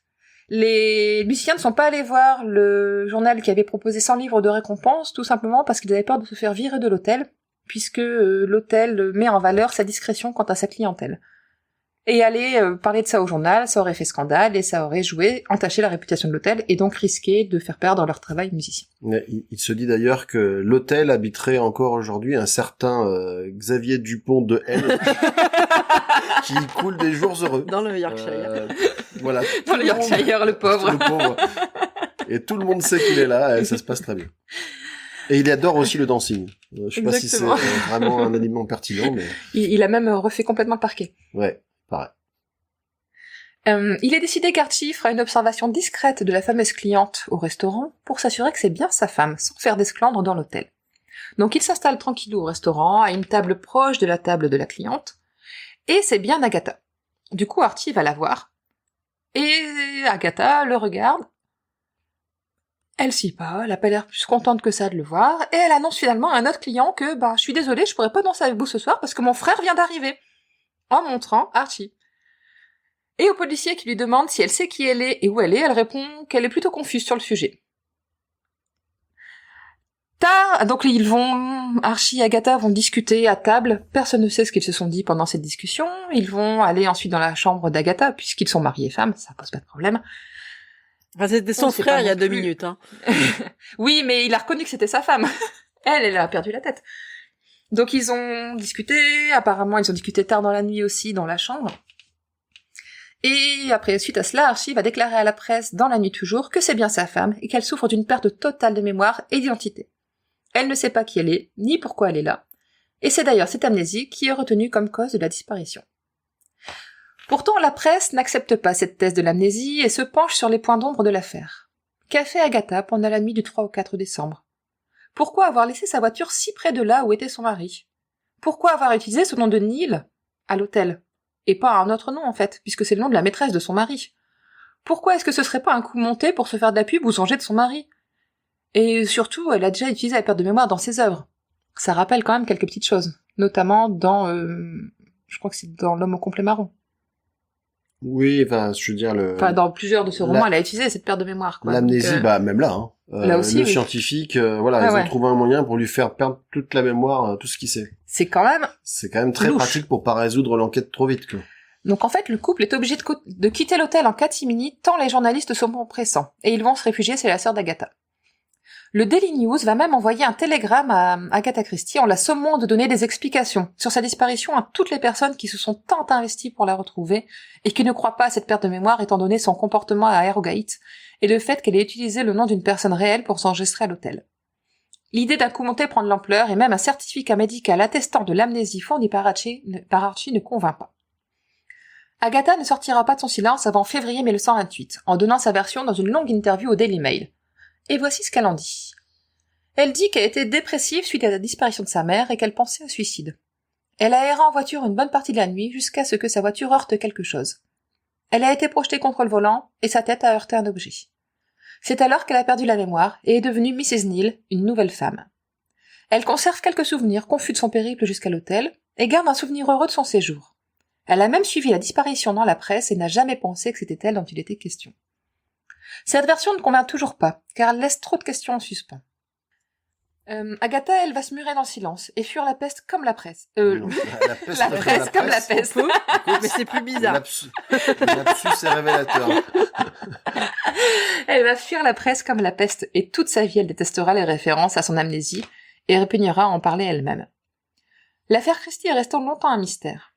Les musiciens ne sont pas allés voir le journal qui avait proposé 100 livres de récompense, tout simplement parce qu'ils avaient peur de se faire virer de l'hôtel, puisque l'hôtel met en valeur sa discrétion quant à sa clientèle. Et aller parler de ça au journal, ça aurait fait scandale et ça aurait entaché la réputation de l'hôtel et donc risqué de faire perdre leur travail musicien. Il se dit d'ailleurs que l'hôtel habiterait encore aujourd'hui un certain Xavier Dupont de L qui coule des jours heureux. Dans le Yorkshire. Voilà. Dans le Yorkshire, le pauvre. Le pauvre. Et tout le monde sait qu'il est là et ça se passe très bien. Et il adore aussi le dancing. Je sais pas si c'est vraiment un élément pertinent, mais... Il a même refait complètement le parquet. Ouais. Pareil. Il est décidé qu'Archie fera une observation discrète de la fameuse cliente au restaurant pour s'assurer que c'est bien sa femme, sans faire d'esclandre dans l'hôtel. Donc il s'installe tranquillou au restaurant, à une table proche de la table de la cliente, et c'est bien Agatha. Du coup, Archie va la voir, et Agatha le regarde. Elle s'y pas, elle a pas l'air plus contente que ça de le voir, et elle annonce finalement à un autre client que « je suis désolée, je pourrais pas danser avec vous ce soir parce que mon frère vient d'arriver ». En montrant Archie. Et au policier qui lui demande si elle sait qui elle est et où elle répond qu'elle est plutôt confuse sur le sujet. Tard, donc Archie et Agatha vont discuter à table. Personne ne sait ce qu'ils se sont dit pendant cette discussion. Ils vont aller ensuite dans la chambre d'Agatha, puisqu'ils sont mariés et femmes, ça pose pas de problème. Enfin, c'était son frère il y a 2 minutes. Hein. Oui, mais il a reconnu que c'était sa femme. Elle a perdu la tête. Donc ils ont discuté, apparemment ils ont discuté tard dans la nuit aussi dans la chambre. Et après, suite à cela, Archie va déclarer à la presse, dans la nuit toujours, que c'est bien sa femme et qu'elle souffre d'une perte totale de mémoire et d'identité. Elle ne sait pas qui elle est, ni pourquoi elle est là. Et c'est d'ailleurs cette amnésie qui est retenue comme cause de la disparition. Pourtant, la presse n'accepte pas cette thèse de l'amnésie et se penche sur les points d'ombre de l'affaire. Qu'a fait Agatha pendant la nuit du 3 au 4 décembre? Pourquoi avoir laissé sa voiture si près de là où était son mari? Pourquoi avoir utilisé ce nom de Neil à l'hôtel? Et pas un autre nom, en fait, puisque c'est le nom de la maîtresse de son mari. Pourquoi est-ce que ce serait pas un coup monté pour se faire de la pub ou se venger de son mari? Et surtout, elle a déjà utilisé la perte de mémoire dans ses œuvres. Ça rappelle quand même quelques petites choses. Notamment dans, je crois que c'est dans L'homme au complet marron. Oui, enfin, je veux dire Enfin, dans plusieurs de ses romans, elle a utilisé cette perte de mémoire, quoi. L'amnésie, Donc, bah, même là, hein. Là aussi, le oui. scientifique, voilà, ils ont trouvé un moyen pour lui faire perdre toute la mémoire, tout ce qu'il sait. C'est quand même... C'est quand même très louche. pratique pour pas résoudre l'enquête trop vite, quoi. Donc en fait, le couple est obligé de quitter l'hôtel en catimini tant les journalistes sont pressants, et ils vont se réfugier chez la sœur d'Agatha. Le Daily News va même envoyer un télégramme à Agatha Christie en la sommant de donner des explications sur sa disparition à toutes les personnes qui se sont tant investies pour la retrouver et qui ne croient pas à cette perte de mémoire étant donné son comportement à Harrogate et le fait qu'elle ait utilisé le nom d'une personne réelle pour s'enregistrer à l'hôtel. L'idée d'un coup monté prend de l'ampleur et même un certificat médical attestant de l'amnésie fourni par Archie ne convainc pas. Agatha ne sortira pas de son silence avant février 1928, en donnant sa version dans une longue interview au Daily Mail. Et voici ce qu'elle en dit. Elle dit qu'elle était dépressive suite à la disparition de sa mère et qu'elle pensait au suicide. Elle a erré en voiture une bonne partie de la nuit jusqu'à ce que sa voiture heurte quelque chose. Elle a été projetée contre le volant et sa tête a heurté un objet. C'est alors qu'elle a perdu la mémoire et est devenue Mrs. Neal, une nouvelle femme. Elle conserve quelques souvenirs confus de son périple jusqu'à l'hôtel et garde un souvenir heureux de son séjour. Elle a même suivi la disparition dans la presse et n'a jamais pensé que c'était elle dont il était question. Cette version ne convainc toujours pas, car elle laisse trop de questions en suspens. Agatha, elle va se murer dans le silence et fuir la peste comme la presse. La presse comme la peste. Mais c'est plus bizarre. L'absus est révélateur. Elle va fuir la presse comme la peste et toute sa vie elle détestera les références à son amnésie et répugnera à en parler elle-même. L'affaire Christie est restée longtemps un mystère.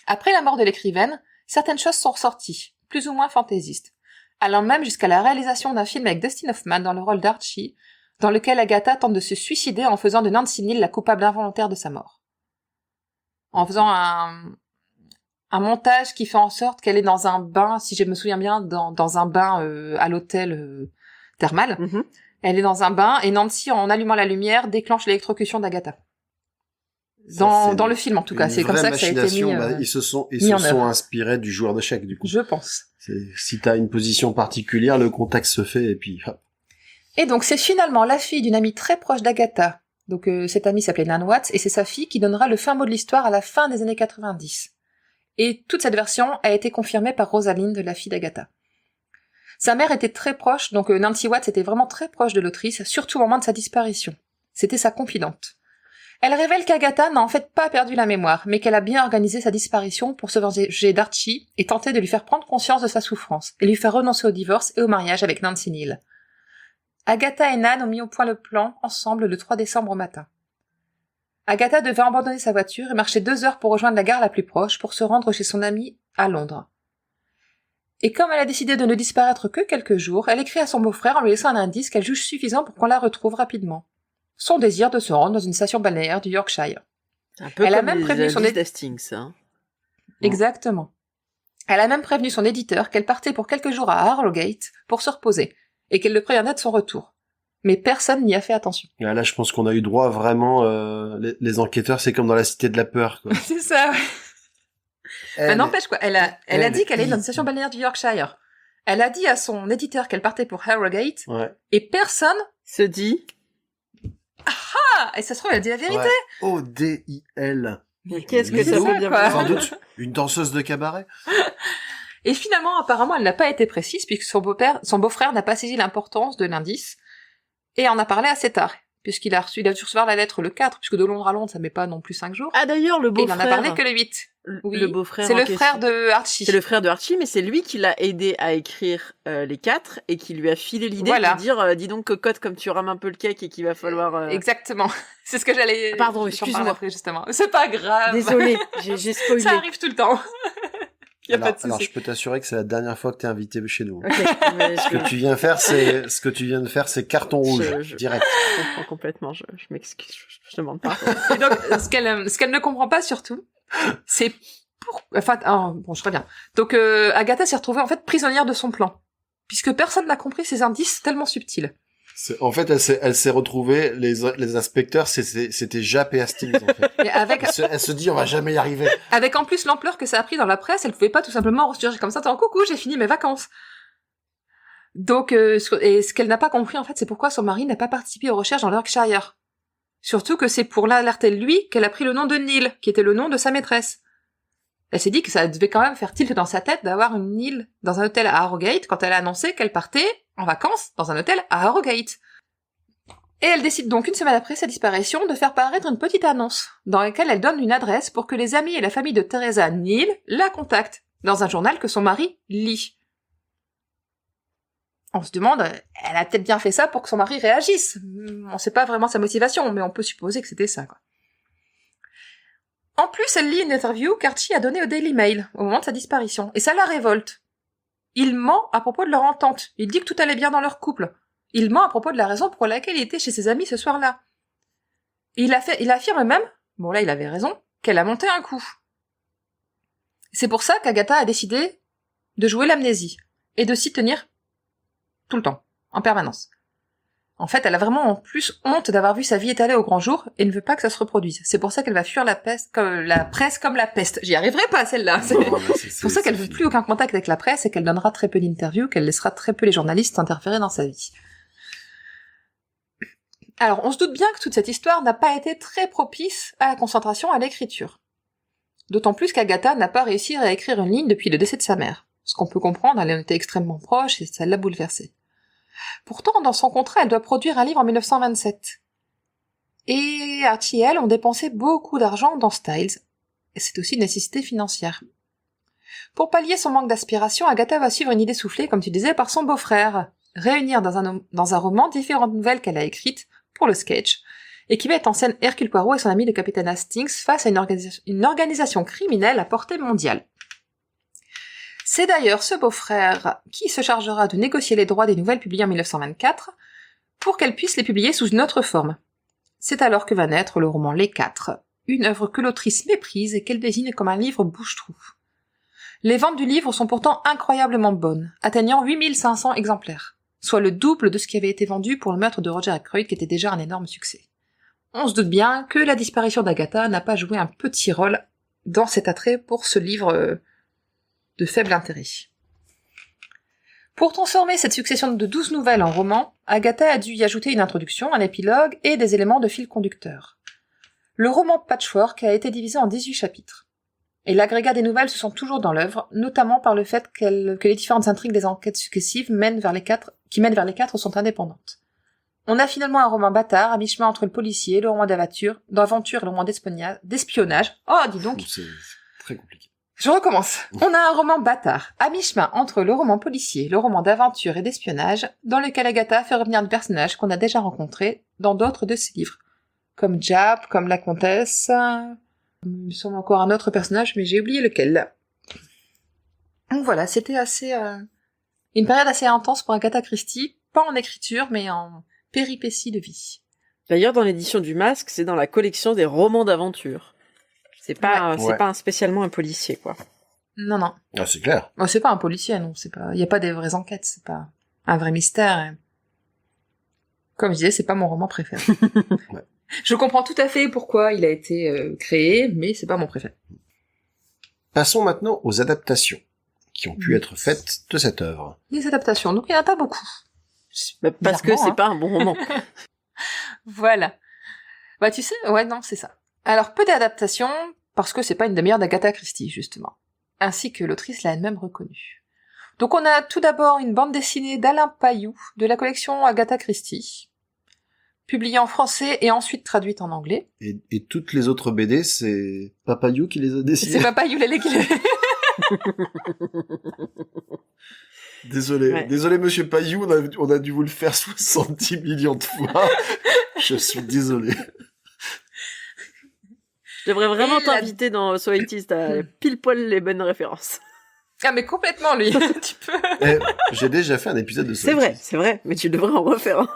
Après la mort de l'écrivaine, certaines choses sont ressorties, plus ou moins fantaisistes, allant même jusqu'à la réalisation d'un film avec Dustin Hoffman dans le rôle d'Archie, dans lequel Agatha tente de se suicider en faisant de Nancy Neal la coupable involontaire de sa mort. En faisant un montage qui fait en sorte qu'elle est dans un bain, si je me souviens bien, dans un bain à l'hôtel thermal. Mm-hmm. Elle est dans un bain et Nancy, en allumant la lumière, déclenche l'électrocution d'Agatha. Dans le film, en tout cas. C'est comme ça que ça a été mis, ils se sont inspirés du joueur d'échecs, du coup. Je pense. Si t'as une position particulière, le contact se fait et puis hop. Et donc, c'est finalement la fille d'une amie très proche d'Agatha. Donc, cette amie s'appelait Nan Watts et c'est sa fille qui donnera le fin mot de l'histoire à la fin des années 90. Et toute cette version a été confirmée par Rosalind, la fille d'Agatha. Sa mère était très proche, donc Nancy Watts était vraiment très proche de l'autrice, surtout au moment de sa disparition. C'était sa confidente. Elle révèle qu'Agatha n'a en fait pas perdu la mémoire, mais qu'elle a bien organisé sa disparition pour se venger d'Archie et tenter de lui faire prendre conscience de sa souffrance, et lui faire renoncer au divorce et au mariage avec Nancy Neal. Agatha et Nan ont mis au point le plan ensemble le 3 décembre au matin. Agatha devait abandonner sa voiture et marcher 2 heures pour rejoindre la gare la plus proche pour se rendre chez son amie à Londres. Et comme elle a décidé de ne disparaître que quelques jours, elle écrit à son beau-frère en lui laissant un indice qu'elle juge suffisant pour qu'on la retrouve rapidement. Son désir de se rendre dans une station balnéaire du Yorkshire. Un peu elle comme a même prévenu son Hastings, hein. Exactement. Elle a même prévenu son éditeur qu'elle partait pour quelques jours à Harrogate pour se reposer, et qu'elle le préviendrait de son retour. Mais personne n'y a fait attention. Et là, je pense qu'on a eu droit vraiment... les enquêteurs, c'est comme dans la Cité de la Peur, quoi. C'est ça, ouais. N'empêche, quoi. Elle a dit qu'elle est dans une station balnéaire du Yorkshire. Elle a dit à son éditeur qu'elle partait pour Harrogate, ouais. Et personne se dit... Ah, et ça se trouve, elle a dit la vérité. Ouais. O-D-I-L. Mais qu'est-ce que ça veut bien quoi. Sans doute une danseuse de cabaret. Et finalement, apparemment, elle n'a pas été précise puisque son beau-frère n'a pas saisi l'importance de l'indice et en a parlé assez tard. puisqu'il a dû recevoir la lettre le 4, puisque de Londres à Londres, ça met pas non plus 5 jours. Ah d'ailleurs, le Et il en a beau-frère. parlé que le 8. Oui, Le beau-frère. c'est en le question. frère de Archie. C'est le frère de Archie, mais c'est lui qui l'a aidé à écrire les 4 et qui lui a filé l'idée Voilà. de dire dis donc cocotte, comme tu rames un peu le cake et qu'il va falloir. Exactement. C'est ce que j'allais. Pardon, j'en excuse-moi. parle après, justement. C'est pas grave. Désolée, j'ai spoilé. Ça arrive tout le temps. Y a pas de souci. Alors, je peux t'assurer que c'est la dernière fois que t'es invité chez nous. Ok, mais Ce que tu viens de faire, c'est carton rouge, direct. je comprends complètement. Je m'excuse, je demande pas. Et donc, ce qu'elle ne comprend pas surtout, c'est bon, je reviens. Donc, Agatha s'est retrouvée en fait prisonnière de son plan, puisque personne n'a compris ces indices tellement subtils. En fait, elle s'est retrouvée, les inspecteurs, c'était Japp et Hastings, en fait. Et avec, Elle se dit, on va jamais y arriver. avec en plus l'ampleur que ça a pris dans la presse, elle pouvait pas tout simplement ressurgir comme ça, coucou, j'ai fini mes vacances. Donc, et ce qu'elle n'a pas compris, en fait, c'est pourquoi son mari n'a pas participé aux recherches dans l'Yorkshire. Surtout que c'est pour l'alerter lui qu'elle a pris le nom de Neil, qui était le nom de sa maîtresse. Elle s'est dit que ça devait quand même faire tilt dans sa tête d'avoir une Neil dans un hôtel à Harrogate quand elle a annoncé qu'elle partait en vacances dans un hôtel à Harrogate. Et elle décide donc une semaine après sa disparition de faire paraître une petite annonce dans laquelle elle donne une adresse pour que les amis et la famille de Teresa Neil la contactent dans un journal que son mari lit. On se demande, elle a peut-être bien fait ça pour que son mari réagisse. On sait pas vraiment sa motivation, mais on peut supposer que c'était ça, quoi. En plus, elle lit une interview qu'Archie a donnée au Daily Mail au moment de sa disparition, et ça la révolte. Il ment à propos de leur entente. Il dit que tout allait bien dans leur couple. Il ment à propos de la raison pour laquelle il était chez ses amis ce soir-là. Il affirme même, bon là il avait raison, qu'elle a monté un coup. C'est pour ça qu'Agatha a décidé de jouer l'amnésie, et de s'y tenir tout le temps, en permanence. En fait, elle a vraiment en plus honte d'avoir vu sa vie étalée au grand jour et ne veut pas que ça se reproduise. C'est pour ça qu'elle va fuir la presse comme la peste. J'y arriverai pas, celle-là. C'est pour ça qu'elle veut plus aucun contact avec la presse et qu'elle donnera très peu d'interviews, qu'elle laissera très peu les journalistes interférer dans sa vie. Alors, on se doute bien que toute cette histoire n'a pas été très propice à la concentration à l'écriture. D'autant plus qu'Agatha n'a pas réussi à écrire une ligne depuis le décès de sa mère. Ce qu'on peut comprendre, elle en était extrêmement proche et ça l'a bouleversée. Pourtant, dans son contrat, elle doit produire un livre en 1927. Et Archie et elle ont dépensé beaucoup d'argent dans Styles. Et c'est aussi une nécessité financière. Pour pallier son manque d'aspiration, Agatha va suivre une idée soufflée, comme tu disais, par son beau-frère. Réunir dans un roman différentes nouvelles qu'elle a écrites pour le sketch, et qui met en scène Hercule Poirot et son ami le capitaine Hastings face à une organisation criminelle à portée mondiale. C'est d'ailleurs ce beau-frère qui se chargera de négocier les droits des nouvelles publiées en 1924 pour qu'elle puisse les publier sous une autre forme. C'est alors que va naître le roman Les Quatre, une œuvre que l'autrice méprise et qu'elle désigne comme un livre bouche-trou. Les ventes du livre sont pourtant incroyablement bonnes, atteignant 8500 exemplaires, soit le double de ce qui avait été vendu pour le meurtre de Roger Ackroyd qui était déjà un énorme succès. On se doute bien que la disparition d'Agatha n'a pas joué un petit rôle dans cet attrait pour ce livre de faible intérêt. Pour transformer cette succession de 12 nouvelles en roman, Agatha a dû y ajouter une introduction, un épilogue et des éléments de fil conducteur. Le roman Patchwork a été divisé en 18 chapitres. Et l'agrégat des nouvelles se sent toujours dans l'œuvre, notamment par le fait que les différentes intrigues des enquêtes successives qui mènent vers les quatre sont indépendantes. On a finalement un roman bâtard, à mi-chemin entre le policier, le roman d'aventure et le roman d'espionnage. Oh, dis donc! C'est très compliqué. Je recommence. On a un roman bâtard, à mi-chemin entre le roman policier, le roman d'aventure et d'espionnage, dans lequel Agatha fait revenir des personnages qu'on a déjà rencontrés dans d'autres de ses livres. Comme Japp, comme la comtesse... Il me semble encore un autre personnage, mais j'ai oublié lequel. Donc voilà, c'était une période assez intense pour Agatha Christie, pas en écriture, mais en péripéties de vie. D'ailleurs, dans l'édition du Masque, c'est dans la collection des romans d'aventure. C'est pas, Ouais. spécialement un policier, quoi. Non. Ah, c'est clair. Oh, c'est pas un policier, non. Il y a pas des vraies enquêtes, c'est pas un vrai mystère. Comme je disais, c'est pas mon roman préféré. Ouais. Je comprends tout à fait pourquoi il a été créé, mais c'est pas mon préféré. Passons maintenant aux adaptations qui ont pu être faites de cette œuvre. Les adaptations, donc il y en a pas beaucoup. Parce que Bizarrement, c'est hein. pas un bon roman. Voilà. Bah tu sais, ouais, non, c'est ça. Alors, peu d'adaptations, parce que c'est pas une des meilleures d'Agatha Christie, justement. Ainsi que l'autrice l'a elle-même reconnue. Donc on a tout d'abord une bande dessinée d'Alain Payou, de la collection Agatha Christie. publiée en français et ensuite traduite en anglais. Et toutes les autres BD, c'est Papayou qui les a dessinés. C'est Papa Yulele qui l'a Désolé, Ouais. désolé Monsieur Payou, on a dû vous le faire 70 millions de fois. Je suis désolé. Je devrais vraiment Et la- t'inviter dans So It Is, t'as pile poil les bonnes références. Ah mais complètement lui, tu peux. Eh, j'ai déjà fait un épisode de C'est vrai, mais tu devrais en refaire un.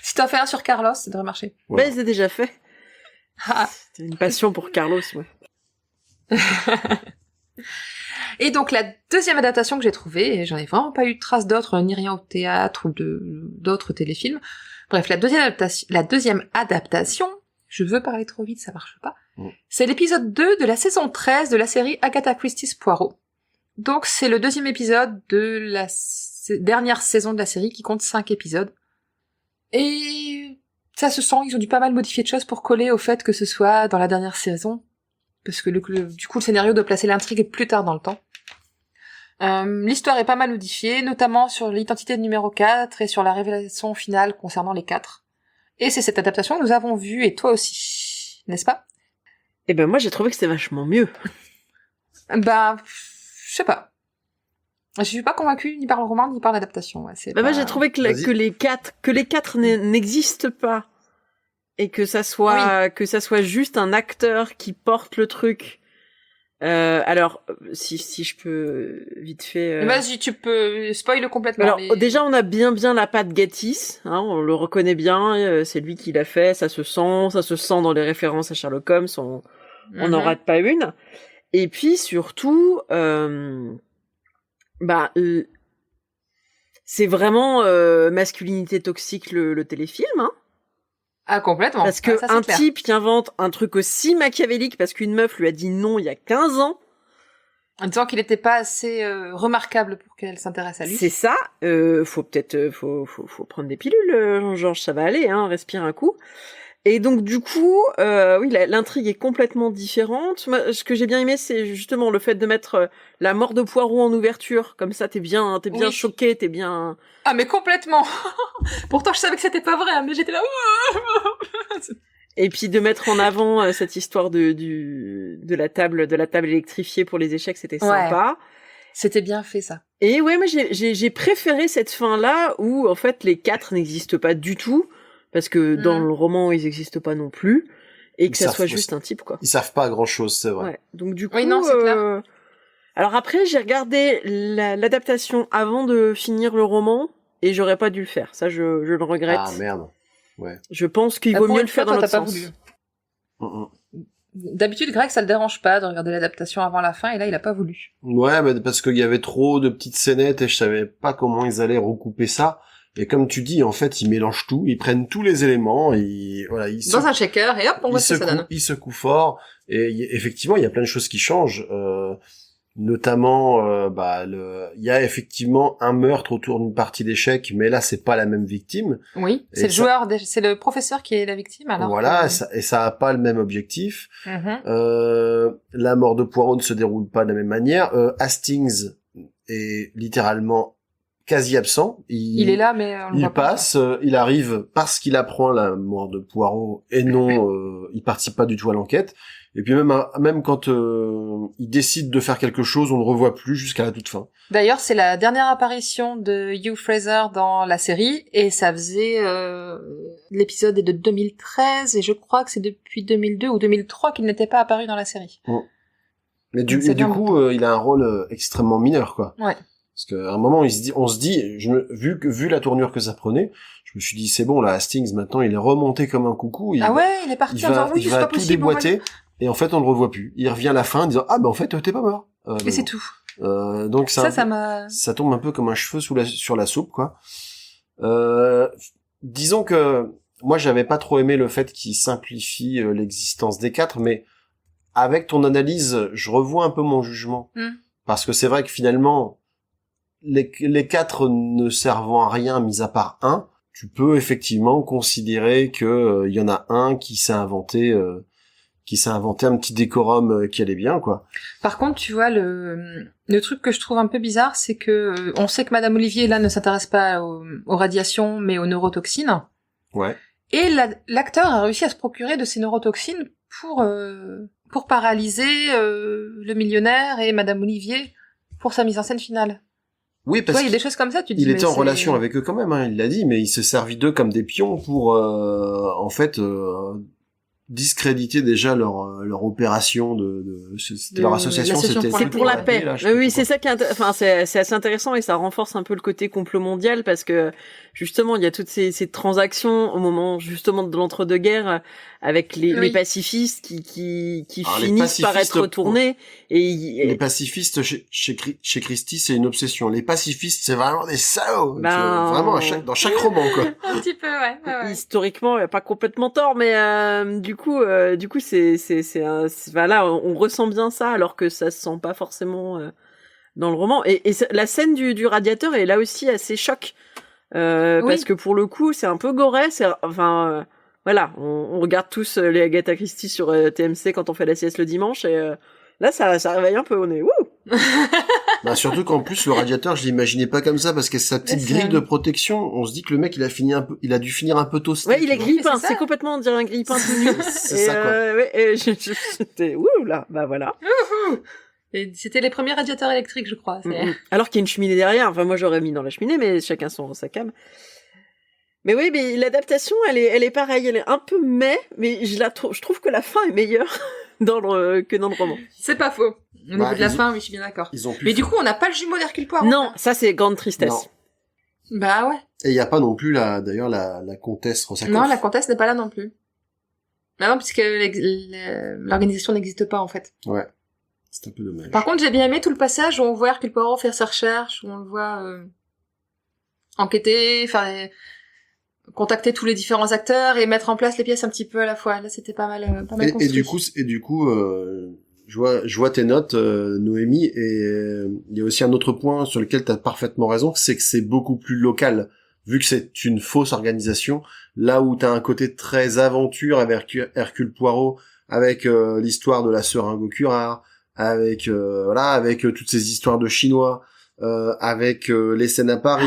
Si t'en fais un sur Carlos, ça devrait marcher. Voilà. Mais c'est déjà fait. Ah. C'est une passion pour Carlos, ouais. Et donc la deuxième adaptation que j'ai trouvée, et j'en ai vraiment pas eu de trace d'autres, ni rien au théâtre ou d'autres téléfilms. Bref, la deuxième adaptation, je veux parler trop vite, ça marche pas. C'est l'épisode 2 de la saison 13 de la série Agatha Christie's Poirot. Donc c'est le deuxième épisode de la dernière saison de la série qui compte 5 épisodes. Et ça se sent, ils ont dû pas mal modifier de choses pour coller au fait que ce soit dans la dernière saison. Parce que du coup le scénario doit placer l'intrigue plus tard dans le temps. L'histoire est pas mal modifiée, notamment sur l'identité de numéro 4 et sur la révélation finale concernant les 4. Et c'est cette adaptation que nous avons vue, et toi aussi, n'est-ce pas? Eh ben moi j'ai trouvé que c'était vachement mieux. Bah, je sais pas. Je suis pas convaincue ni par le roman ni par l'adaptation. Ouais, Bah moi j'ai trouvé que, Vas-y. que les quatre n'existent pas. Et que ça soit juste un acteur qui porte le truc. Alors si je peux vite fait. Vas-y, tu peux spoil complètement. Alors mais- déjà on a bien la patte Gatiss, hein, on le reconnaît bien, c'est lui qui l'a fait, ça se sent dans les références à Sherlock Holmes, on n'en Mhm. rate pas une. Et puis surtout, c'est vraiment masculinité toxique le téléfilm, hein, Ah, complètement. parce que Ah, ça, c'est un clair. type qui invente un truc aussi machiavélique parce qu'une meuf lui a dit non il y a 15 ans. En disant qu'il était pas assez remarquable pour qu'elle s'intéresse à lui. C'est ça. Faut peut-être, faut prendre des pilules, Jean-Georges, ça va aller, hein. Respire un coup. Et donc du coup, oui, l'intrigue est complètement différente. Moi, ce que j'ai bien aimé, c'est justement le fait de mettre la mort de Poirot en ouverture. Comme ça, t'es bien Oui. choqué, t'es bien. Ah, mais complètement. Pourtant, je savais que c'était pas vrai, hein, mais j'étais là. Et puis de mettre en avant cette histoire de la table électrifiée pour les échecs, c'était sympa. C'était bien fait, ça. Et ouais, moi j'ai préféré cette fin-là où en fait les 4 n'existent pas du tout parce que dans le roman ils n'existent pas non plus et que ça soit juste un type quoi. Ils savent pas grand-chose, c'est vrai. Ouais. Donc du coup, Oui, non, c'est clair. Alors après j'ai regardé l'adaptation avant de finir le roman et j'aurais pas dû le faire. Ça je le regrette. Ah merde. Ouais. Je pense qu'il Ah, vaut pour mieux une le faire fois, dans toi, l'autre t'as pas sens. voulu. D'habitude, Greg, ça le dérange pas de regarder l'adaptation avant la fin, et là, il a pas voulu. Ouais, mais parce qu'il y avait trop de petites scénettes et je savais pas comment ils allaient recouper ça. Et comme tu dis, en fait, ils mélangent tout, ils prennent tous les éléments, ils Dans un shaker, et hop, on voit ce que ça donne. ils secouent fort. Et effectivement, il y a plein de choses qui changent. Notamment, il y a effectivement un meurtre autour d'une partie d'échecs, mais là, c'est pas la même victime. Oui, Et c'est le ça- joueur, c'est le professeur qui est la victime, alors. Voilà, que- et ça a pas le même objectif. Mhm. La mort de Poirot ne se déroule pas de la même manière. Hastings est littéralement quasi absent. Il est là, mais on le Il voit pas. passe, il arrive parce qu'il apprend la mort de Poirot et non, il participe pas du tout à l'enquête. Et puis même quand il décide de faire quelque chose, on le revoit plus jusqu'à la toute fin. D'ailleurs, c'est la dernière apparition de Hugh Fraser dans la série, et ça faisait... l'épisode est de 2013, et je crois que c'est depuis 2002 ou 2003 qu'il n'était pas apparu dans la série. Mais Donc c'est du bien coup, il a un rôle extrêmement mineur, quoi. Ouais. Parce qu'à un moment, on se dit, vu la tournure que ça prenait, je me suis dit, c'est bon, là, Hastings, maintenant, il est remonté comme un coucou. Ah ouais, il est parti il en disant, va, oui, il c'est va pas tout possible. on va le- déboîter, et en fait, on le revoit plus. Il revient à la fin en disant, ah, bah, en fait, t'es pas mort. Et c'est tout. Donc Ça m'a... ça tombe un peu comme un cheveu sur la soupe, quoi. Disons que moi, j'avais pas trop aimé le fait qu'il simplifie l'existence des 4, mais avec ton analyse, je revois un peu mon jugement. Parce que c'est vrai que finalement, les 4 ne servant à rien, mis à part un, tu peux effectivement considérer que il y en a un qui s'est inventé qui s'est inventé un petit décorum qui allait bien, quoi. Par contre, tu vois, le truc que je trouve un peu bizarre, c'est que on sait que Madame Olivier, là, ne s'intéresse pas aux radiations, mais aux neurotoxines. Ouais. Et l'acteur a réussi à se procurer de ces neurotoxines pour paralyser le millionnaire et Madame Olivier pour sa mise en scène finale. Oui, Tu parce vois, il y a des choses comme ça, tu te dis, qu'il était mais en relation avec eux quand même, hein, il l'a dit, mais il s'est servi d'eux comme des pions pour, en fait, discréditer déjà leur opération c'était leur association, l'association c'était c'est pour la paix. là, je sais Oui, plus c'est ça qui est enfin c'est assez intéressant et ça renforce un peu le côté complot mondial parce que justement il y a toutes ces transactions au moment justement de l'entre-deux-guerres avec les pacifistes qui Alors, les finissent par pacifistes, être retournés les pacifistes chez Christie, c'est une obsession. Les pacifistes, c'est vraiment des salauds. Vraiment dans chaque roman, quoi. un petit peu, ouais. Historiquement, il a pas complètement tort, mais du coup, voilà, on ressent bien ça, alors que ça se sent pas forcément dans le roman. Et la scène du radiateur est là aussi assez choc, parce que pour le coup, c'est un peu gore. Voilà, on regarde tous les Agatha Christie sur TMC quand on fait la sieste le dimanche, et là, ça réveille un peu. On est wouh. Bah, surtout qu'en plus, le radiateur, je l'imaginais pas comme ça, parce que sa petite grille de protection, on se dit que le mec, il a dû finir un peu toasté. Ouais, il est grille-pain, c'est complètement, on dirait un grille-pain tout nu. C'est ça, quoi. Ouais, et j'étais, wouh, là, bah voilà. Et c'était les premiers radiateurs électriques, je crois. Alors qu'il y a une cheminée derrière, enfin, moi, j'aurais mis dans la cheminée, mais chacun sa cam. Mais oui, mais l'adaptation, elle est pareille, elle est un peu mais je trouve que la fin est meilleure que dans le roman. C'est pas faux. Au niveau de la fin, oui, je suis bien d'accord. Mais du coup, on n'a pas le jumeau d'Hercule Poirot. Non, ça c'est grande tristesse. Non. Bah ouais. Et il y a pas non plus d'ailleurs la comtesse Rossakoff. Non, la comtesse n'est pas là non plus. Bah non, puisque l'organisation n'existe pas, en fait. Ouais. C'est un peu dommage. Par contre, j'ai bien aimé tout le passage où on voit Hercule Poirot faire ses recherches, où on le voit enquêter, contacter tous les différents acteurs et mettre en place les pièces un petit peu à la fois. Là, c'était pas mal construit. Et du coup, je vois tes notes, Noémie, et il y a aussi un autre point sur lequel tu as parfaitement raison, c'est que c'est beaucoup plus local, vu que c'est une fausse organisation, là où tu as un côté très aventure avec Hercule Poirot, avec l'histoire de la seringue au curare, avec toutes ces histoires de Chinois, avec les scènes à Paris,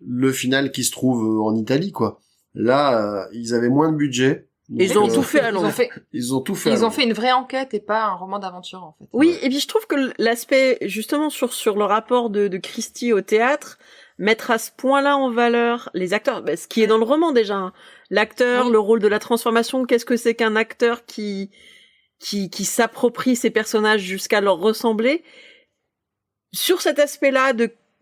le final qui se trouve en Italie, quoi. Là, ils avaient moins de budget. Et ils ont tout fait à Londres. Ils ont fait une vraie enquête et pas un roman d'aventure, en fait. Oui, et puis je trouve que l'aspect, justement, sur le rapport de Christie au théâtre, mettre à ce point-là en valeur les acteurs, ce qui est dans le roman déjà, hein. L'acteur, le rôle de la transformation, qu'est-ce que c'est qu'un acteur qui s'approprie ses personnages jusqu'à leur ressembler. Sur cet aspect-là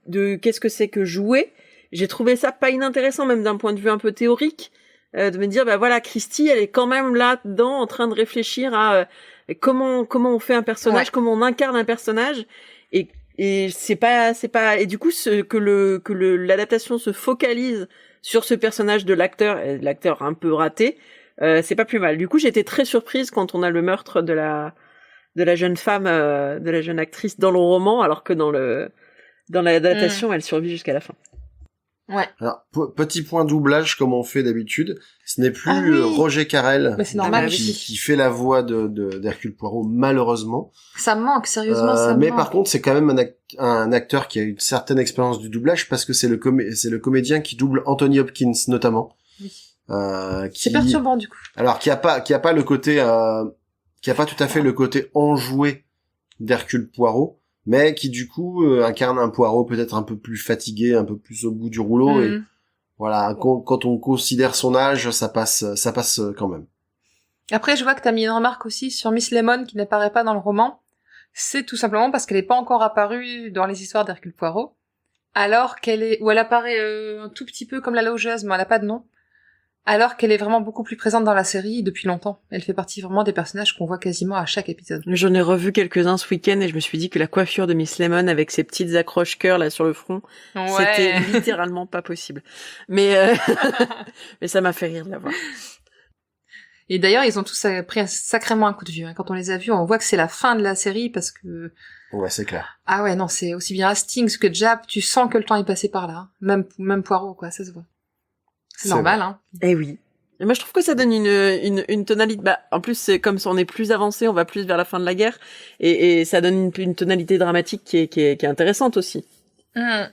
de qu'est-ce que c'est que jouer, j'ai trouvé ça pas inintéressant, même d'un point de vue un peu théorique, de me dire, bah voilà, Christie, elle est quand même là-dedans, en train de réfléchir à comment on fait un personnage, comment on incarne un personnage, et c'est pas, et du coup, que l'adaptation se focalise sur ce personnage de l'acteur un peu raté, c'est pas plus mal. Du coup, j'étais très surprise quand on a le meurtre de la jeune femme, de la jeune actrice dans le roman, alors que dans l'adaptation, elle survit jusqu'à la fin. Ouais. Alors, petit point doublage comme on fait d'habitude, ce n'est plus Roger Carrel qui fait la voix d'Hercule Poirot, malheureusement. Ça me manque, sérieusement, ça me manque. Mais par contre, c'est quand même un acteur qui a une certaine expérience du doublage parce que c'est le comédien qui double Anthony Hopkins notamment. Oui. C'est perturbant du coup. Alors qui a pas le côté qui a pas tout à fait le côté enjoué d'Hercule Poirot, mais qui du coup incarne un Poirot peut-être un peu plus fatigué, un peu plus au bout du rouleau, et voilà, quand on considère son âge, ça passe quand même. Après, je vois que t'as mis une remarque aussi sur Miss Lemon qui n'apparaît pas dans le roman. C'est tout simplement parce qu'elle n'est pas encore apparue dans les histoires d'Hercule Poirot, alors elle apparaît un tout petit peu comme la logeuse, mais elle n'a pas de nom. Alors qu'elle est vraiment beaucoup plus présente dans la série depuis longtemps. Elle fait partie vraiment des personnages qu'on voit quasiment à chaque épisode. J'en ai revu quelques-uns ce week-end et je me suis dit que la coiffure de Miss Lemon avec ses petites accroches-cœurs là sur le front, c'était littéralement pas possible. Mais ça m'a fait rire de la voir. Et d'ailleurs, ils ont tous pris sacrément un coup de vieux. Hein. Quand on les a vus, on voit que c'est la fin de la série parce que... Ouais, c'est clair. Ah ouais, non, c'est aussi bien Hastings que Japp, tu sens que le temps est passé par là. Hein. Même Poirot, quoi, ça se voit. C'est normal, vrai. hein. Eh oui. Et moi, je trouve que ça donne une tonalité. Bah, en plus, c'est comme si on est plus avancé, on va plus vers la fin de la guerre, et ça donne une tonalité dramatique qui est intéressante aussi.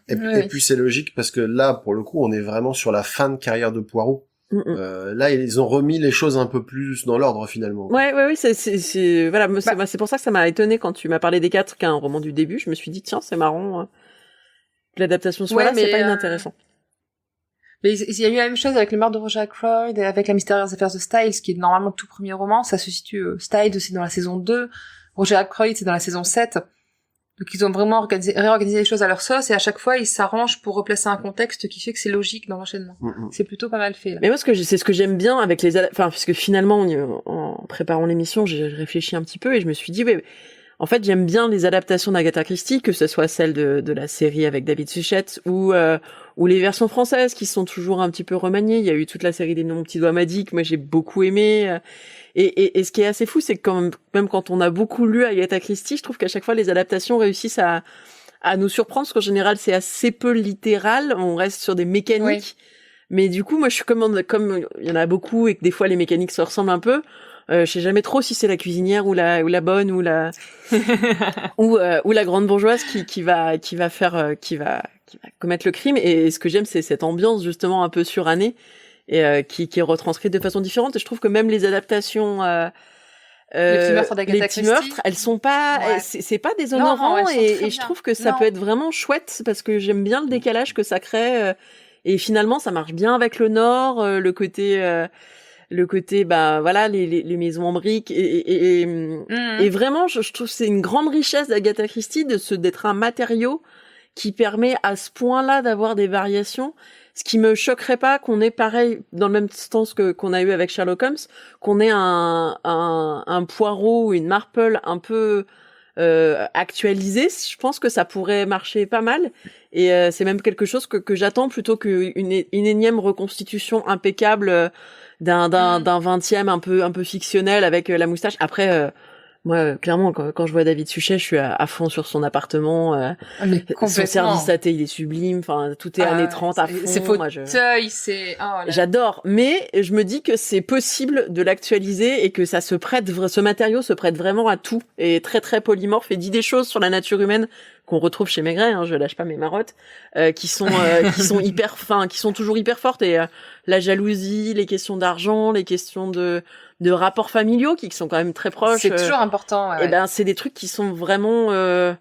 Et puis c'est logique parce que là, pour le coup, on est vraiment sur la fin de carrière de Poirot. Là, ils ont remis les choses un peu plus dans l'ordre finalement. Ouais, c'est voilà, c'est pour ça que ça m'a étonné quand tu m'as parlé des 4, qu'un roman du début. Je me suis dit tiens, c'est marrant que l'adaptation soit là, c'est pas inintéressant. Mais il y a eu la même chose avec le meurtre de Roger Ackroyd et avec La mystérieuse affaire de Styles, qui est normalement le tout premier roman. Ça se situe, Styles c'est dans la saison 2, Roger Ackroyd c'est dans la saison 7. Donc ils ont vraiment réorganisé les choses à leur sauce, et à chaque fois ils s'arrangent pour replacer un contexte qui fait que c'est logique dans l'enchaînement. C'est plutôt pas mal fait, là. Mais moi, c'est ce que j'aime bien avec parce que finalement, en préparant l'émission, j'ai réfléchi un petit peu et je me suis dit, en fait, j'aime bien les adaptations d'Agatha Christie, que ce soit celle de la série avec David Suchet ou les versions françaises qui sont toujours un petit peu remaniées. Il y a eu toute la série des Mon petit doigt m'a dit que moi j'ai beaucoup aimé. Et ce qui est assez fou, c'est que même quand on a beaucoup lu Agatha Christie, je trouve qu'à chaque fois les adaptations réussissent à nous surprendre, parce qu'en général c'est assez peu littéral, on reste sur des mécaniques. Oui. Mais du coup, moi je suis comme il y en a beaucoup et que des fois les mécaniques se ressemblent un peu. Je sais jamais trop si c'est la cuisinière ou la bonne ou la ou la grande bourgeoise qui va commettre le crime. Et ce que j'aime, c'est cette ambiance justement un peu surannée et qui est retranscrite de façon différente. Et je trouve que même les adaptations les petits meurtres d'Agatha Christie, elles sont pas c'est pas déshonorant. Non, et je trouve que ça peut être vraiment chouette parce que j'aime bien le décalage que ça crée. Et finalement, ça marche bien avec le Nord, le côté bah voilà, les maisons en briques et vraiment je trouve que c'est une grande richesse d'Agatha Christie d'être un matériau qui permet à ce point-là d'avoir des variations, ce qui me choquerait pas qu'on ait pareil dans le même sens qu'on a eu avec Sherlock Holmes, qu'on ait un Poirot ou une Marple un peu actualisé. Je pense que ça pourrait marcher pas mal, et c'est même quelque chose que j'attends plutôt qu'une énième reconstitution impeccable d'un 20e un peu fictionnel avec la moustache. Après moi clairement quand je vois David Suchet, je suis à fond sur son appartement, son service à thé, il est sublime, enfin tout est années 30 à fond. C'est fauteuil, j'adore, mais je me dis que c'est possible de l'actualiser et que ce matériau se prête vraiment à tout, et très très polymorphe, et dit des choses sur la nature humaine qu'on retrouve chez Maigret, je lâche pas mes marottes, qui sont hyper fins, qui sont toujours hyper fortes, et la jalousie, les questions d'argent, les questions de rapports familiaux qui sont quand même très proches. C'est toujours important. Et ben c'est des trucs qui sont vraiment alors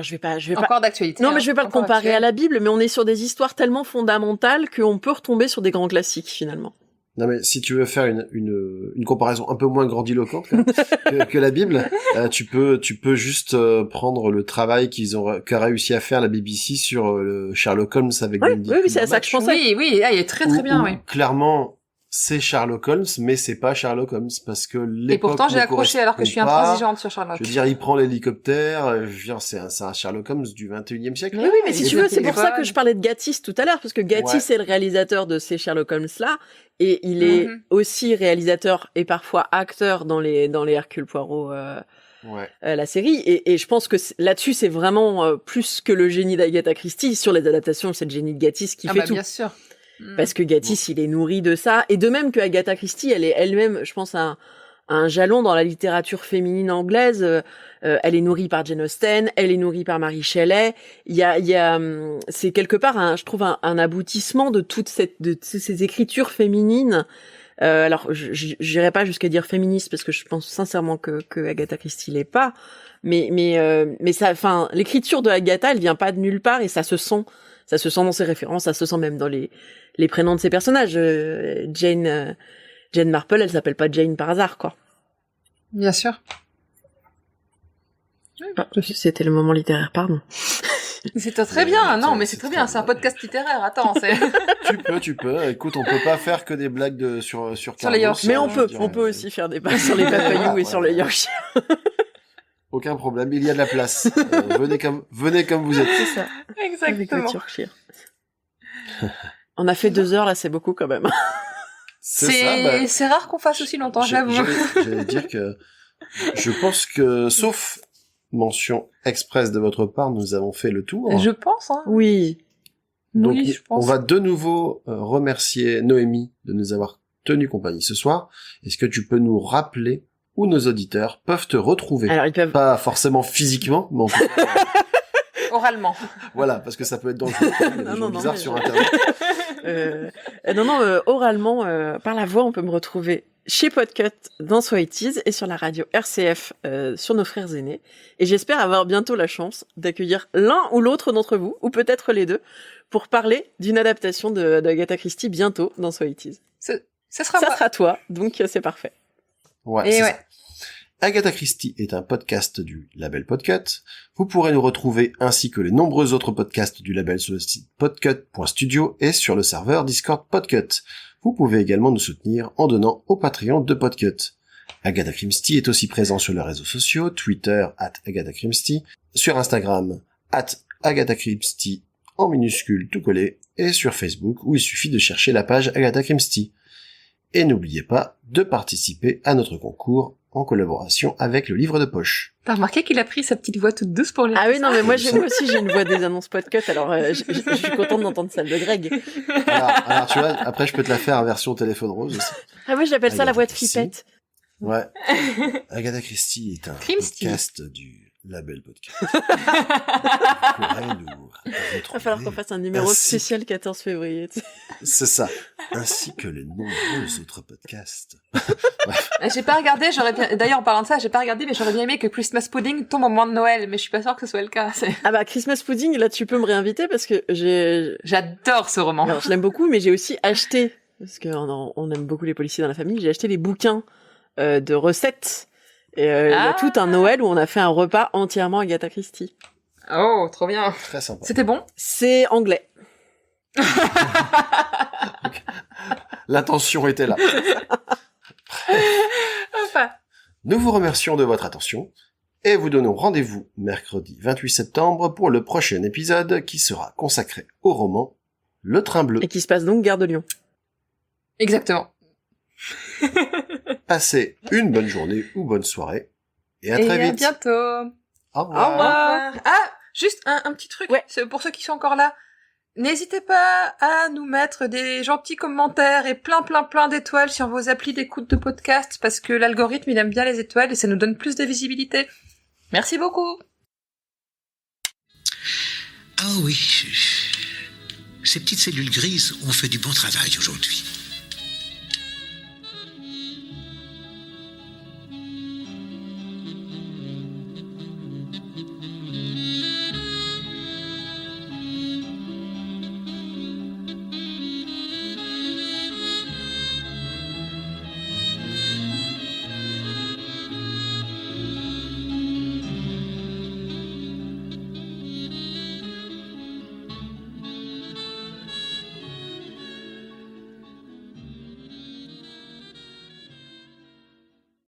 je vais pas encore d'actualité. Non, mais je vais pas le comparer à la Bible, mais on est sur des histoires tellement fondamentales qu'on peut retomber sur des grands classiques finalement. Non, mais si tu veux faire une comparaison un peu moins grandiloquente que la Bible, tu peux juste prendre le travail qu'a réussi à faire la BBC sur le Sherlock Holmes avec Benedict Cumberbatch. Oui, c'est à ça que je pensais. Oui, il est très très bien, oui. Clairement, c'est Sherlock Holmes, mais c'est pas Sherlock Holmes, parce que l'époque. Et pourtant, j'ai accroché alors que je suis intransigeante sur Sherlock. Je veux dire, il prend l'hélicoptère, c'est un Sherlock Holmes du 21e siècle. Oui, mais si tu veux, c'est pour ça que je parlais de Gatiss tout à l'heure, parce que Gatiss est le réalisateur de ces Sherlock Holmes-là, et il est aussi réalisateur et parfois acteur dans les Hercule Poirot, la série, et je pense que là-dessus, c'est vraiment plus que le génie d'Agatha Christie. Sur les adaptations, c'est le génie de Gatiss qui fait tout. Bien sûr. Parce que Gatiss, il est nourri de ça. Et de même que Agatha Christie, elle est elle-même, je pense, un jalon dans la littérature féminine anglaise. Elle est nourrie par Jane Austen, elle est nourrie par Mary Shelley. Il y a c'est quelque part, je trouve, un aboutissement de ces écritures féminines. Alors, j'irai pas jusqu'à dire féministe, parce que je pense sincèrement que Agatha Christie l'est pas. Mais ça, enfin, l'écriture de Agatha, elle vient pas de nulle part, et ça se sent. Ça se sent dans ses références, ça se sent même dans les prénoms de ses personnages. Jane Marple, elle s'appelle pas Jane par hasard, quoi. Bien sûr. C'était le moment littéraire, pardon. C'était très bien, non, mais c'est très bien, c'est un podcast littéraire, attends, c'est... Tu peux, écoute, on peut pas faire que des blagues sur les Yorkshire. Mais on peut aussi faire des blagues sur les papayous et sur les Yorkshire. Aucun problème, il y a de la place. Venez comme vous êtes. C'est ça. Exactement. On a fait 2 heures, là, c'est beaucoup quand même. C'est rare qu'on fasse aussi longtemps, j'avoue. J'allais dire que je pense que, sauf mention express de votre part, nous avons fait le tour. Je pense, hein. Oui. Donc, Oui, je pense. on va de nouveau remercier Noémie de nous avoir tenu compagnie ce soir. Est-ce que tu peux nous rappeler où nos auditeurs peuvent te retrouver? Alors ils peuvent. Pas forcément physiquement, mais en tout cas, Oralement. voilà, parce que ça peut être dangereux. Il y a des Non, gens non, bizarres mais- sur Internet. Oralement, par la voix, on peut me retrouver chez Podcut dans Sweaties et sur la radio RCF sur nos frères aînés. Et j'espère avoir bientôt la chance d'accueillir l'un ou l'autre d'entre vous, ou peut-être les deux, pour parler d'une adaptation d'Agatha Christie bientôt dans Sweaties. Ce sera Ça moi. sera toi, donc c'est parfait. Ouais, Et c'est ouais. ça. Agatha Christie est un podcast du label Podcut. Vous pourrez nous retrouver ainsi que les nombreux autres podcasts du label sur le site podcut.studio et sur le serveur Discord Podcut. Vous pouvez également nous soutenir en donnant au Patreon de Podcut. Agatha Christie est aussi présent sur les réseaux sociaux, Twitter @AgathaChristie, sur Instagram @AgathaChristie en minuscule tout collé, et sur Facebook où il suffit de chercher la page Agatha Christie. Et n'oubliez pas de participer à notre concours en collaboration avec le livre de poche. T'as remarqué qu'il a pris sa petite voix toute douce pour les... Ah oui, non, mais moi ça. aussi j'ai une voix des annonces Podcut, alors je suis contente d'entendre celle de Greg. Alors, tu vois, après je peux te la faire en version téléphone rose aussi. Ah oui, j'appelle ça la voix de Christie. Flippette. Ouais. Agatha Christie est un Christie. podcast du label Podcast. Vous pourrez nous Il va falloir qu'on retrouver, fasse un numéro Ainsi- spécial 14 février. tu sais. c'est ça, ainsi que les nombreux autres podcasts. J'ai pas regardé, j'aurais bien... D'ailleurs, en parlant de ça, j'ai pas regardé, mais j'aurais bien aimé que Christmas Pudding tombe au moment de Noël, mais je suis pas sûre que ce soit le cas. Ah bah Christmas Pudding, là tu peux me réinviter parce que J'adore ce roman. alors je l'aime beaucoup, mais j'ai aussi acheté, parce qu'on aime beaucoup les policiers dans la famille, j'ai acheté les bouquins de recettes. Et il y a tout un Noël où on a fait un repas entièrement Agatha Christie. Oh, trop bien. Très sympa. C'était bon? C'est anglais. L'intention était là. Enfin. Nous vous remercions de votre attention et vous donnons rendez-vous mercredi 28 septembre pour le prochain épisode qui sera consacré au roman Le Train Bleu. Et qui se passe donc Gare de Lyon. Exactement. Passez une bonne journée ou bonne soirée et à Et très à vite. bientôt. Au revoir. Au revoir. Ah, juste un petit truc. Ouais. C'est pour ceux qui sont encore là. N'hésitez pas à nous mettre des gentils commentaires et plein d'étoiles sur vos applis d'écoute de podcast parce que l'algorithme il aime bien les étoiles et ça nous donne plus de visibilité. Merci beaucoup. Ah oui, ces petites cellules grises ont fait du bon travail aujourd'hui.